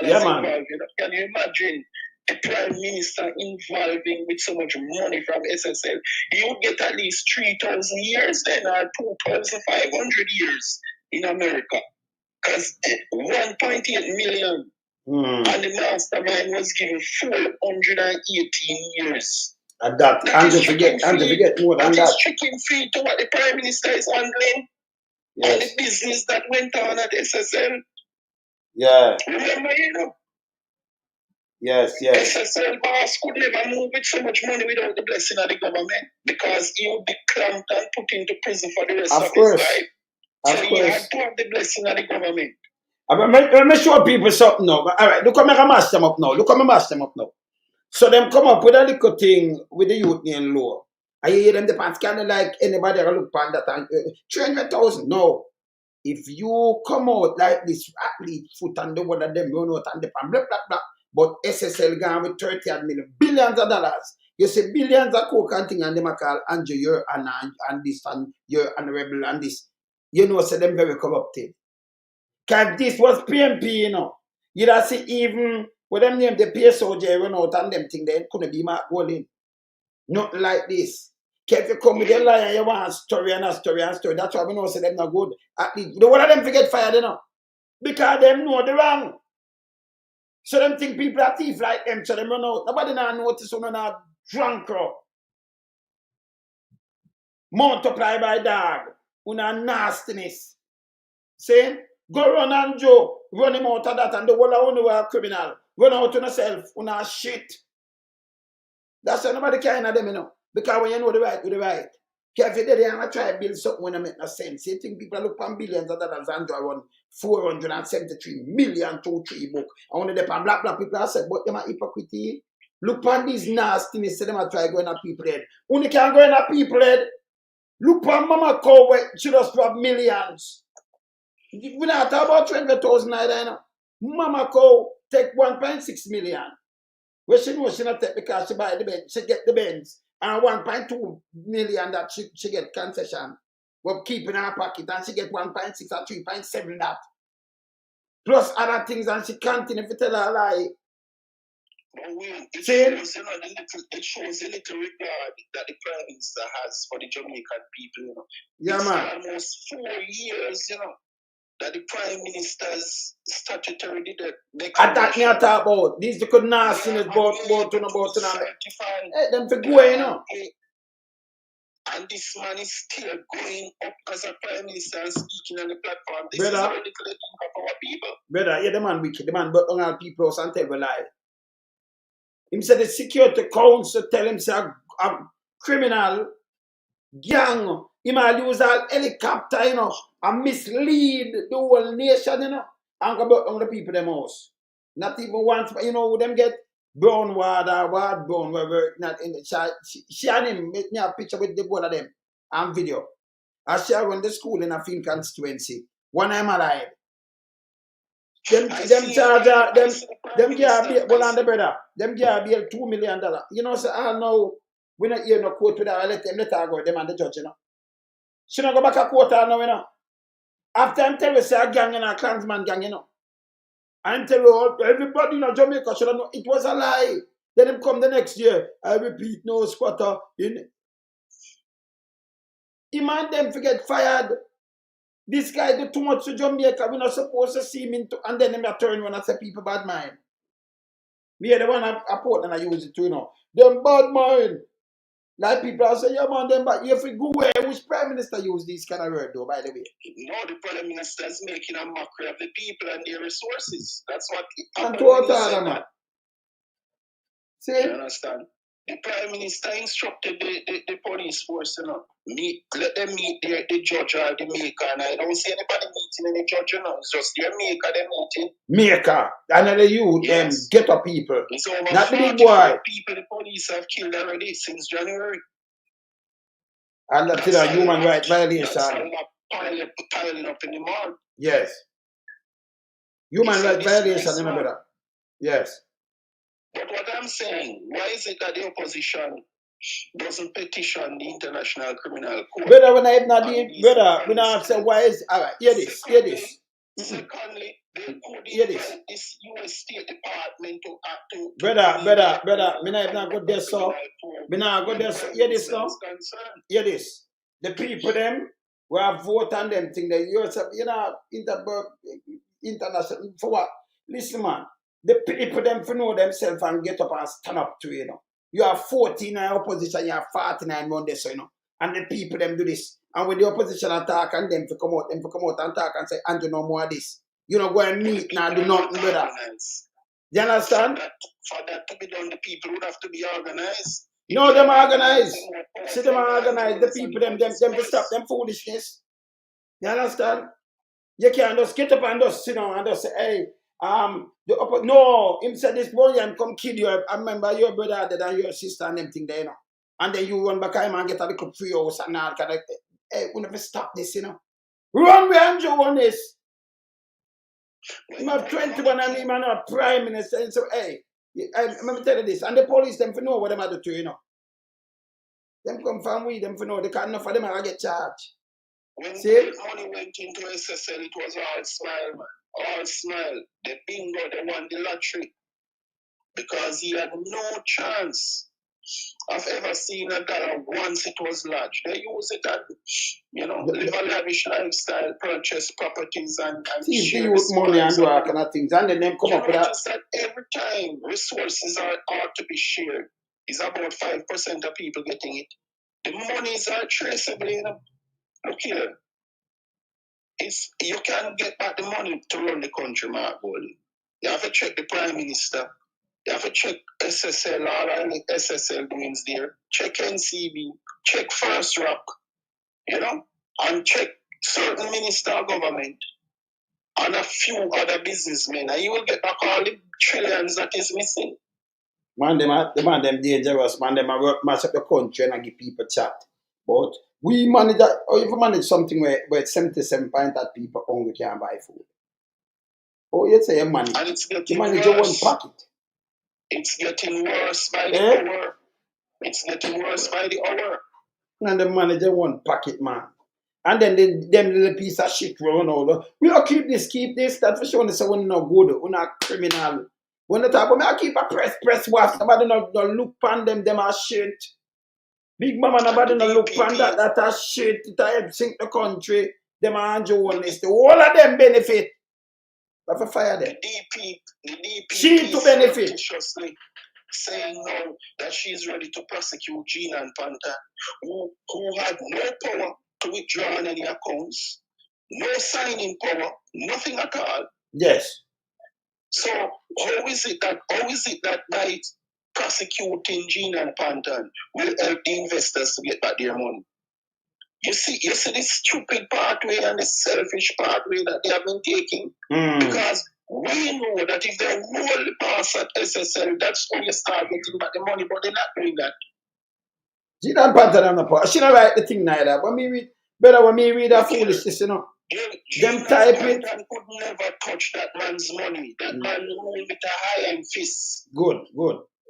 involved. Can you imagine the Prime Minister involving with so much money from SSL? He would get at least 3,000 years then, or 2,500 years in America. Because 1.8 million, and the mastermind was given 418 years. And to forget more than that. It's chicken feed to what the Prime Minister is handling. And the business that went on at SSL. Yeah. Remember, you know? Yes. SSL boss could never move with so much money without the blessing of the government because he would be clamped and put into prison for the rest of his life. So he had to have the blessing of the government. Let me show people something now. All right, look how I mash them up now. So them come up with a little thing with the youth union law. I hear them the pants kind of like anybody that look on that and 300,000. No. If you come out like this athlete foot and the one of them run out and the pan, blah, blah, blah. But SSL gone with 30 million, billions of dollars. You see billions of coke and thing and them call Andrew, you're and this and you're and rebel and this. You know, so them very corrupted. Because this was PMP, you know. You don't see even with them name the PSOJ run out and them thing, they couldn't be marked in. Nothing like this. If you come with a lie, you want a story and a story and a story. That's why we know say them not good. At least, the one of them forget fired, you know. Because them know the wrong. So them think people are thief like them, so them run out. Nobody now notice when they're not drunk crowd. Multiply by dog. Una nastiness. See? Go run and Joe. Run him out of that and the whole of you are a criminal. Run out on yourself. Una shit. That's why nobody can of them, you know. Because when you know the right, do the right. If you're there and try to build something when it make no sense. You think people look on billions of dollars and do around 473 million to 3 book. And when they pan black people are said, but them are hypocrite. Look on these nastiness, so them are try going at people head. Only can go in at people head. Look on Mama Cow where she just have millions. We not talk about 200,000 either, you know. Mama Cow take 1.6 million. Where she knows she not take because she buy the Benz, she get the Benz. And 1.2 million that she get concession. We're keeping her pocket and she get 1.6 or 3.7 that. Plus other things and she continue to tell her lie. But it shows, you know, it shows a little regard that the Prime Minister has for the Jamaican people, you know. Yeah, it's man. Almost 4 years, you know, that the Prime Minister's statutory Attack me at talk about. These could not see it about them for go, you know. And this man is still going up as a Prime Minister and speaking on the platform. This brother, is already collecting of our people. Brother, yeah, the man wicked. The man but on our people and tell a lie. Him said the security council tell him say a criminal gang. He might use a helicopter, you know, and mislead the whole nation, you know, and go back on the people them house. Not even once, you know, them get brown water, brown, where not in the she and him make me a picture with the both of them and video. I share run the school in a film constituency. One I'm alive. Them charge them give bail, well on the brother. Them give bail $2 million. You know, so I know we not hear no quote with that. Let her go, them and the judge, you know. She not go back a court now, you know. After I'm telling you, say a gang, you know, a clansman gang, you know. And tell you, everybody in Jamaica should know it was a lie. Then him come the next year. I repeat, no squatter. He man them forget fired. This guy do too much to Jamaica. We're not supposed to see him into, and then him turn when I say people bad mind. Me the one I put and I use it too, you know. Them bad mind. Like people are saying, yeah man, them bad. If we go where, which Prime Minister use this kind of word though, by the way? No, the Prime Minister is making a mockery of the people and their resources. That's what and to what other man. See? You understand? The Prime Minister instructed the police force, you know, let them meet the judge or the maker. And I don't see anybody meeting any judge, you know. It's just their maker, they're meeting. Maker. And the youth, yes. Get up people. It's over not the big boy. People the police have killed already since January. And that's a human rights violation. Piling up in the mall. Yes. Human rights violation, you know, brother. Yes. But what I'm saying, why is it that the opposition doesn't petition the International Criminal Court? Brother, when I have not brother, when I say why is all right, hear this. Secondly, they could hear this. This US State Department to act to brother, me not have not got there, so me not got there, so hear this now. Hear this. The people them we have vote on them thing that you know international for what? Listen man. The people them for know themselves and get up and stand up to, you know. You have 14 in opposition, you have 49 on this, so, you know. And the people them do this. And when the opposition attack and them to come out and talk and say, Andrew, no more of this. You know, go and meet now, do nothing, brother. You understand? For that to be done, the people would have to be organized. No, them organized. See them organized. The people, them to stop them foolishness. You understand? You can't just get up and just sit down and just say, hey, no, him said this boy and come kill you. I remember your brother dead and your sister and them thing there, you know. And then you run back home and get a little free house and all. Hey, we never stop this, you know. Run with Andrew on this. You have 21 and him and a prime minister. And so, hey, let me tell you this. And the police, them for know what them are do to, you know. Them come from we, them for know. They can't enough of them are get charged. When the money went into SSL, it was all smile, man. All smile. The bingo, they won the lottery. Because he had no chance of ever seeing a dollar once it was lodged. They use it and, you know, live a lavish lifestyle, purchase properties and share money and do all kind of things. And then them come up with that every time resources are to be shared, it's about 5% of people getting it. The monies are traceable, you know. Look here. You can't get back the money to run the country, Mark Boldy. You have to check the Prime Minister. You have to check SSL, all the SSL doings there. Check NCB. Check First Rock. You know? And check certain minister of government. And a few other businessmen. And you will get back all the trillions that is missing. Man, them dangerous. Man, them work mash up the country and give people chat. But we manage that, or if you manage something where 77 point that people only can buy food. Oh, you say you manage. And it's getting you manage worse. Your one pocket. It's getting worse by the hour. It's getting worse by the hour. And the manager one pocket, man. And then them little piece of shit run over. We don't keep this. That for sure. Say we're not good. We're not criminal. When the talk about me, I keep a press watch. Nobody no look pan them are shit. Big mama, nobody no look pan that are shit. It help sink the country. Them are Andrew Holness. The whole of them benefit. But for fire them. The DP she to benefit. Saying now that she's ready to prosecute Gina and Panther, who had no power to withdraw on any accounts, no signing power, nothing at all. Yes. So how is it that by prosecuting Gina and Panther will help the investors to get back their money? You see this stupid pathway and the selfish pathway that they have been taking. Because we know that if they roll the pass at SSL, that's how you start getting back the money, but they're not doing that. Gina and Panther on the part. She don't write the thing neither. When me read that foolishness, you know. Them type it. Could never touch that man's money. That man rule with a high-end fist. Good.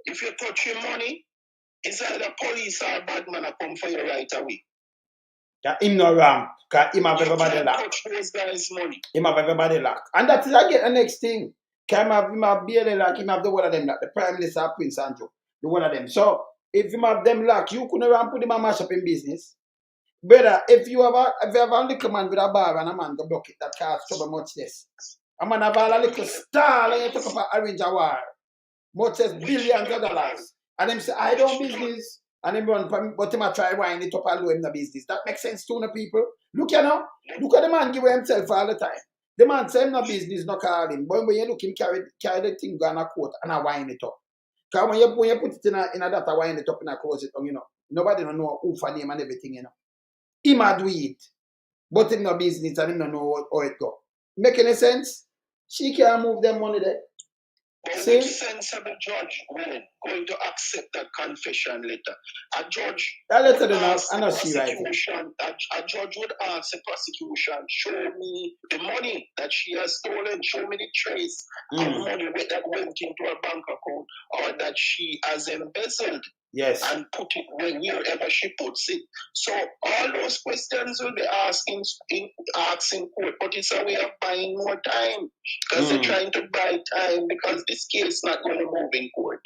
If you touch your money, it's either police or bad man will come for you right away. That him no ramp, because him have everybody locked. Touch those guys' money. Him have everybody locked. And that is again the next thing. Him have barely locked, him have the one of them locked. The Prime Minister Prince Andrew, the one of them. So if him have them locked, you couldn't ramp put him and mash up in business. Brother, if you have a little man with a bar and a man to block it, that cause trouble much less. A man have a little star and you talk about arrange a war. Much less billions of dollars. And them say, I don't business. And him run, but him a try wind it up and do him the business. That makes sense to the people. Look, you know, look at the man give himself all the time. The man say him no business, no call him. But when you look him carry the thing go on a coat and I wind it up. Because when you put it in a that, I wind it up and I close it on, you know. Nobody don't know who for name and everything, you know. Him a do it. But him no business and him don't know how it go. Make any sense? She can't move them money there. But which sensible judge going to accept that confession letter? A judge that letter I know she right. A judge would ask the prosecution, show me the money that she has stolen, show me the trace of money that went into her bank account or that she has embezzled. Yes. And put it wherever she puts it. So all those questions will be asking court, but it's a way of buying more time. Because they're trying to buy time because this case is not going to move in court.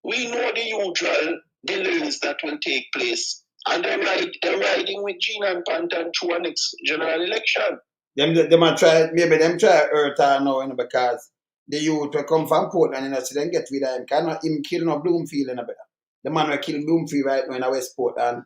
We know the usual delays that will take place. And they're riding with Gina and Pantan through a next general election. They might try, maybe them try to hurt her now, you know, because the youth will come from Portland, you know, so they get rid of him. Cannot him kill no Bloomfield, you know, better. The man will kill Bloomfield right now in Westport and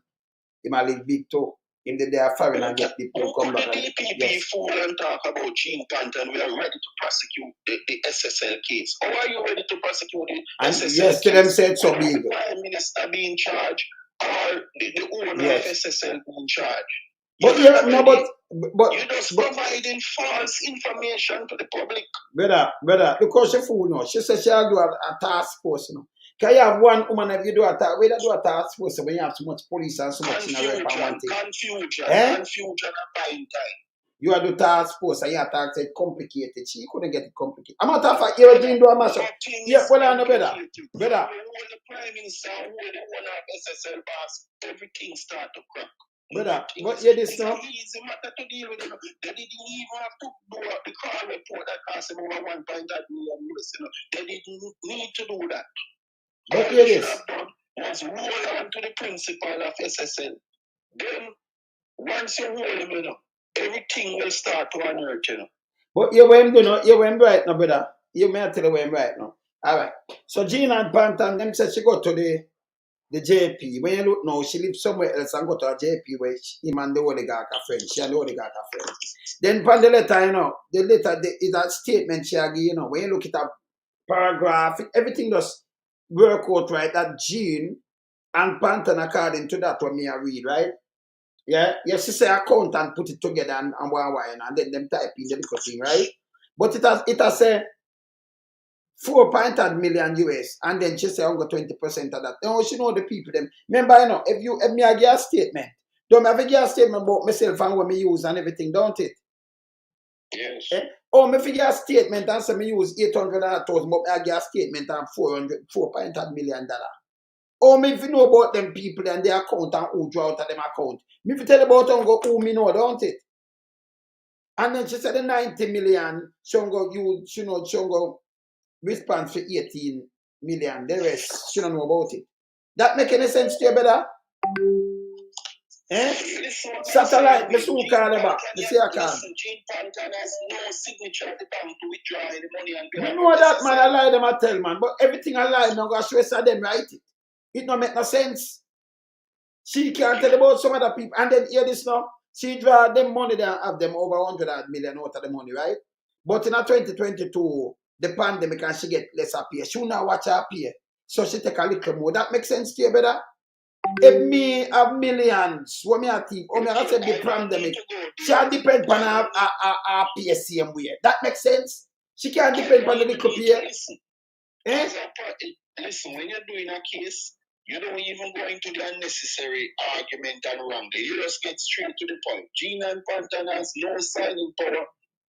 He might live big too. In the day foreign and get the to come back. The DPP fool and talk about Gene Panton. We are ready to prosecute the SSL case. How are you ready to prosecute the SSL yes, case? them said so big. The Prime Minister be in charge or the owner of SSL be in charge. But you just providing false information to the public. Brother, because she fool now. She said she'll do a task force, you know. Can you have one woman if you do a task? Where do a task force when you have so much police and so much in a rep and one thing? Confusion and buying time. You are the task force and you have to say complicated. She couldn't get it complicated. I'm not talking about everything do a mash up. Yeah, well, I know better. When the Prime Minister, when the owner of SSL boss, everything start to crack. But yeah, this now. It's an easy matter to deal with. They didn't even have to do the car report that cost them over $1.8 million. They didn't need to do that. But yeah, this was roll on to the principal of SSL. Then once you roll him, everything will start to unearth, But you went right now, brother. You may tell you where I'm right now. All right. So Jean and Pantan, them said she go to the JP. When you look now, she lives somewhere else and go to a JP where him and the oligarch are friends. She and the oligarch are friends. Then from the letter, the letter is a statement she agree, when you look at a paragraph, everything does work out right. That Jean and Pantan according to that what me I read, right? Yeah, she say account and put it together and one and then them type in the little thing, right? But it has a 4.8 million US, and then she say I'm got 20% of that. No, she know the people them. Remember, if me I give a statement, don't have to give a statement about myself and what me use and everything, don't it? Yes. Me figure a statement and say me use 800,000, but I give a statement and $4.8 million. Me if you know about them people and their account and who draw out of them account. Me if you tell about them go who me know, don't it? And then she said the 90 million, she go response for 18 million. The rest, she don't know about it. That make any sense to you, brother? Satellite, me soon call them back. Me see a call. Gene Panton has no signature at the bank to withdraw the money and you know that, man. I lie them, I tell, man. But everything I lie, now go stress at them, right? It don't make no sense. She can't tell about some other people. And then hear this now. She draw them money there and have them over 100 million out of the money, right? But in 2022, the pandemic and she get less appear. She will not watch her appear. So she take a little more. That makes sense to you, brother? If me have millions, what me a thief, or me a say the pandemic, she depend on her pay same way. That makes sense? She can't depend on the little pay. Listen, when you're doing a case, you don't even go into the unnecessary argument and wrongly. You just get straight to the point. Gene and Panton has no signing power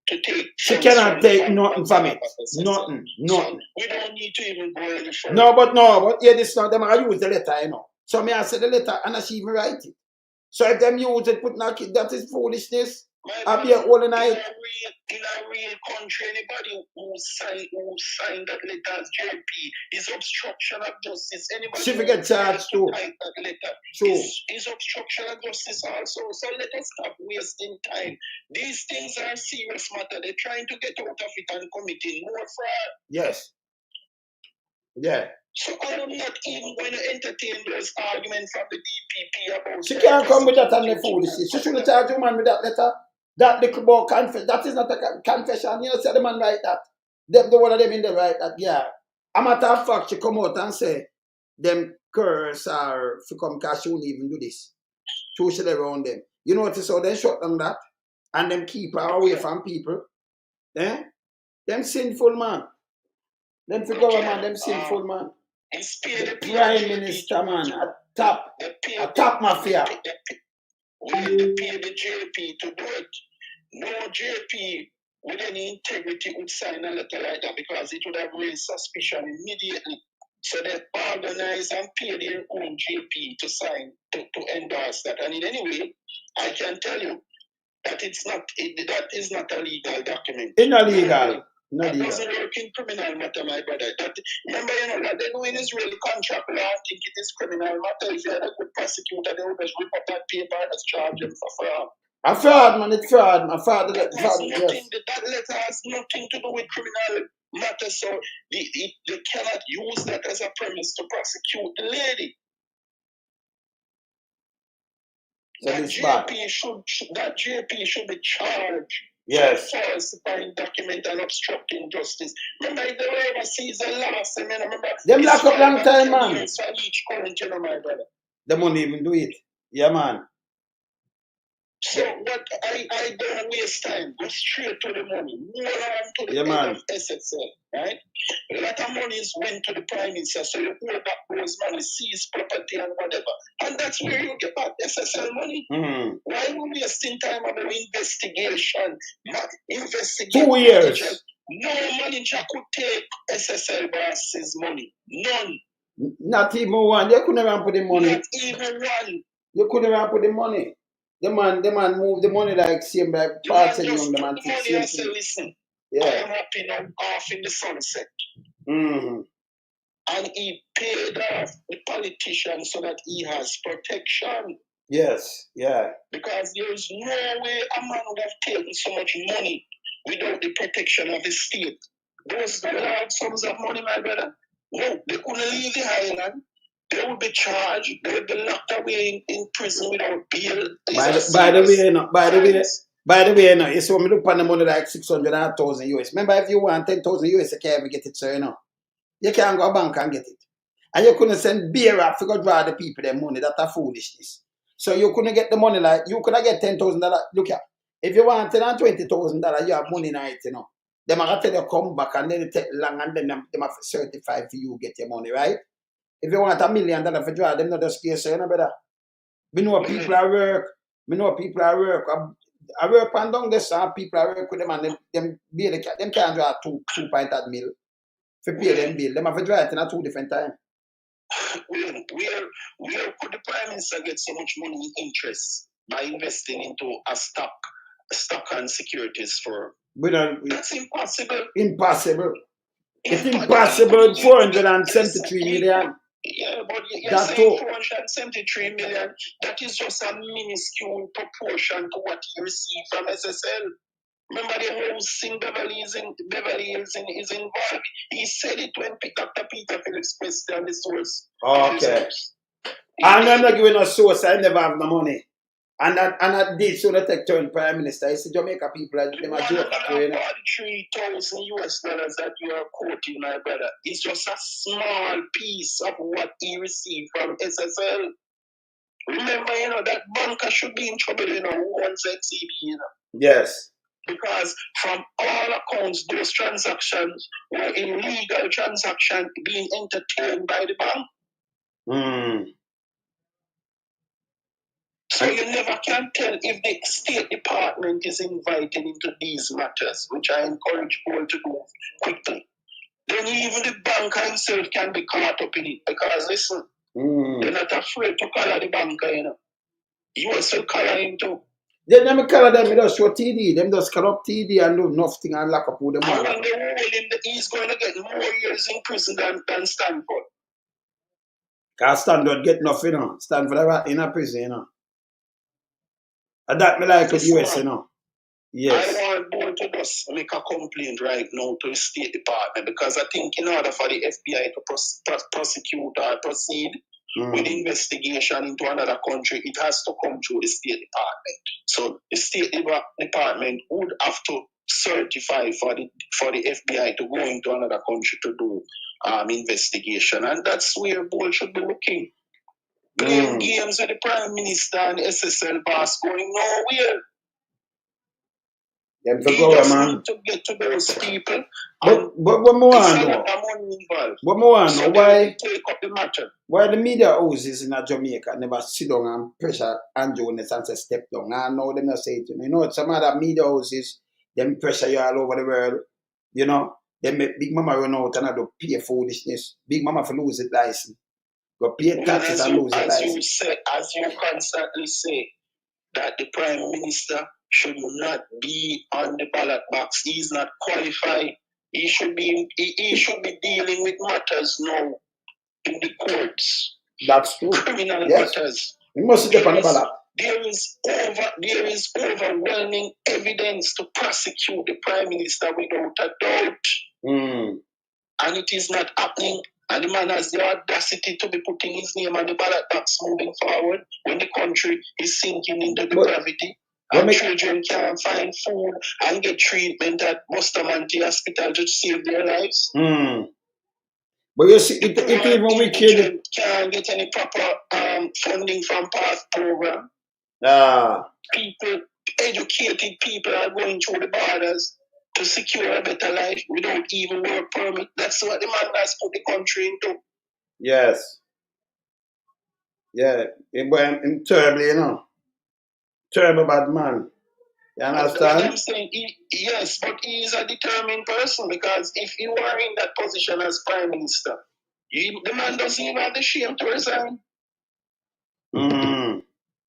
to take. She cannot take nothing from it. Nothing. So we don't need to even go any further. No, but yeah, this now them I use the letter, So me I say the letter and she even write it. So if them use it, put now that is foolishness. I'll be all night. In a real country, anybody who signed that letter as JP is obstruction of justice. Anybody she forget charged too. That letter is obstruction of justice also. So let us stop wasting time. These things are serious matter. They're trying to get out of it and committing more fraud. Yes. Yeah. So I am not even going to entertain those arguments from the DPP about. She can't come with that and the foolishness. She shouldn't charge you man with that letter. That little boy confess. That is not a confession. You know, say the man write that. The one of them in the right that, yeah. A matter of fact, she come out and say, them curse are to come because she won't even do this. Two should around them. You notice how they shut down that? And them keep her away from people. Eh? Them sinful man. Them for government, them sinful man. The Prime Minister, man, a top mafia. We need to pay the JP to do it. No JP with any integrity would sign a letter like that because it would have raised suspicion immediately. So they organize and pay their own JP to sign, to endorse that. And in any way, I can tell you that that is not a legal document. It's not legal. That doesn't work in criminal matter, my brother. Remember, that they do in Israeli contract law, I think it is criminal matter. If you're a good prosecutor, they will just rip up that paper and charge them for fraud. A fraud, man, it's fraud. A fraud, yes. That letter has nothing to do with criminal matter, so they cannot use that as a premise to prosecute the lady. So that this bad. JP should be charged. Yes. For falsifying document and obstructing justice. Remember, if they were ever season last, I mean, remember. Them lock up long time, man. Years for each current, you know, my brother. They won't even do it. Yeah, man. So what I don't waste time. Go straight to the money. More on to the man. of SSL, right? A lot of money went to the prime minister, so you go back those money, seize property and whatever. And that's where you get back SSL money. Mm. Why are we wasting time on the investigation? Investigation. 2 years. No manager could take SSL boss's money. None. Not even one. They couldn't even put the money. Not even one. You couldn't even put the money. The man move the money like same like parts of the man. Money and say, listen, I am happy now off in the sunset. Mm-hmm. And he paid off the politician so that he has protection. Yes, yeah. Because there is no way a man would have taken so much money without the protection of the state. Those large sums of money, my brother, no, they couldn't leave the island. They would be charged. They would be locked away in prison without bail. By the way, you saw me look on the money like 600,000 US. Remember, if you want 10,000 US, you can't even get it, so you know. You can't go to bank and get it. And you couldn't send beer off to go draw the people their money. That's foolishness. So you couldn't get the money like, you could have get $10,000. Look here, if you want $20,000, you have money in it, you know. They might tell you come back and then it take long and then they might certify for you get your money, right? If you want $1 million for draw, them not just case, you know, brother. We know people at work. I work on down this, people I work with them and them can't draw 2.8 mil. For pay them bill. Them have to draw it in a 2 different times. Where could the Prime Minister get so much money in interest by investing into a stock and securities firm? That's impossible. Impossible. It's impossible. 473 million. Yeah, but you're saying 473 million. That is just a minuscule proportion to what you receive from SSL. Remember the whole thing Beverly Hills is involved. He said it when Dr. Peter Phillips pressed on the source. Okay. And I'm not giving a source, I never have no money. And I did so that I turned Prime Minister. I said Jamaica people are them a joke. $143,000 that you are quoting, my brother, is just a small piece of what he received from SSL. Remember, you know, that banker should be in trouble, you know, who owns XCB, you know. Yes. Because from all accounts, those transactions were illegal transactions being entertained by the bank. Mm. So you never can tell if the State Department is invited into these matters, which I encourage people to do quickly. Then even the banker himself can be caught up in it. Because listen, they're not afraid to color the banker, you know. You also color him too. They never color them, they just show TD. Them just color up TD and do nothing and lock up with them. And when they hold him, he's going to get more years in prison than Stanford. Because Stanford get nothing, you know. Stanford are in a prison, you know. And that me like with US, you know. Yes. I want Bolt to just make a complaint right now to the State Department because I think in order for the FBI to prosecute or proceed with investigation into another country, it has to come through the State Department. So the State Department would have to certify for the FBI to go into another country to do investigation, and that's where Bolt should be looking. Playing games with the Prime Minister and the SSL boss going nowhere. Them to go, man. To get to those people. But what more I know? What more I know? Why take up the matter? Why the media houses in Jamaica never sit down and pressure Andrew Holness and say step down? I know them not say it. You know, some other media houses, them pressure you all over the world. You know, they make Big Mama run out and have to pay foolishness. Big Mama for lose it license. Go pay taxes and lose it license. As you constantly say, that the Prime Minister should not be on the ballot box. He's not qualified. He should be dealing with matters now in the courts. That's true. Criminal matters. He must step on the ballot. There is overwhelming evidence to prosecute the Prime Minister without a doubt. And it is not happening. And the man has the audacity to be putting his name on the ballot box moving forward when the country is sinking into depravity. And children can't find food and get treatment at Bustamante Hospital to save their lives. But you see, it even wicked. Can't get any proper funding from past program. People, educated people are going through the borders to secure a better life without even work permit. That's what the man has put the country into. Yes. Yeah. Him terrible, you know. Terrible bad man. You understand? I'm saying yes, but he is a determined person, because if you are in that position as Prime Minister, the man doesn't even have the shame to resign.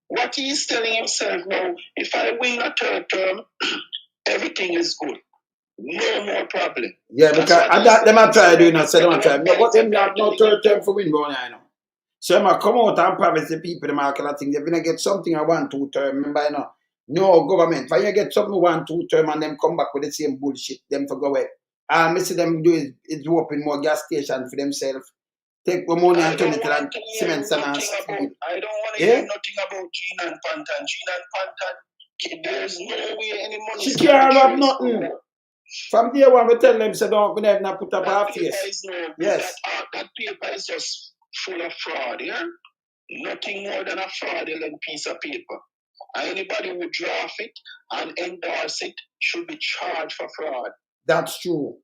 What he is telling himself now, if I win a third term, everything is good. No more problem. Yeah, because them are trying to do now, so them are trying. No, but them have no third term for win, bro, I know. So them are come out and promise the people, them are kind of thing. They're going to get something I want 2 term, remember, you know. No government. When you get something 1 2 term and them come back with the same bullshit, them for go away. And I see them do is open more gas stations for themselves. Take the money and turn it like cement and steel. I don't want to hear nothing about Jean and Pantan. Jean and Pantan, there's no way any money. She can't have nothing. From day one, we tell them, say, don't we never put up our face. Yes. That paper is just full of fraud, yeah? Nothing more than a fraudulent piece of paper. And anybody who draft it and endorse it should be charged for fraud. That's true.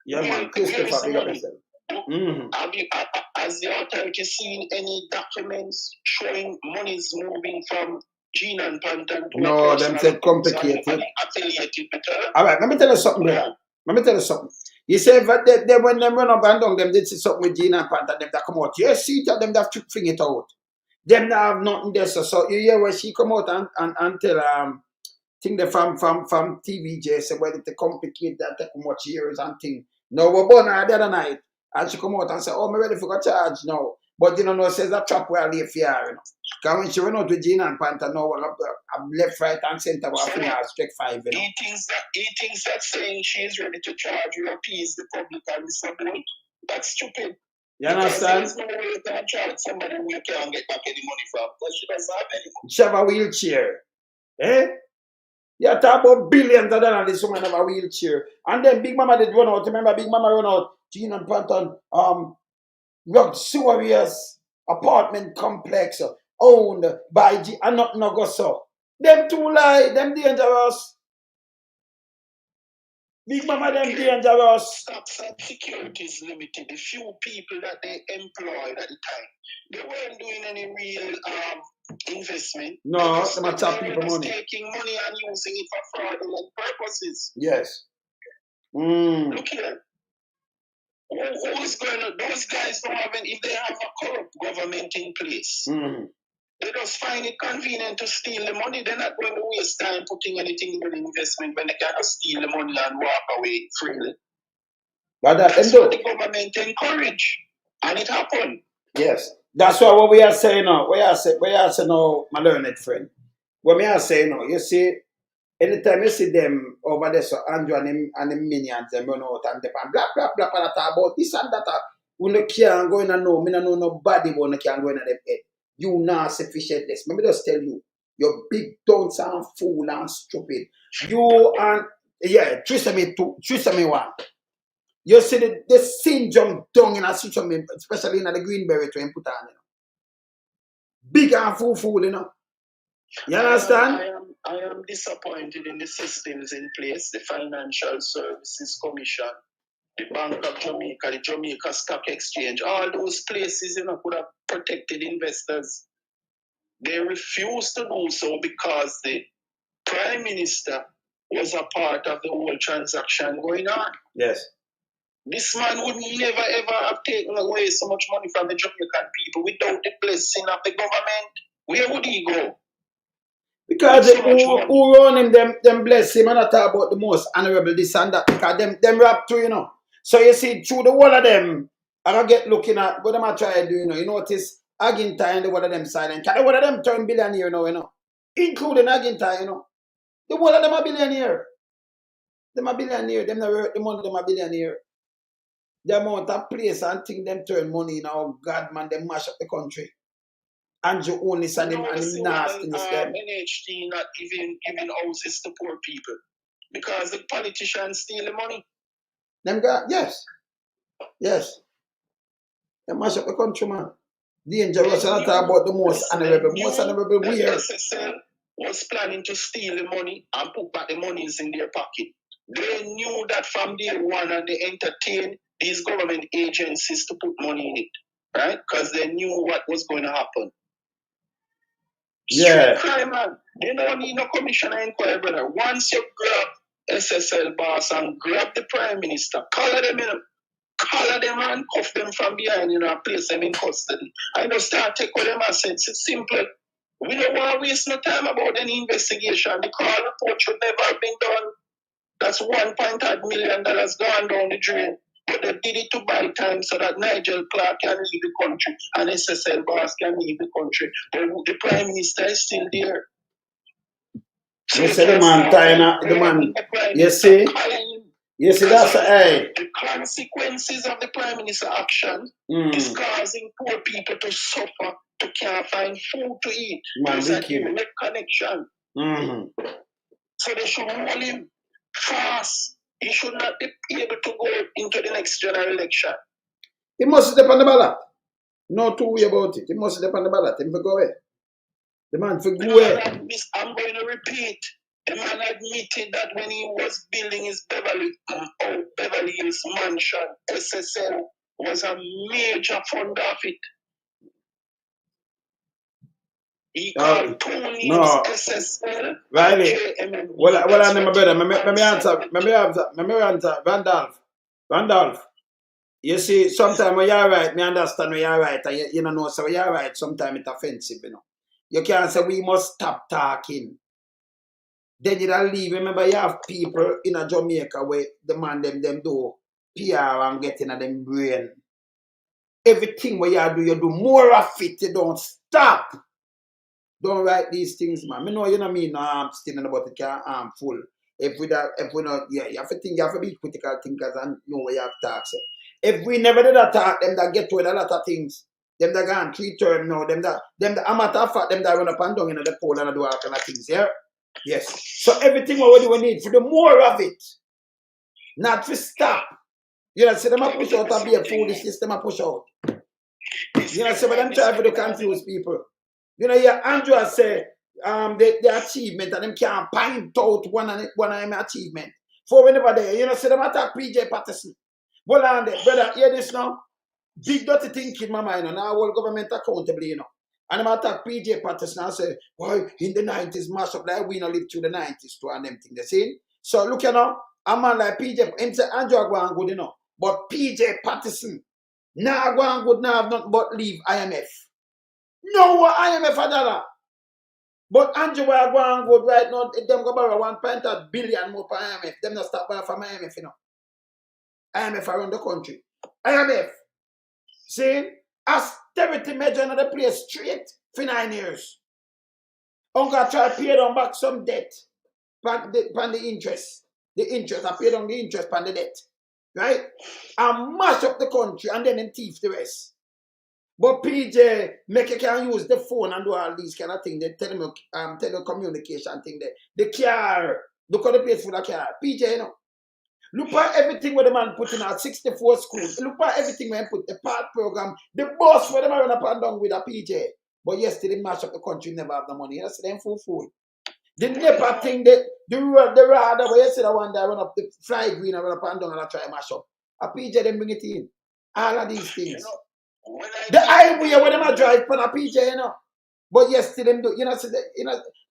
Yeah, man. Christopher, big up yourself. Has the authority seen any documents showing monies moving from Gene and Pantan to no, them said complicated. All right, let me tell you something, brother. Let me tell you something. You say they when them run up and down, them did see something with Gene and Pantan, them that come out. You see them that figure it out. Them that have nothing there. So you hear when she come out and tell thing they from TVJ say well it complicate that take much years and thing. No, we're born the other night. And she come out and say, oh, I'm ready for a charge now. But you know, says that trap where I live here, you know. Because when she went out with Gene and Panther, now I'm left, right, and center, but I strike 5, you know. He thinks that saying she's ready to charge you appease the public and the subway. That's stupid. You understand? There's no way you can charge somebody who you can't get back any money from, because she doesn't have any money. She have a wheelchair. Eh? You talk about billions of dollars, this woman have a wheelchair. And then Big Mama did run out. Remember Big Mama run out? Gene and Panton, luxurious apartment complex owned by G and not no go so. Them two lie, them dangerous. Big Mama, them dangerous. Stop security is limited. The few people that they employed at the time, they weren't doing any real investment. No, them are top people money. Taking money and using it for fraudulent purposes. Yes. Look here. Who is going to, those guys don't have if they have a corrupt government in place, they just find it convenient to steal the money. They're not going to waste time putting anything in the investment when they can just steal the money and walk away freely. But that's what the government encourage. And it happened. Yes. That's what we are saying now. We are saying now, my learned friend. What we are saying now, you see, anytime you see them over there, so Andrew and the minions, them run out and blah, blah, blah, and talk about this and that. We no can't go in and know. Me no know nobody, but no can't go in and them head. You not sufficient this. Let me just tell you, you're big dunce and fool and stupid. You and, yeah, trust me one. You see the syndrome down in a situation, especially in the green beret when put on, you know. Big and fool, you know. You understand? I am disappointed in the systems in place, the Financial Services Commission, the Bank of Jamaica, the Jamaica Stock Exchange, all those places, you know, could have protected investors. They refused to do so because the Prime Minister was a part of the whole transaction going on. Yes. This man would never ever have taken away so much money from the Jamaican people without the blessing of the government. Where would he go? Because who run him, them bless him and I talk about the most honorable this and that. Because them rap too, you know. So you see, through the whole of them, I don't get looking at what them I try to do, you know. You notice Aginta and the one of them silent. Because the one of them turn billionaire now, you know. Including Aginta, you know. The one of them are billionaire. Them are billionaire. Them not worth the money, them are billionaire. the amount of place and thing them turn money in. Oh God, man, they mash up the country. And you only send them and them nastiness them. NHT not even giving houses to poor people because the politicians steal the money. Them guys, yes. They mash up the country, man. Dangerous and I talk about the most honorable weird. SSL was planning to steal the money and put back the monies in their pocket. They knew that from day one and they entertained these government agencies to put money in it, right? Because they knew what was going to happen. Yeah. Crime, man. They don't need no commissioner inquiry, brother. Once you grab SSL boss and grab the prime minister, collar them and cuff them from behind, and place them in custody. I just start take all them assets. It's simple. We don't want to waste no time about any investigation. The call report should never have been done. That's $1.5 million gone down the drain. But they did it to buy time so that Nigel Clark can leave the country and SSL boss can leave the country. But the Prime Minister is still there. So you see the man tying the man. You see? You see, that's the consequences of the Prime Minister action is causing poor people to suffer, to can't find food to eat. There's a direct connection. So they should hold him fast. He should not be able to go into the next general election. He must step on the ballot. No two way about it. He must step on the ballot. Him for go away. The man for go away. I'm going to repeat. The man admitted that when he was building his Beverly Hills mansion, SSL was a major fund of it. He called two names, SSL. Riley. Well, I know my brother. Let me answer. Randolph. You see, sometimes when you're right, me understand when you're right. And you know, so when you're right, sometimes it's offensive, You can't say we must stop talking. Then you don't leave. Remember, you have people in a Jamaica where the man them do PR and getting at them brain. Everything where you do more of it. You don't stop. Don't write these things, man. I know you know me. No, I'm still about it. I'm full. If we not, yeah, you have to think. You have to be critical thinkers and know where you have to talk. If we never did attack them, that get with a lot of things. Them that gone 3 term now. Them that a matter of fact, them that run up and down in the poll and do all kind of things. Yeah. Yes. So everything we need for the more of it, not to stop. You know, see them a push out and be a foolishness. Them a push out. You know, see what them try to confuse people. You know, yeah, Andrew say the achievement and them can't point out one of them achievement. For whenever they, you know, see them attack PJ Patterson. Well, on there, brother, hear this now. Big dirty thinking, my mind, and now whole government accountable, you know. And I'm attack PJ Patterson and say, why in the 90s, mash up like we not live through the 90s to and them thing. They see? So look, you know, a man like PJ, him say Andrew go on good, you know. But PJ Patterson, now go on good, now have nothing but leave IMF. No what IMF a dollar. But Andrew go on good right now, them go borrow $1.5 billion more for IMF. Them not stop by from IMF, you know. IMF around the country. IMF. See? Austerity measure in the place straight for 9 years. Uncle try to pay down back some debt. Pan the interest. The interest. I pay down the interest on the debt. Right? And mash up the country and then thief the rest. But PJ, make you can use the phone and do all these kind of things. The telecommunication thing there. The car. Look at the place for the car. PJ, you know. Look at everything where the man put in at 64 schools. Look at everything where he put the part program. The boss where the man run up and down with a PJ. But yesterday mash up the country never have the money. You see them fool. The NEPA thing, the radar where you see the one that run up the fly green and run up and down and I try mash up. A PJ then bring it in. All of these things. You know, the highway where them drive for a PJ, you know. But yesterday them do, you know,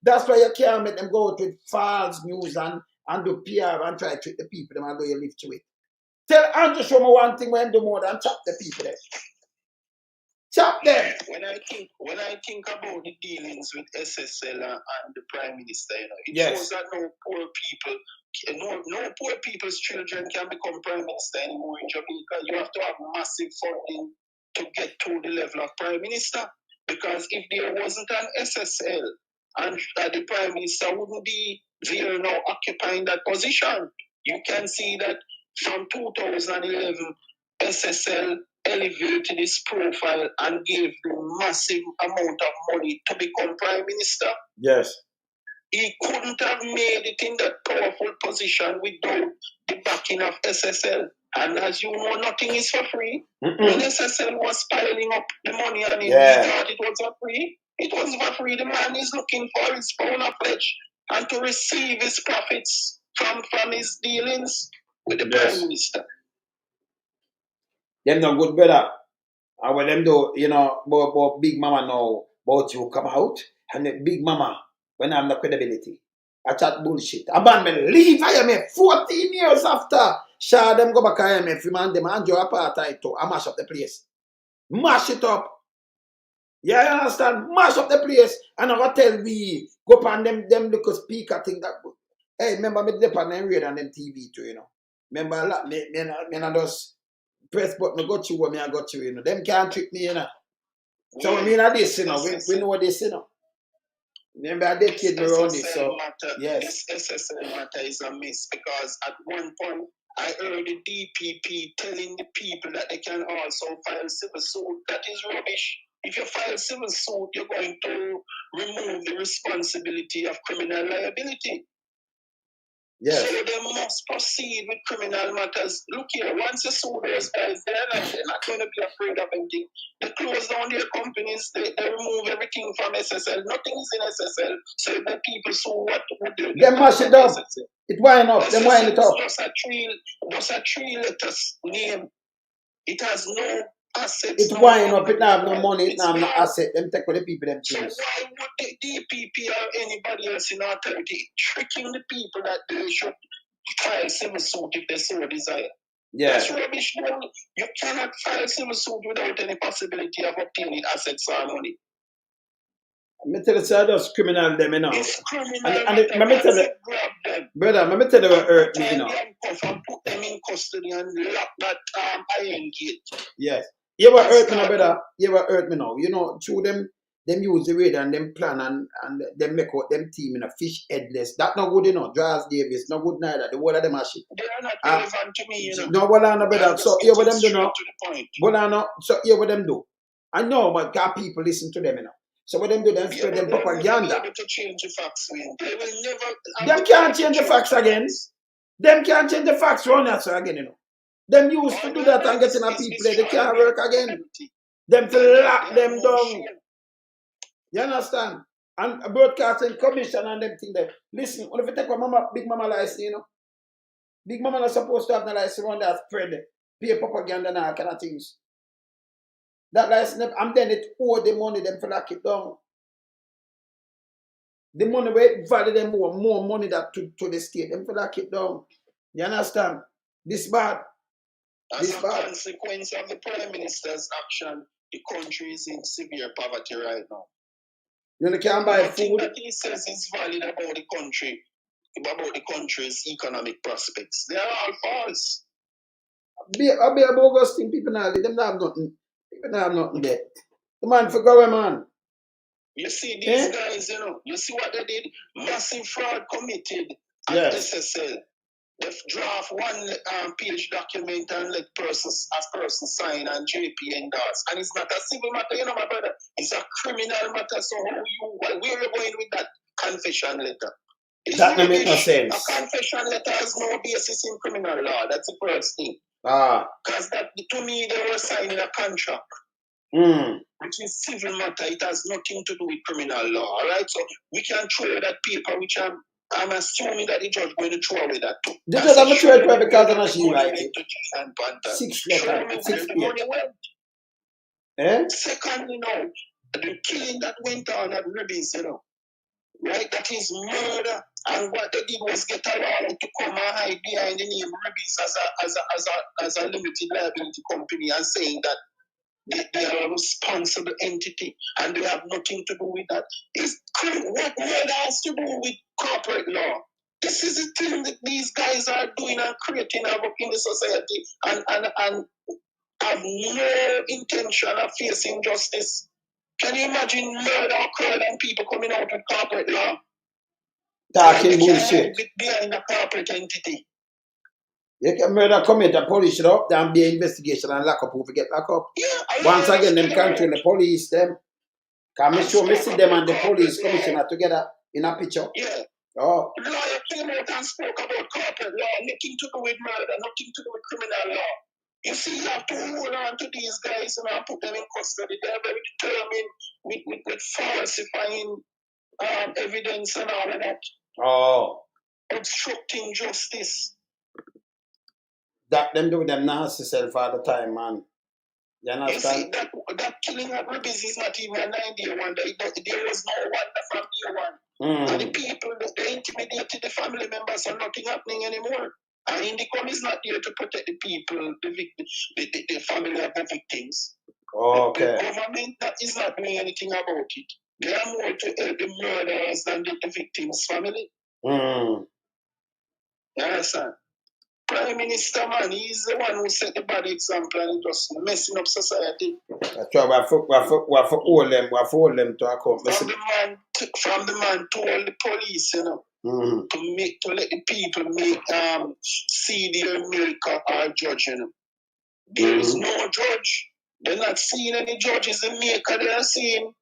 that's why you can't make them go out with false news and do PR and try to treat the people them and do you live to it. Tell Andrew show me one thing when do more than chop the people there. Chop them. When I think about the dealings with SSL and the Prime Minister, you know, it shows that no poor people's children can become Prime Minister anymore in Jamaica. You have to have massive funding to get to the level of Prime Minister. Because if there wasn't an SSL and the Prime Minister wouldn't be there now occupying that position. You can see that from 2011, SSL elevated his profile and gave him massive amount of money to become prime minister. Yes. He couldn't have made it in that powerful position without the backing of SSL. And as you know, nothing is for free. When SSL was piling up the money on him, he thought it was for free. It was for free. The man is looking for his pound of flesh and to receive his profits from his dealings with the prime minister. Them no good, brother. And when them do, you know, but Big Mama know about you come out, and the Big Mama, when I'm the credibility, I chat bullshit. Abandon me, leave IMF 14 years after. Sure, them go back IMF, man, them and your apartheid too. I mash up the place. Mash it up. Yeah, you understand? Mash up the place. And I tell we, go upon them little speaker thing that good. Hey, remember me dip on them radio and them TV too, you know. Remember a lot, me I just press button, I got you where me I got you, you know. Them can't trick me, you know. So I mean, I this, you know, we know this, you know. Remember, I did kid around this, so yes. This SSL matter is a miss because at one point I heard the DPP telling the people that they can also file civil suit. That is rubbish. If you file civil suit, you're going to remove the responsibility of criminal liability. Yes. So they must proceed with criminal matters. Look here, once you sue those guys, they're not going to be afraid of anything. They close down their companies, they remove everything from SSL. Nothing is in SSL. So if the people sue, what would they do? They mash it up. It wind up. They wind it up. Just a three letters name. It has no assets. It wind up. It have no money. It have no asset. Them take with the people them so things. why would the DPP or anybody else in authority tricking the people that they should file civil suit if they so desire? Yeah. That's rubbish. No, you cannot file civil suit without any possibility of obtaining assets or money. Me tell you, sir, just criminal them, you know. It's criminal. And let me tell you, brother, let me tell you what hurt me, you know. Put them in custody and lock that iron gate. Yes. You ever hurt me now, brother? You ever hurt me now? You know, through them use the radar and them plan and them make out them team in a fish headless. That not good, you know. Draws Davis, not good neither. The whole of them are shit. They are not relevant to me, you know. No, what I know, brother. So here what them do now. What I know. So here what them do. I know, but got people listen to them, you know. So what them do, them spread them propaganda. They will able to change the facts, man. They will never. Them can't change the facts again. Them can't change the facts around that again, you know. Them used to do that and getting a people there. They can't work again. Them to lock them down. You understand? And a broadcasting commission and them thing there. Listen, if you take a Big Mama license, you know, Big Mama not supposed to have the license on that spread, pay propaganda and all kind of things. That license, and then it owe the money them for lock it down. The money where it value them more money that to the state, them for lock it down. You understand? This bad. As a consequence of the Prime Minister's action, the country is in severe poverty right now. You can't buy food. That he says is valid about the country, about the country's economic prospects. They are all false. Be a bogus thing, people now, them not have nothing. People not have nothing there. The man for go, man. You see these guys, you know, you see what they did? Massive fraud committed at SSL. They draft one page document and let person sign and JP endorse. And it's not a civil matter, you know, my brother. It's a criminal matter. So where are you going with that confession letter? That doesn't make no sense. A confession letter has no basis in criminal law. That's the first thing. Because that to me they were signing a contract. Which is civil matter. It has nothing to do with criminal law. Alright? So we can throw that paper, which I'm assuming that the judge going to throw away that too. The judge have to throw it away because I'm not sure right. 6 letters. 6 pages. Secondly, now, the killing that went on at Ribbies, you know, right? That is murder. And what they did was get a lawyer to come and hide behind the name Ribbies as a limited liability company and saying that they are a responsible entity and they have nothing to do with that. What murder has to do with corporate law? This is the thing that these guys are doing and creating havoc in the society and have no intention of facing justice. Can you imagine murder occurred and people coming out with corporate law? Talking bullshit. Behind a corporate entity. You can murder commit, the police should up there and be an investigation and lock up who get lock up. Yeah, Once again, them control the police, them. Can me show me see them and the police commissioner together in a picture? Yeah. Oh. Lawyer came out and spoke about corporate law, nothing to do with murder, nothing to do with criminal law. You see, you have to hold on to these guys and put them in custody. They're very determined with falsifying evidence and all of that. Oh. Obstructing justice. That them do them nasty self all the time, man. You understand? You see, that killing of Ribbies is not even a 9-day one. There was no wonder from day one. And the people, they intimidated the family members and nothing happening anymore. And Indicom is not there to protect the people, the family of the victims. Okay. The government is not doing anything about it. They are more to help the murderers than the victims' family. You understand? Prime Minister, man, he's the one who set the bad example and just messing up society. That's why we have to hold them to account. From the man told the police, you know, to let the people see the America or judge, you know. There is no judge. They're not seeing any judges in Jamaica, they are seeing.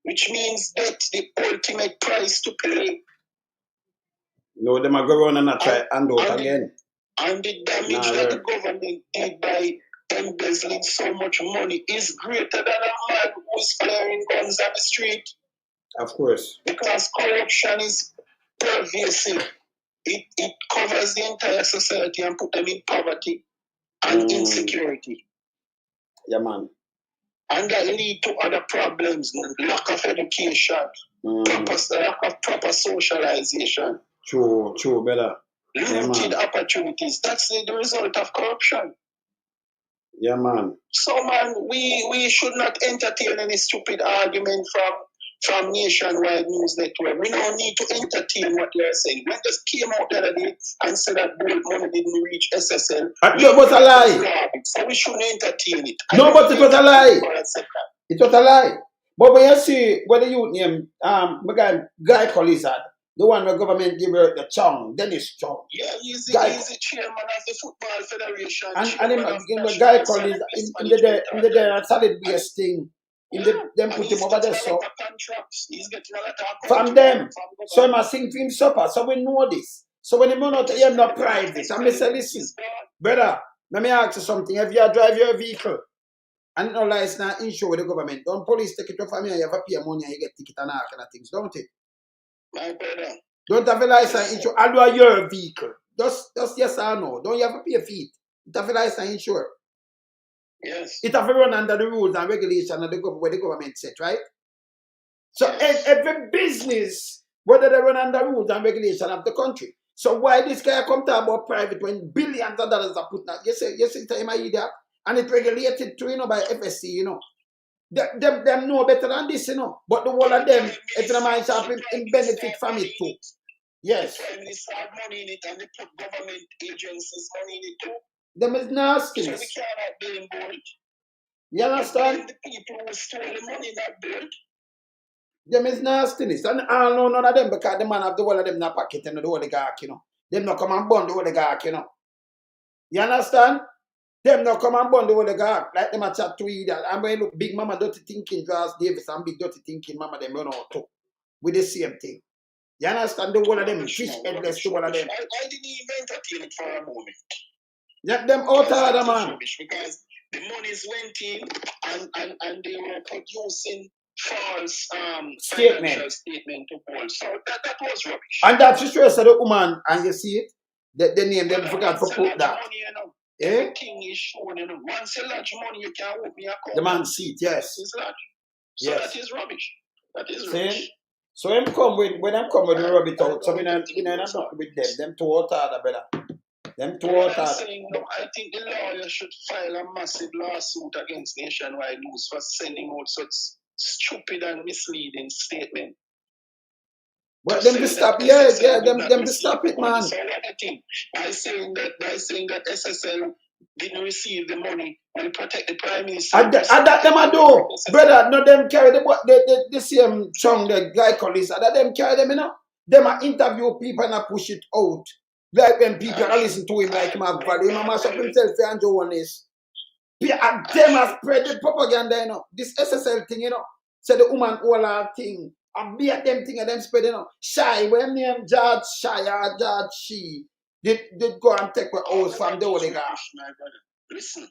Which means that's the ultimate price to pay. No, them are going on and try and out again. And the damage that the government did by embezzling so much money is greater than a man who's firing guns on the street. Of course. Because corruption is pervasive. It covers the entire society and put them in poverty and insecurity. Yeah, man. And that lead to other problems, lack of education, lack of proper socialization. True, better. Limited opportunities. That's the result of corruption. Yeah, man. So, man, we should not entertain any stupid argument from Nationwide News Network. We don't need to entertain what they're saying. When this came out the other day and said that Bolt money didn't reach SSL. It was a lie. So we shouldn't entertain it. No, but it was a lie. It was a lie. But when you see what the youth name, my guy called Lizard, the one where government give her the Chong, Dennis Chong. Yeah, he's the chairman of the Football Federation. And the guy called Lizard, in the solid base thing. Them put him over there, so he's getting a lot of from them. So I must sing for him supper. So we know this. So when him not him not private, I say, listen, brother, let me ask you something. If you drive your vehicle and no license not insured with the government, don't police take it off from you, you have to pay money and you get ticket and all kind of things, don't it? My brother. Don't have a license insured. Although your vehicle. Just yes or no. Don't you have to pay feet. It have a license insured. Yes. It have to run under the rules and regulations of where the government set, right? So every business, whether they run under rules and regulations of the country. So why this guy come to about private when billions of dollars are put out? You say to him, and it's regulated too, by FSC, Them know better than this, But the whole of them, if the mind shop in benefit from it too. Yes. They start money in it and they put government agencies money in it too. Them is nastiness. So we cannot blame Bolt. You understand? The people who stole the money that Bolt. Them is nastiness. And I don't know none of them because the man have the whole of them in the pocket and the oligarch, Them not come and burn the oligarch, You understand? Them not come and burn the oligarch like them a chat to eat that. And when you look, Big Mama Dirty Thinking Draws Davis and Big Dirty Thinking Mama them run out too. With the same thing. You understand? The whole of them fish headless to one of them. I didn't even entertain it for a moment. Yeah, them out of the man. Because the monies went in and they were producing false financial statement to Bolt. So that was rubbish. And that's the stress of the woman, and you see it? The name them forgot to put that. Money, everything is shown, Once you lodge money, you can open your account. The man see it, yes. It's lodged. So that is rubbish. That is rubbish. So when them come with the rub it out, so we not with them. Them two out of brother. Them two out of. I think the lawyer should file a massive lawsuit against Nationwide News for sending out such stupid and misleading statement. But them to stop, them to stop it, man. So what I think by saying that SSL didn't receive the money and protect the Prime Minister. And that them I do, brother. No, them carry the same song the guy called this. That them carry them, Them I interview people and I push it out. Like when people are listen to him like him have value, him mash up himself for Andrew Holness. And them have spread the propaganda, you know. This SSL thing, you know. So the woman all our thing. And be at them thing and them spread, you know. Shy, when name George Shy or George She, they go and take the house from the other guy. Listen,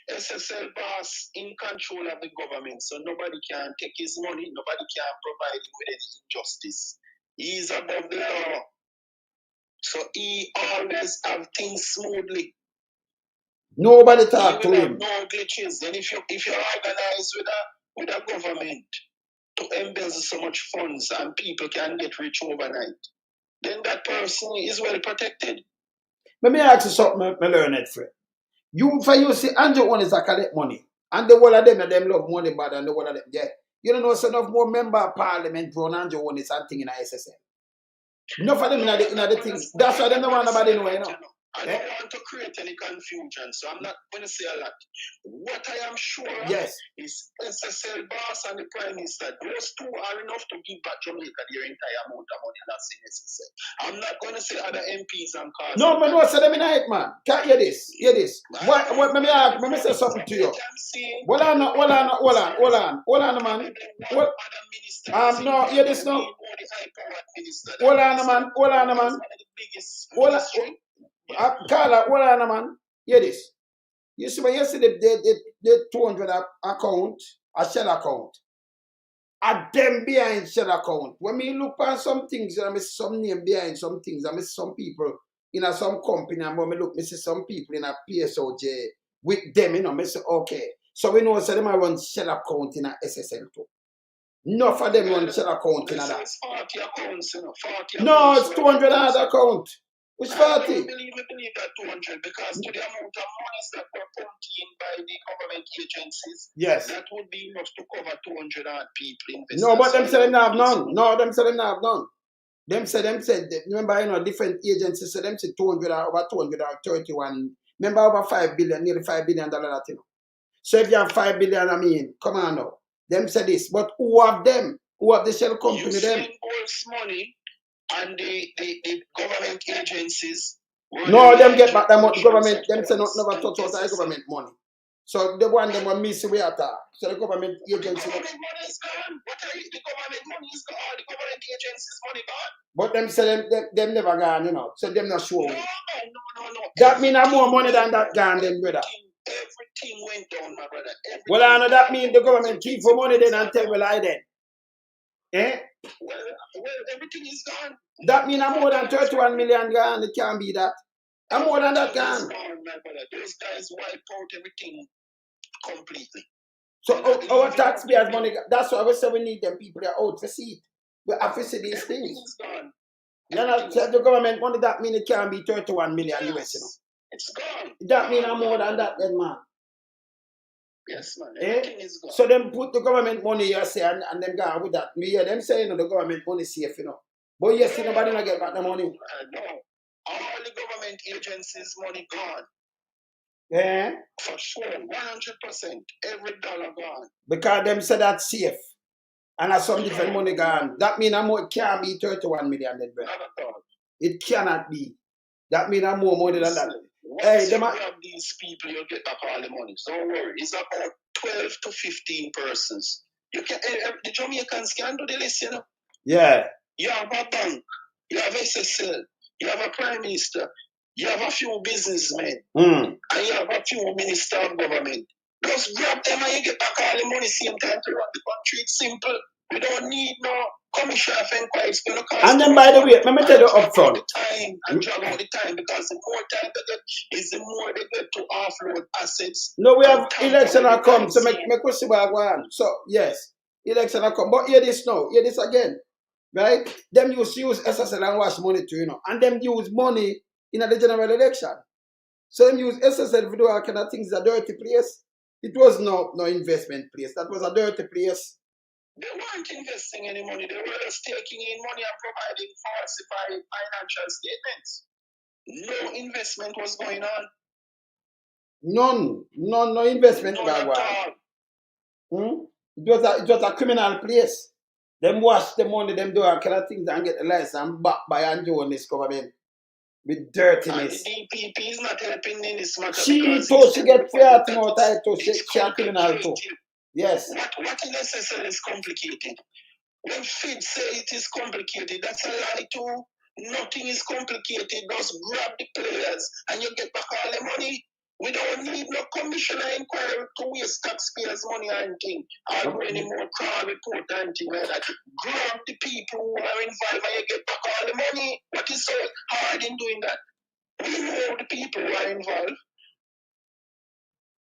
SSL boss in control of the government, so nobody can take his money, nobody can provide him with any injustice. He is above the law. So he always have things smoothly. Nobody talk to him. No glitches. Then if you organize with a government to embezzle so much funds and people can get rich overnight, then that person is well protected. Let me ask you something, I learn it for you see Andrew Holness a collect money. And the whole of them love money bad and the whole of them, yeah. You don't know so enough more member of parliament run Andrew Holness and thing in SSL. Enough of them in the things. That's why they don't want nobody know, you know. I don't want to create any confusion, so I'm not going to say a lot. What I am sure of is SSL boss and the Prime Minister, those two are enough to give back Jamaica their entire amount of money that's in SSL. I'm not going to say other MPs and cars. No, but no, say them in it, man. Can't hear this. Hear this. What, let me say something to you. Hold on, man. No, hear this now. Hold on, man. Carla, hold on, man. Hear this. You see, when you see the 200 account, a shell account, a them behind shell account. When me look at some things, I miss some name behind some things, I miss some people in some company, and when me look, I see some people in a PSOJ with them, you know, I say, okay. So we know, so them are run shell account in a SSL too. Enough of them run shell account in a that. 40 accounts, you know, 40 no, it's 200 other account. Which 40? I don't believe that 200 because to the amount of monies that were pumped in by the government agencies, that would be enough to cover 200 odd people. No, but them say they have none. No, them say they have none. Them said, remember, you know, different agencies, so them say 200 or over 200 or 31. Remember, over 5 billion, nearly $5 billion, that, you know. So if you have 5 billion, I mean, come on now. Them say this, but who have them? Who have the shell company? Them? Bolt's money. And the government agencies. No, them get back the money. Government, them say not never touch out the government money. So the one them will miss the way attack. So the government agency. The government money is gone. What are you? The government money is gone. The government agency's money gone. But them say them never gone, you know. So them not sure. No. That mean have more money than that gone, then, brother. Everything went down, my brother. Well, I know that mean the government keep for money then and tell me lie then. Eh? Well, everything is gone. That means I'm more than 31 million gone. It can't be that. I'm more than that gone. Those guys wipe out everything completely. So our taxpayers' money, that's why we say we need them people that are out for seat. We have to see these things. Gone. You know, the government money, that means it can't be 31 million US, you know. It's gone. That means I'm more than that then, man. Yes, man. Everything is gone. So them put the government money, you say, and them go with that. Me hear them say, you know, the government money safe, you know. But yes, nobody not get back the money. No. All the government agencies' money gone. Yeah. For sure, 100%. Every dollar gone. Because them say that's safe. And that's some different money gone. That means it can't be 31 million then, brother. It cannot be. That means I'm more money than that. Once you grab these people, you'll get back all the money. So don't worry. It's about 12 to 15 persons. You can the Jamaicans can do the list, you know. Yeah. You have a bank, you have SSL, you have a Prime Minister, you have a few businessmen, and you have a few ministers of government. Just grab them and you get back all the money same time to run the country. It's simple. We don't need no commission of inquiries. And then, by the way, let me tell you up front. And drag out the time because the more time they get is the more they get to offload assets. No, we have election will come, so make us see where I go. So, yes, election will come. But hear this now, hear this again. Right? Them use SSL and wash money too, you know. And them use money in the general election. So them use SSL to do all kind of things. It's a dirty place. It was no investment place. That was a dirty place. They weren't investing any money. They were just taking in money and providing falsified financial statements. No investment was going on. No investment was going. It was a criminal place. Them wash the money, them do all kind of things and get the license and back by Andrew Holness government. with dirtiness. And the DPP is not helping in this matter. She thought she get fair thing out of it, so she a criminal too. Yes. What in SSL is complicated? When Fid say it is complicated, that's a lie too. Nothing is complicated. Just grab the players and you get back all the money. We don't need no commissioner inquiry to waste taxpayers' money or anything. Or do any more crowd report or anything like that. Grab the people who are involved and you get back all the money. What is so hard in doing that? We know the people who are involved.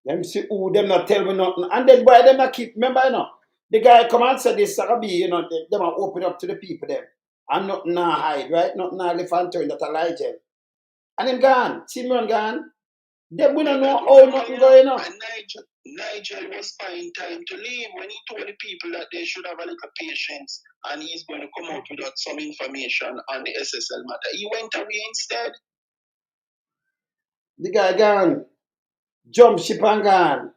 Them see who them not tell me nothing. And then why them not keep, remember, you know, the guy come and say this, you know, them are open up to the people them. And nothing now hide, right? Nothing now left and turn that a lie gel. And him gone. Simon gone. Them we don't know how nothing going on. And Nigel was buying time to leave when he told the people that they should have a little patience and he's going to come out without some information on the SSL matter. He went away instead. The guy gone. Jump ship and gone.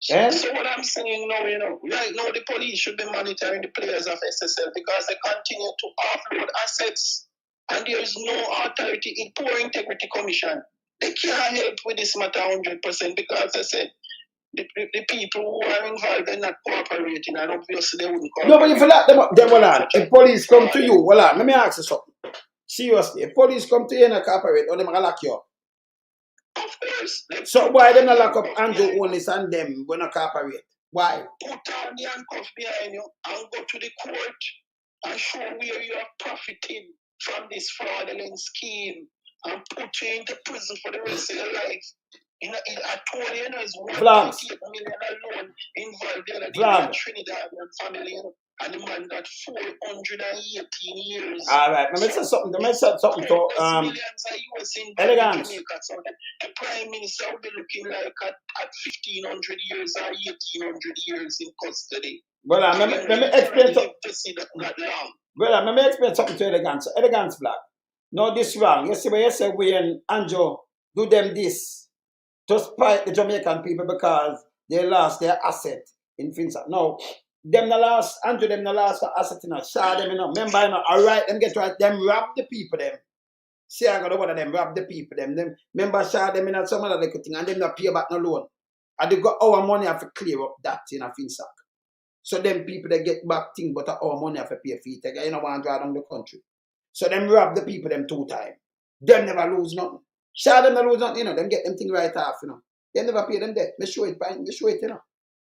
So what I'm saying now, you know, right now the police should be monitoring the players of SSL because they continue to offload assets and there is no authority in poor integrity commission. They can't help with this matter 100% because they said the people who are involved they're not cooperating and obviously they wouldn't cooperate. No, but if you let them well on, if police come to you, well on, let me ask you something. Seriously, if police come to you and cooperate, or them gonna lock you up? Of course. So why them not lock up Andrew Holness and them when not cooperate? Why? Put on the handcuff behind you and go to the court and show where you are profiting from this fraudulent scheme and put you into prison for the rest of your life. I told you, it's 1.8 million alone involved there in Trinidad and family, and the man got 418 years. All right, let me say something. Let me say something to millions of US Elegance. Jamaica, so the Prime Minister will be looking like at 1,500 years or 1,800 years in custody. Well, let me explain something. Well, let me explain something to Elegance. Elegance Black. No, this wrong. You see, when you say we and Anjo do them this to spite the Jamaican people because they lost their asset in Finsa. No, them the last, Anjo them the last asset in a share them, you know. Remember, you know, all right, them get right, them rob the people, them. See, I got one of them rob the people, them. Remember, share them in some other little thing, and them not pay back no loan. And they got our money have to clear up that in a Finsa. So them people they get back thing, but our money have to pay fee. You know, want to draw down the country. So them rob the people them 2 times. Them never lose nothing. Share them never lose nothing, you know. Them get them thing right off, you know. They never pay them debt. They show it, you know.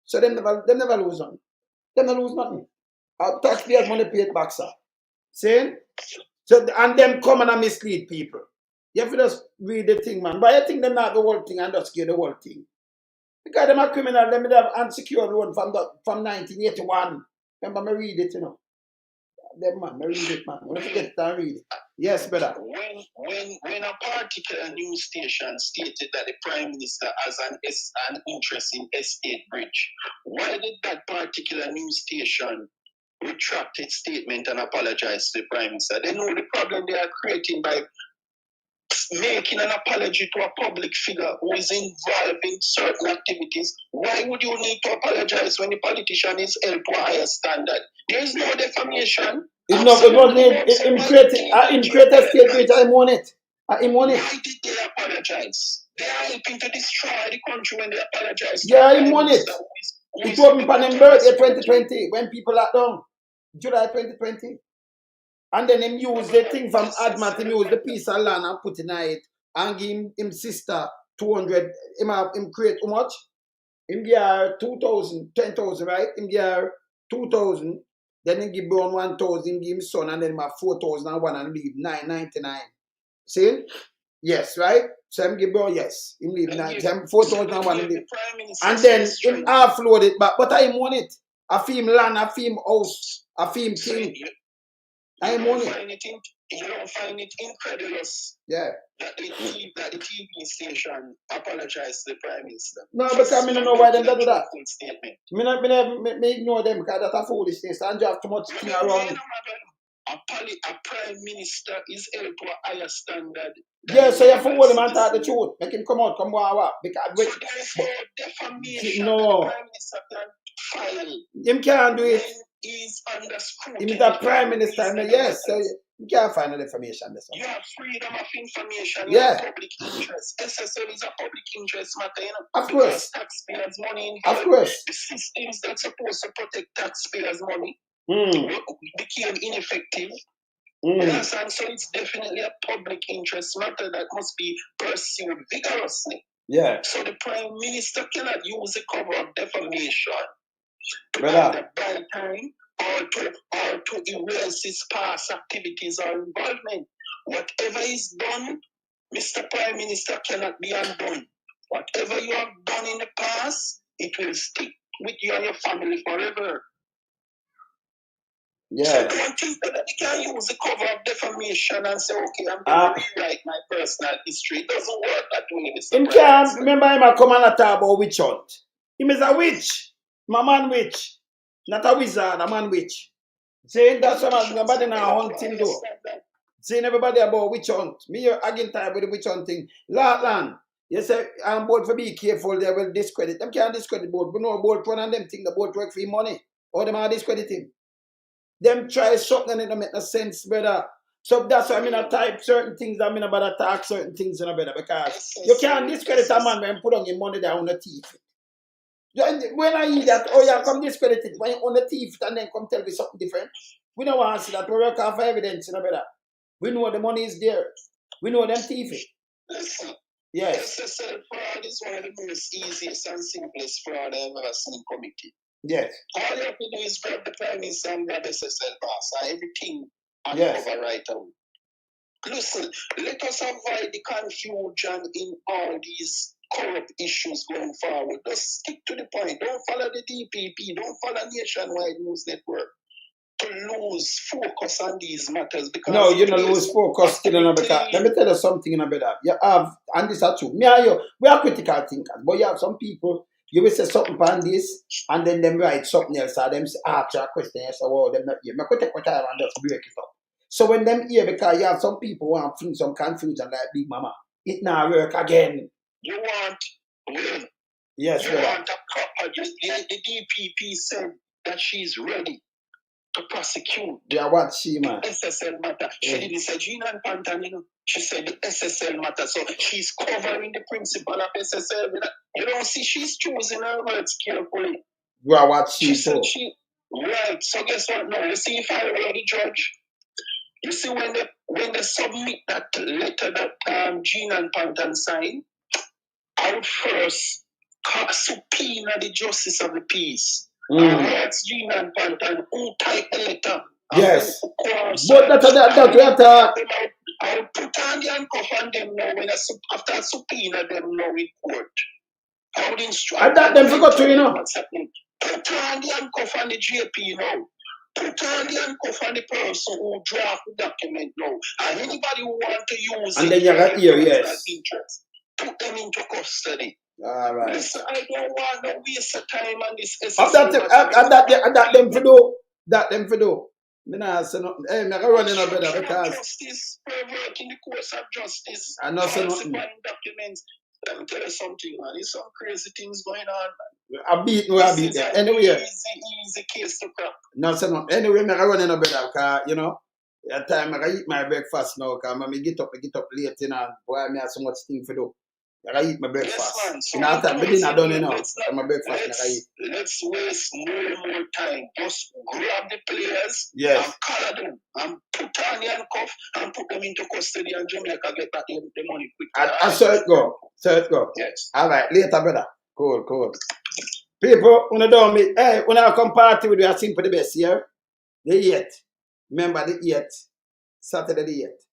So them never lose nothing. Them never lose nothing. Our taxpayers money paid back, sir. See? So and them come and mislead people. You have to just read the thing, man. But I think them not the whole thing and just give the whole thing. Because them are criminal, them have unsecured loan from 1981. Remember, I read it, you know. Them man, I read it, man. Don't forget to read it. Yes, brother. When a particular news station stated that the Prime Minister has an interest in Estate Bridge, why did that particular news station retract its statement and apologize to the Prime Minister? They know the problem they are creating by making an apology to a public figure who is involved in certain activities. Why would you need to apologize when the politician is held to a higher standard? There is no defamation. It's not, it wasn't in created state which I want it. Why did they apologize? They are helping to destroy the country when they apologize. Yeah, I want it. It told me on him birthday 2020 when people are down. July 2020. And then him use the thing from Admat, him use the piece of land and put in it and give him sister 200. Him create how much? Him give her 2,000, 10,000, right? Him give her 2,000. Then he give Brown 1,000, him give him son, and then him have 4,001 and leave 999. See? Yes, right? So him give Brown, yes. Him leave 4,001 and leave. And then him offload it back. But I want it. I feel land, I feel house, I feel thing. I want it. You don't find it incredulous that the TV station apologized to the Prime Minister? No, because I don't know why them do that. Me ignore them because that's a foolishness and you have too much thing around. A Prime Minister is held to a higher standard. Yeah, so you have to hold him and talk the truth. Make him come out, come on. Because so there is no defamation no. the Prime Minister can file. Him can't do it. He's under scrutiny. He's the Prime Minister, yes. So You can't find that information. You have freedom of information. Yeah. You have public interest. SSL is a public interest matter, you know. Of course. Because taxpayers' money. Of course. The systems that's supposed to protect taxpayers' money became ineffective. Yes, and so it's definitely a public interest matter that must be pursued vigorously. Yeah. So the Prime Minister cannot use the cover of defamation to Brother. buy time or to erase his past activities or involvement. Whatever is done, Mr. Prime Minister cannot be undone. Whatever you have done in the past, it will stick with you and your family forever. Yeah. So don't think that you can use the cover of defamation and say, okay, I'm going to rewrite my personal history. It doesn't work that way, Mr. Him can't remember him a come and talk about witch hunt. Him is a witch. My man witch. Not a wizard, a man witch. Saying that's what nobody now hunting though. Saying everybody about witch hunt. Me you're again tired with the witch hunting. Land. You say I'm both for be careful, they will discredit. Them can't discredit both. But no both one and them think the both work for money. Or them are discrediting. Them try something and it don't make no sense, brother. So that's why I mean I type certain things, I mean about attack certain things, brother, because you can't discredit a man when put on your money down on the teeth. When I hear that, oh yeah, come discredit it when you on the teeth and then come tell me something different. We don't want to see that. We work off evidence, brother. We know the money is there. We know them thief. Listen. Yes. SSL fraud is one of the most easiest and simplest fraud I've ever seen committed. Yes. All you have to do is grab the Prime Minister and grab SSL pass and everything uncover right away. Listen, let us avoid the confusion in all these corrupt issues going forward. Just stick to the point. Don't follow the DPP. Don't follow Nationwide News Network to lose focus on these matters. Because no, you don't lose focus still in because let me tell you something in a better. You have, and this is true. Me and you, we are critical thinkers, but you have some people. You will say something on this, and then them write something else, or them ask you a question, you say, well, them not here. I could take my time and just break it up. So when them here, because you have some people who want some confusion like Big Mama, it now work again. You want win. Yes, you want a proper, the DPP said that she's ready to prosecute. Yeah, what she, man? SSL matter. She didn't say Gina and Pantan, you know. She said the SSL matter. So she's covering the principle of SSL. You don't see she's choosing her words carefully. Well, what she said right. So guess what now? You see if I were the judge, you see when they submit that letter that Gina and Pantan signed, I would first subpoena the justice of the peace. Ask Gina and Pantan who typed the letter. Yes. But that we are I would put on the handcuff on them now when after I subpoena them now in court. I would instruct. I that them forgot to, you know. What's happening. Put on the handcuff on the JP now. Put on the handcuff on the person who draft the document now. And anybody who want to use and it. And then you got here, yes. Interest, put them into custody. All right. Listen, I don't want to waste of time on this. That them for do. That them for do. Me nah say nothing. Hey, me go run in a better because justice, perverting the course of justice. I know say nothing. Documents. Let me tell you something, man. There's some crazy things going on, man. I beat them. Anyway. Easy case to crack. No, say nothing. Anyway, me go run in a better because, you know, that time I eat my breakfast now because I get up late, you know, boy, I have so much thing to do. I eat my breakfast. Yes, man. So in that time, I didn't done it now. My breakfast, I eat. Let's waste more time. Just grab the players and collar them and put on the handcuff and put them into custody and Jamaica get back the money quick. I saw it go. Yes. All right, later, brother. Cool. People, when I don't meet, hey, when I come party with you, I sing for the best here. The 8th. Remember the 8th. Saturday the 8th.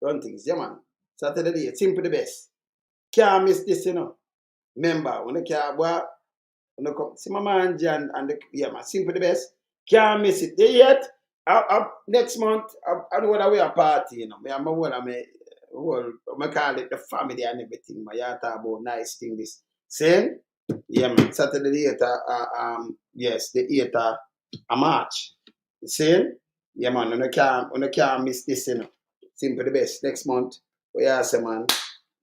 Don't think, yeah, man. Saturday the 8th. Sing for the best. Can't miss this, you know. Remember, when the car boy, when I come, see my man Jan and the, yeah, man, sing for the best. Can't miss it. The 8th, next month, I know what I will party, you know. I'm call it the family and everything. My yard talk about nice thing this. Saying, yeah, man, Saturday the 8th, yes, the 8th of March. Saying, yeah, man, when I can't miss this, you know. Sing for the best. Next month, we are say, man.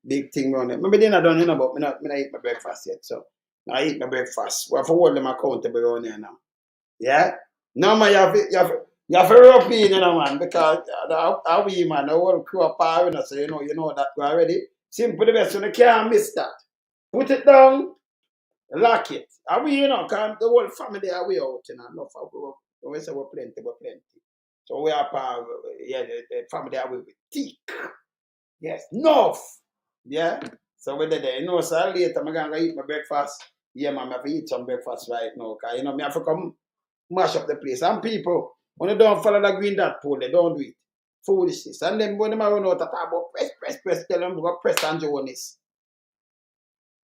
Big thing around it. Maybe they're not done, you know, but I not eat my breakfast yet. So I eat my breakfast. We have to hold them accountable around here now. Yeah? Now, man, you have You have to rub in, you know, man, because how we, man, the whole crew of power, you know, so you know that we already. Simple the best, you can't miss that. Put it down, lock it. Are we, you know, because the whole family are we out, you know, enough of we say we're plenty. So we are power, yeah, the family are we thick. Yes, enough. Yeah. So we're there, you know, so later I'm going to eat my breakfast. Yeah, man, I have to eat some breakfast right now, because, you know, I have to come mash up the place. And people, when they don't follow the green dot pole, they don't do it. Foolishness. And then when they run out, talk about press, tell them to go press and Jonas.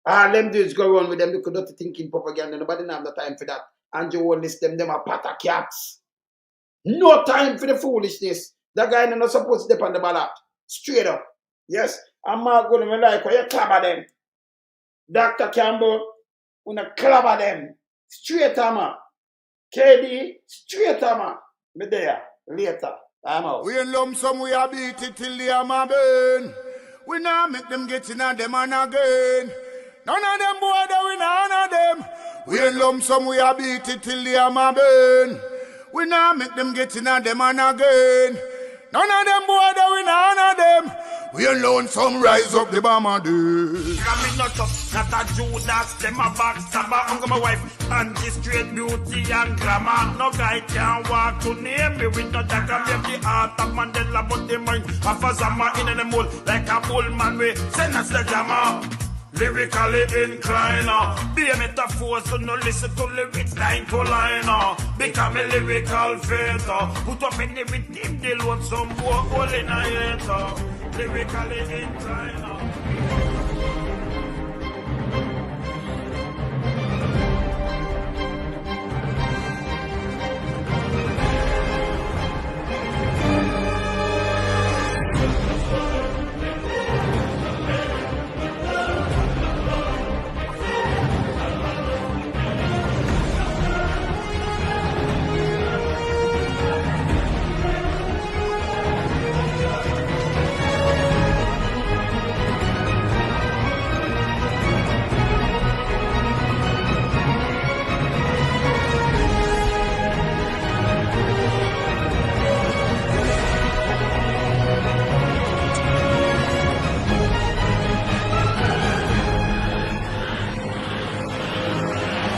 All them do is go run with them, they could not thinking propaganda. Nobody have the time for that. And Jonas, them are patter cats. No time for the foolishness. That guy not supposed to step on the ballot. Straight up. Yes. I'm not going to like when you clabber them. Dr. Campbell, when you clabber them. Straight hammer. KD, straight hammer. Me there. Later. I'm out. We in lump sum, we a beat it till the hammer burn. We not make them get in and them and again. None of them boy, we none of them. We in lump sum, we a beat it till the hammer burn. We not make them get in and them and again. None of them boy, we none of them. We alone some rise up the bomber dude. Coming not up, not a Judas, them a backstabber. I'm my wife, and this straight beauty and glamour. No guy can walk to near me with no dagger. Maybe the heart of Mandela, but the mind of a Zama in the mold. Like a bullman, we send us the jammer. Lyrically inclined, be a metaphor, so no listen to lyrics line to line. Become a lyrical fighter. Put up in the rhythm, they'll want some more hole in a hater. Lyrically inclined.